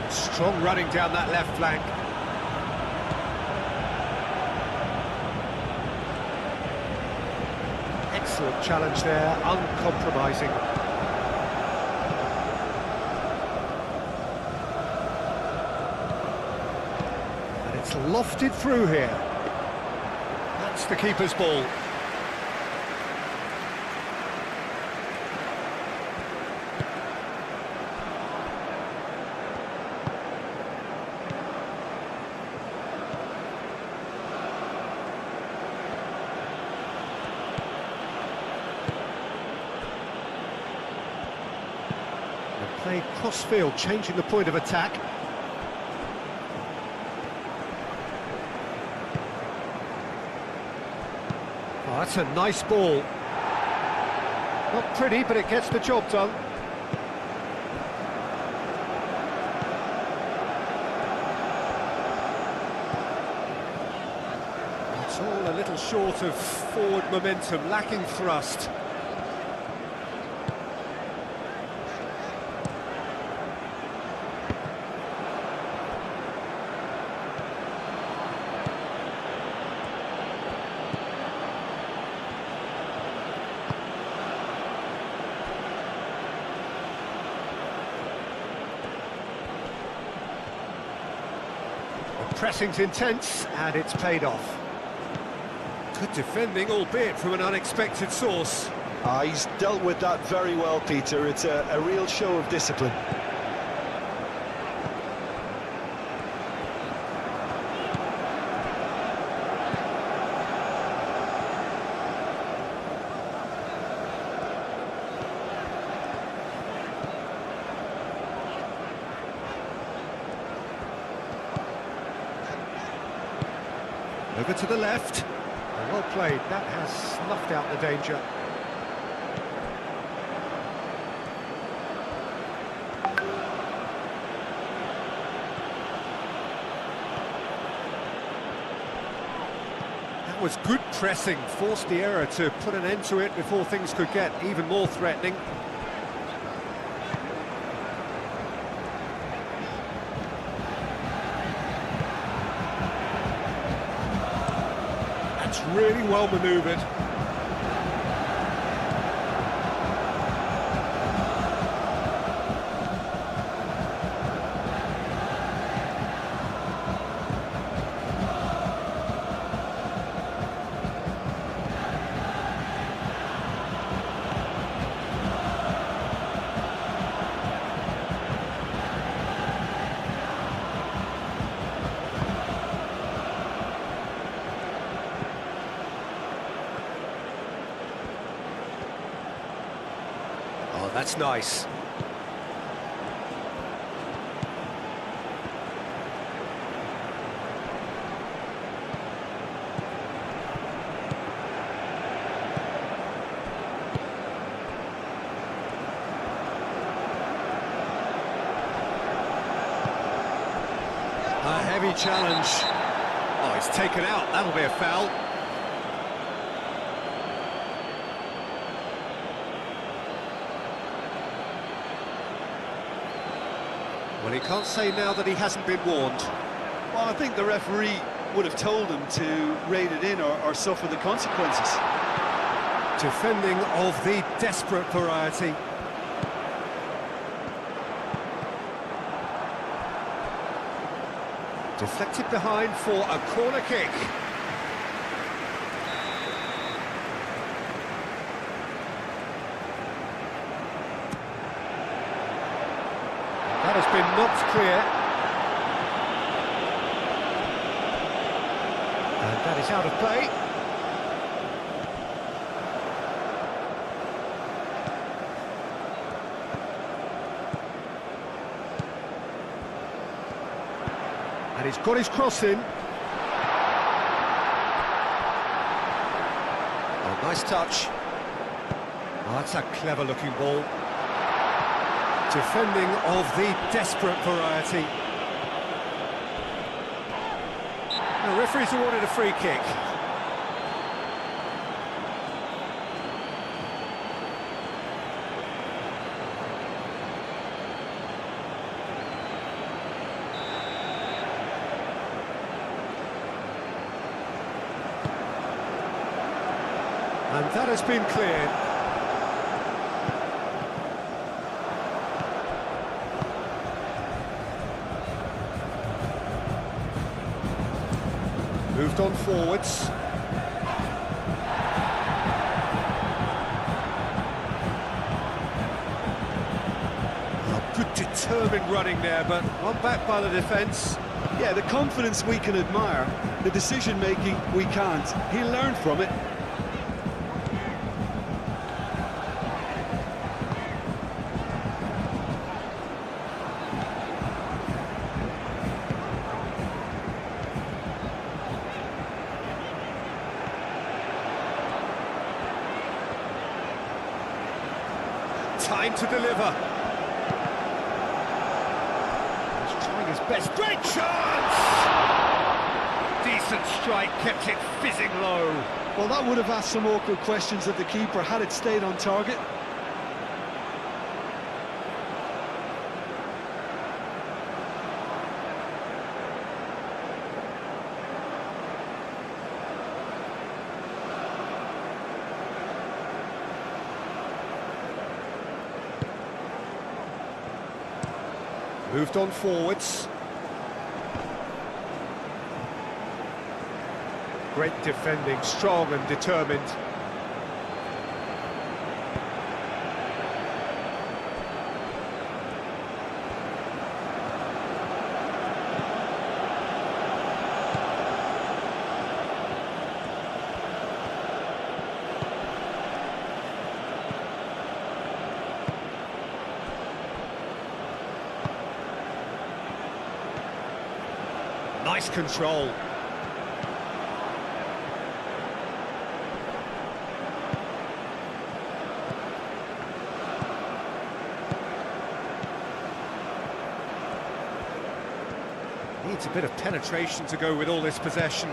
Strong running down that left flank. Excellent challenge there, uncompromising. It's lofted through here. That's the keeper's ball. They play cross-field, changing the point of attack. Oh, that's a nice ball. Not pretty, but it gets the job done. It's all a little short of forward momentum, lacking thrust. Pressing's intense, and it's paid off. Good defending, albeit from an unexpected source. He's dealt with that very well, Peter. It's a real show of discipline. Over to the left. Well played, that has snuffed out the danger. That was good pressing, forced the error to put an end to it before things could get even more threatening. Really well manoeuvred. Oh, that's nice. A heavy challenge. Oh, it's taken out. That'll be a foul. Well, he can't say now that he hasn't been warned. Well, I think the referee would have told him to rein it in or suffer the consequences. Defending of the desperate variety. Deflected behind for a corner kick. That has been knocked clear. And that is out of play. And he's got his cross in. Oh, nice touch. Oh, that's a clever looking ball. Defending of the desperate variety. The referee's awarded a free kick. And that has been cleared. Moved on forwards. Oh, good determined running there, but one back by the defence. Yeah, the confidence we can admire, the decision-making we can't. He'll learn from it. Time to deliver. He's trying his best. Great chance! Decent strike, kept it fizzing low. Well, that would have asked some awkward questions of the keeper had it stayed on target. Moved on forwards. Great defending, strong and determined. Nice control. Needs a bit of penetration to go with all this possession.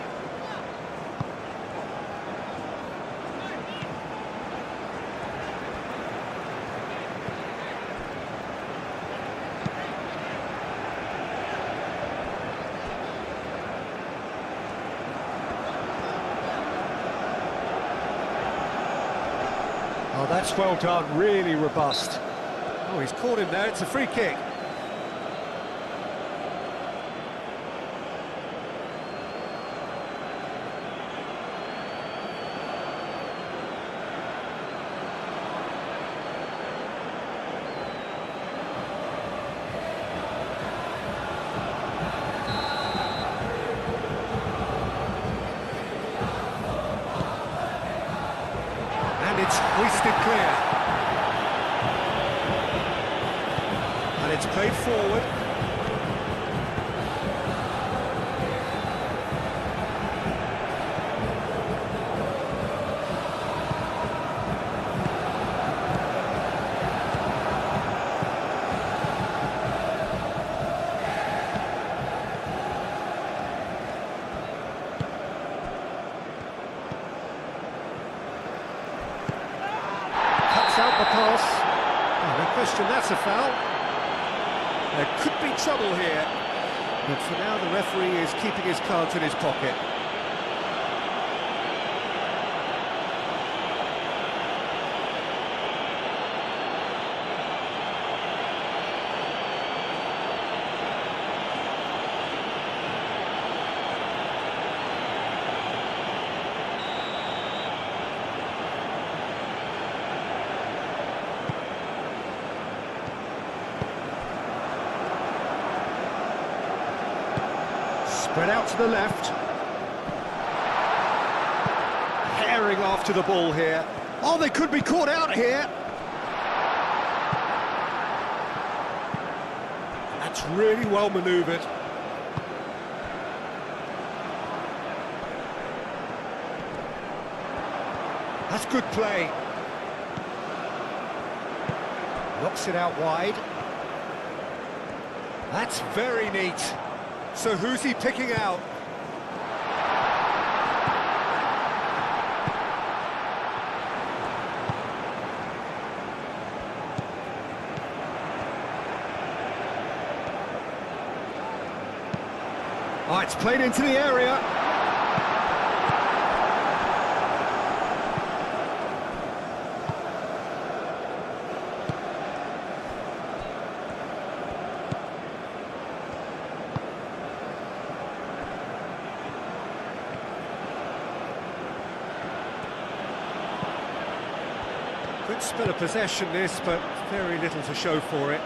Oh, that's well done, really robust. Oh, he's caught him there, it's a free kick. It's hoisted clear. And it's played forward. Out the pass. Oh, no question, that's a foul. There could be trouble here, but for now the referee is keeping his cards in his pocket. Spread out to the left. Herring after the ball here. Oh, they could be caught out here. That's really well manoeuvred. That's good play. Knocks it out wide. That's very neat. So who's he picking out? Oh, it's played into the area. Good spell of possession this, but very little to show for it.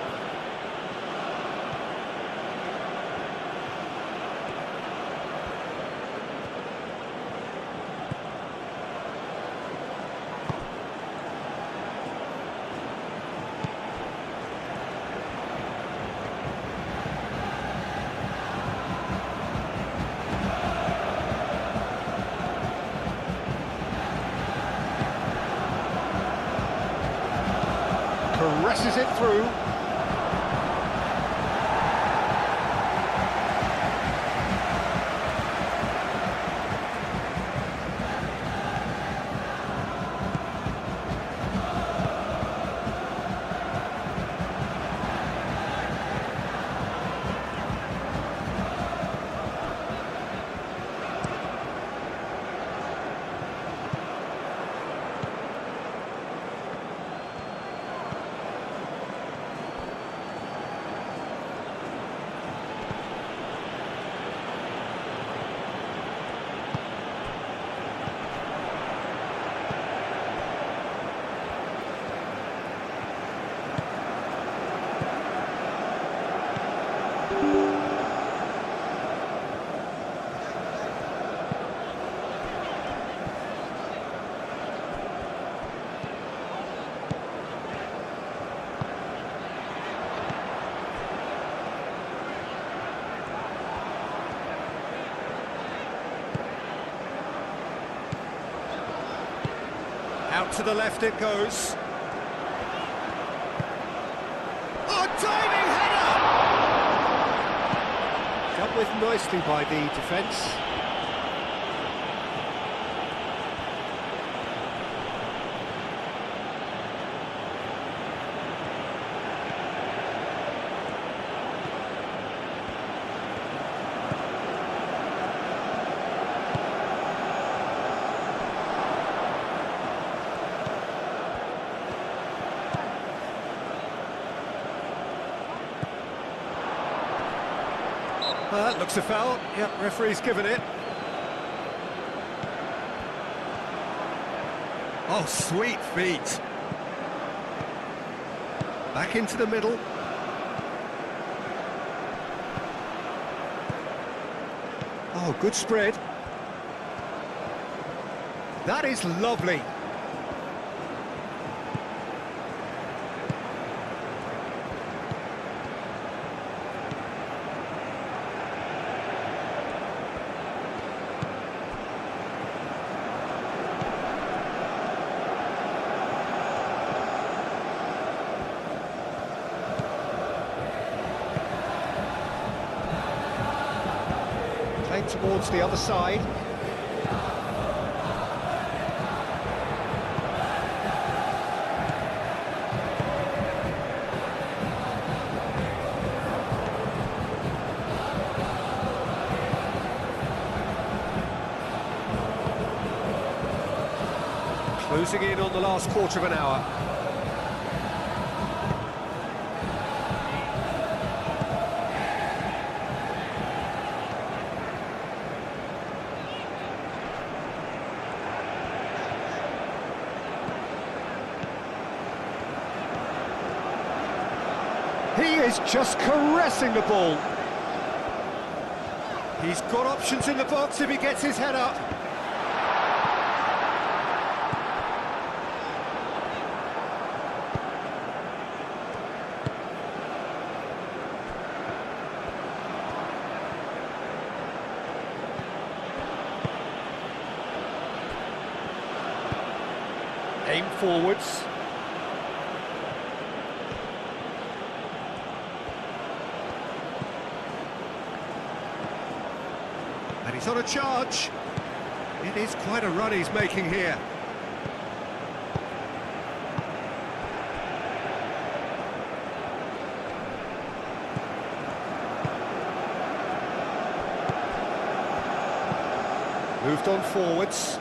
Presses it through. Out to the left it goes. Oh, diving header! Dealt with nicely by the defence. That looks a foul. Yep, referee's given it. Oh, sweet feet. Back into the middle. Oh, good spread. That is lovely. Towards the other side. Closing in on the last quarter of an hour. He is just caressing the ball. He's got options in the box if he gets his head up. Aim forwards. And he's on a charge. It is quite a run he's making here. Moved on forwards.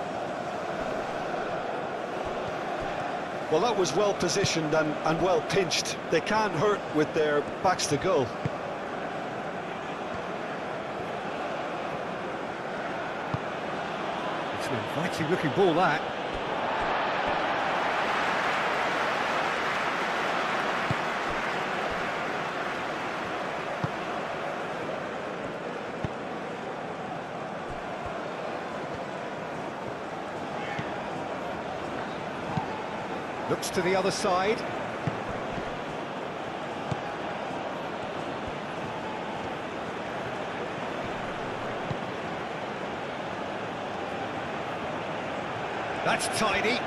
Well, that was well positioned and well pinched. They can't hurt with their backs to goal. It's an inviting looking ball, that. Looks to the other side. That's tidy.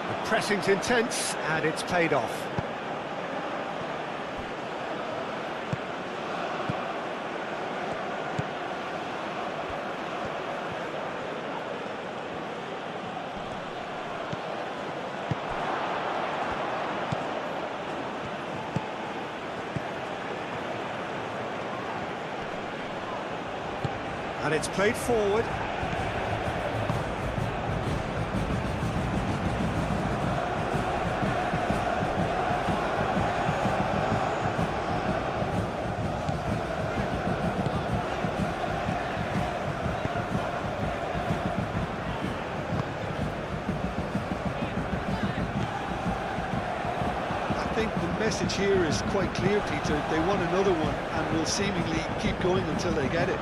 The pressing's intense, and it's paid off. And it's played forward. I think the message here is quite clear, Peter. They want another one and will seemingly keep going until they get it.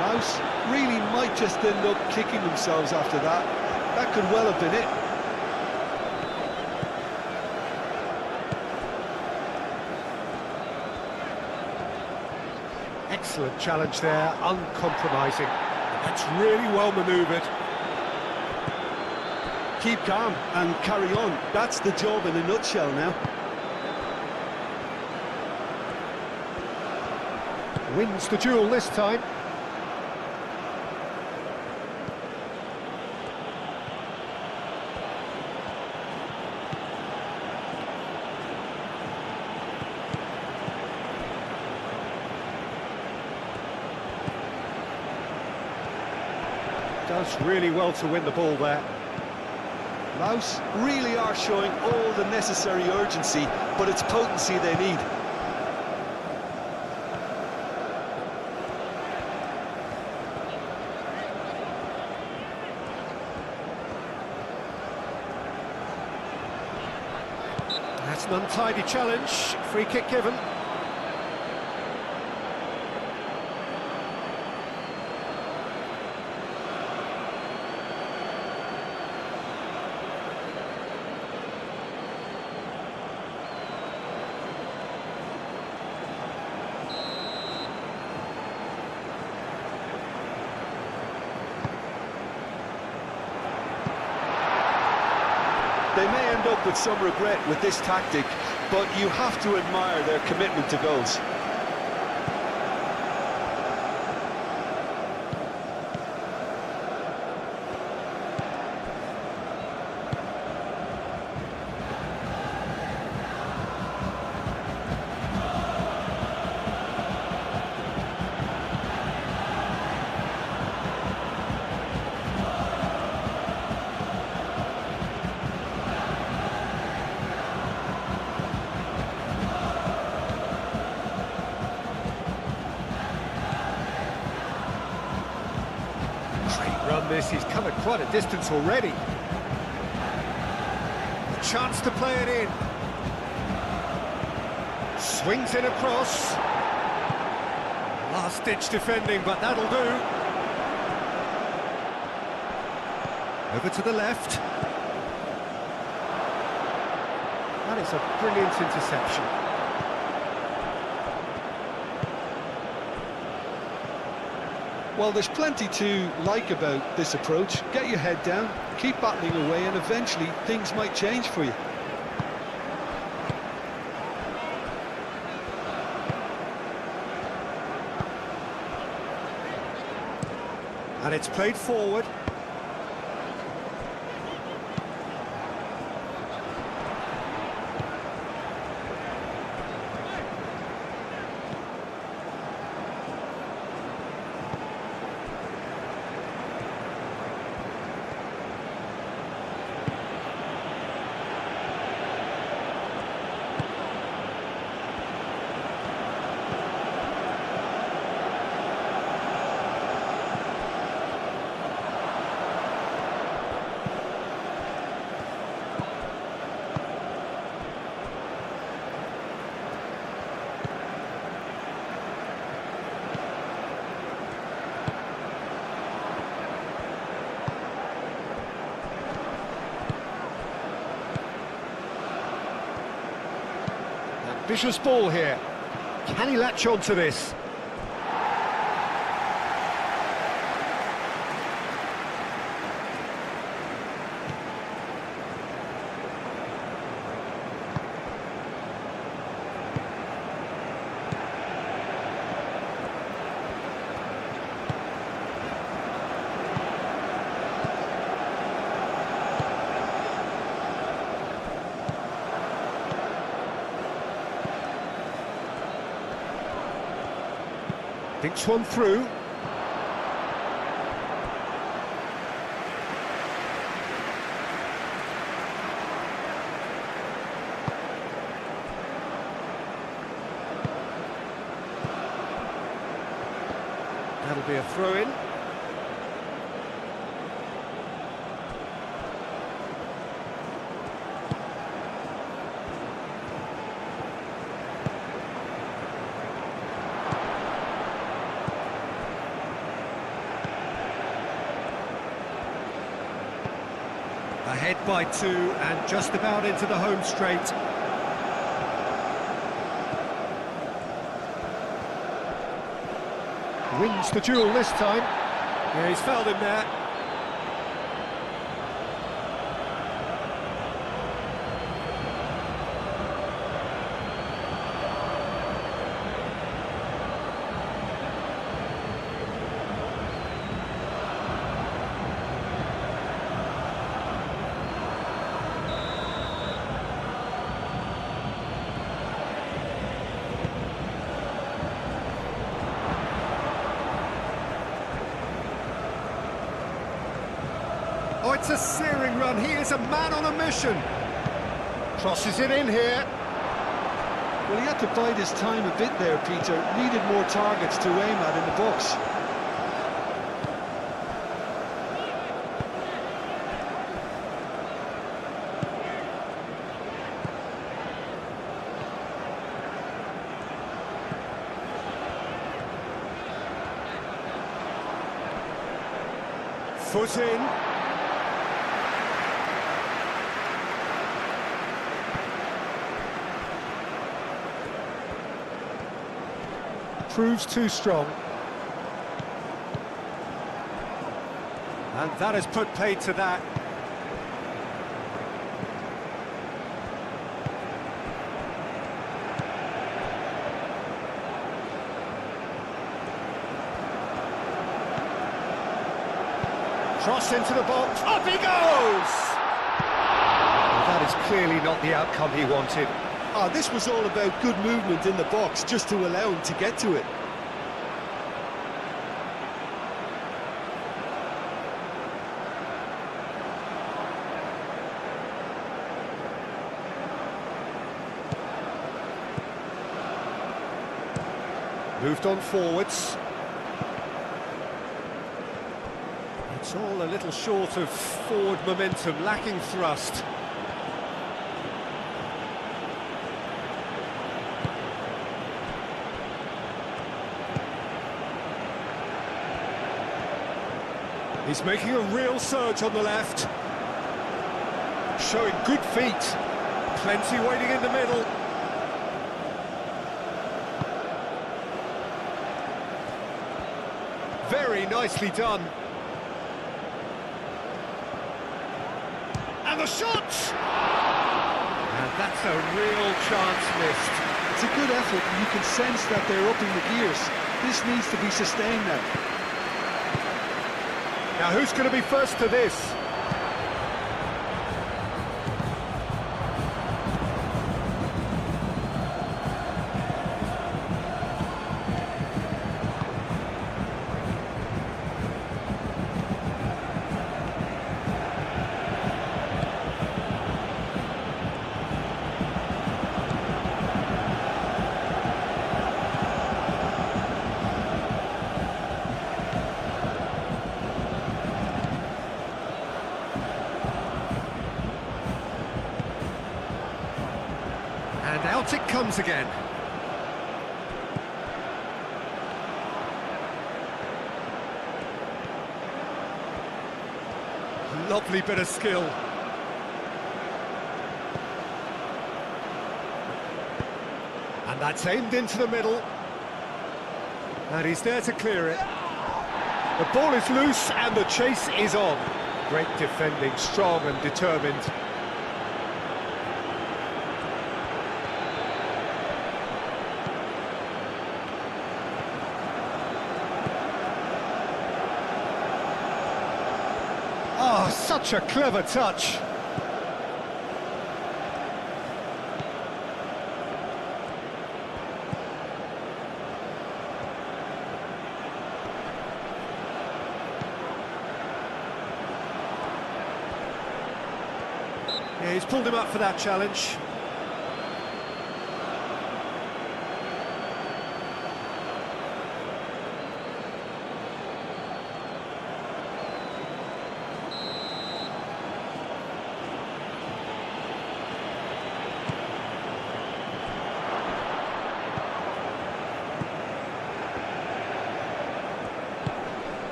Laos really might just end up kicking themselves after that. That could well have been it. Excellent challenge there, uncompromising. That's really well manoeuvred. Keep calm and carry on. That's the job in a nutshell now. Wins the duel this time. Does really well to win the ball there. Laos really are showing all the necessary urgency, but it's potency they need. That's an untidy challenge. Free kick given. They may end up with some regret with this tactic, but you have to admire their commitment to goals. Run this, he's covered quite a distance already. A chance to play it in. Swings in across. Last-ditch defending, but that'll do. Over to the left. That is a brilliant interception. Well, there's plenty to like about this approach. Get your head down, keep battling away, and eventually things might change for you. And it's played forward. Vicious ball here. Can he latch on to this? Thinks one through. That'll be a throw-in. Ahead by 2 and just about into the home straight. Wins the duel this time. Yeah, he's fouled him there. Oh, it's a searing run. He is a man on a mission. Crosses it in here. Well, he had to bide his time a bit there, Peter. Needed more targets to aim at in the box. Foot in. Proves too strong. And that has put paid to that. Cross into the box. Up he goes! Well, that is clearly not the outcome he wanted. Oh, this was all about good movement in the box, just to allow him to get to it. Moved on forwards. It's all a little short of forward momentum, lacking thrust. He's making a real surge on the left. Showing good feet. Plenty waiting in the middle. Very nicely done. And the shot! And that's a real chance missed. It's a good effort, and you can sense that they're upping the gears. This needs to be sustained now. Now who's going to be first to this? And out it comes again. Lovely bit of skill. That's aimed into the middle. And he's there to clear it. The ball is loose and the chase is on. Great defending, strong and determined. Oh, such a clever touch. Yeah, he's pulled him up for that challenge.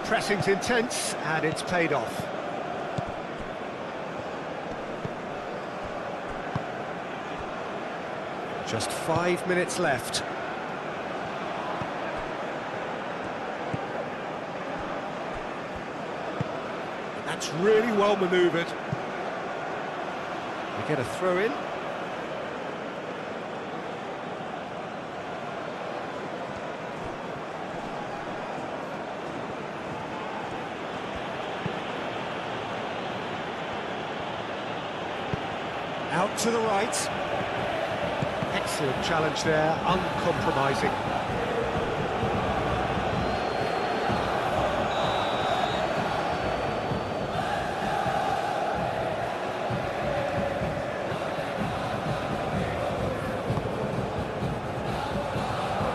Pressing's intense, and it's paid off. Just 5 minutes left. That's really well manoeuvred. We get a throw in. Out to the right. Excellent challenge there, uncompromising.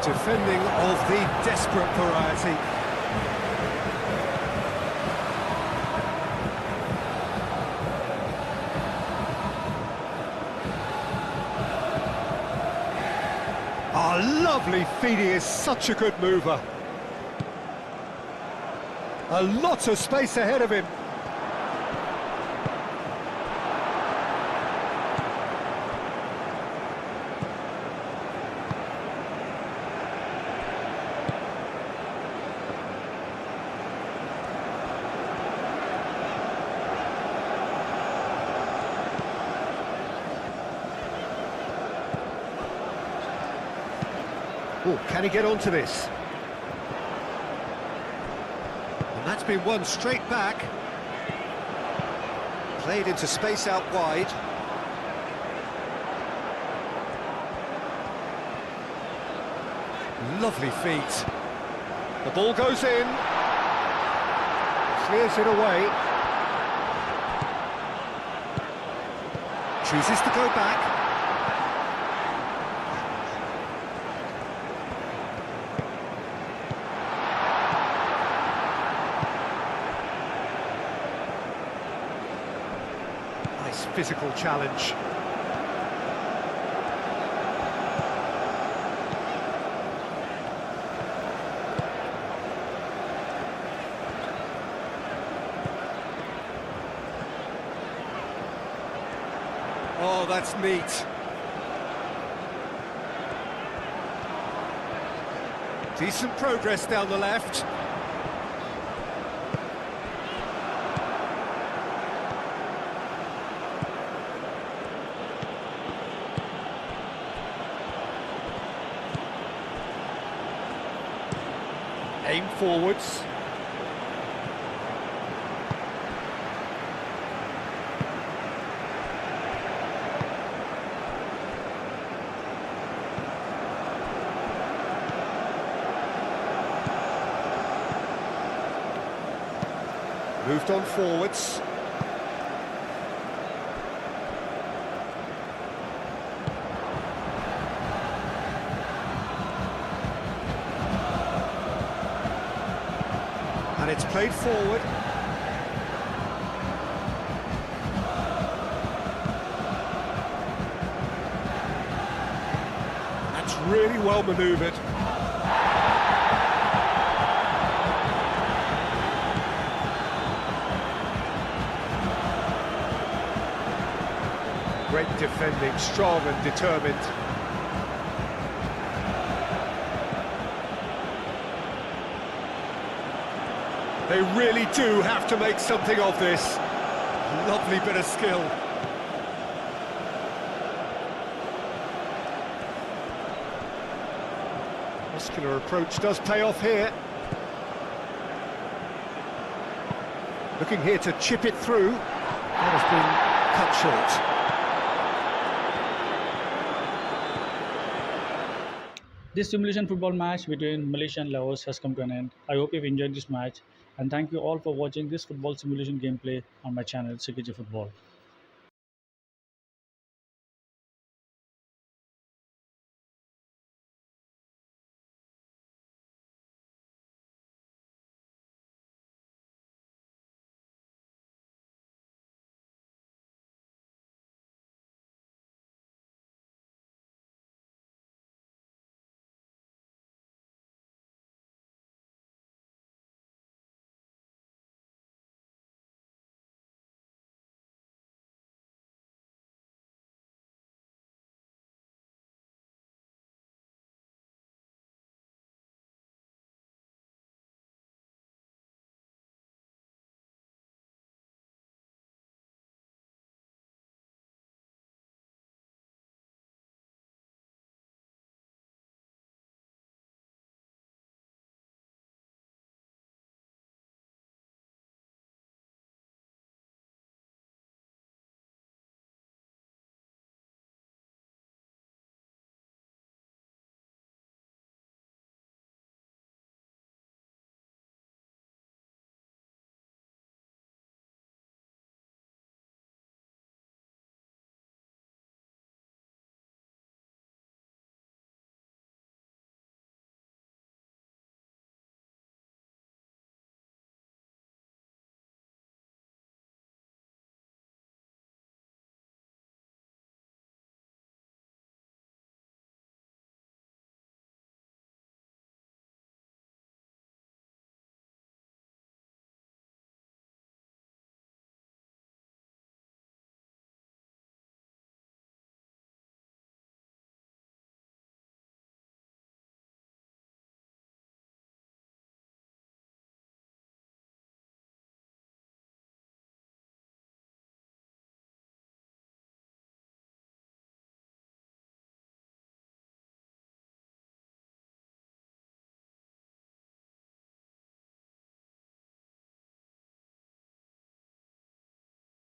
Defending of the desperate variety. Oh, lovely feed, he is such a good mover. A lot of space ahead of him. Oh, can he get onto this? And that's been won straight back. Played into space out wide. Lovely feet. The ball goes in. Clears it away. Chooses to go back. Physical challenge. Oh, that's neat. Decent progress down the left. Aim forwards. Moved on forwards. And it's played forward. That's really well manoeuvred. Great defending, strong and determined. They really do have to make something of this. Lovely bit of skill. Muscular approach does pay off here. Looking here to chip it through. That has been cut short. This simulation football match between Malaysia and Laos has come to an end. I hope you've enjoyed this match and thank you all for watching this football simulation gameplay on my channel CKJ Football.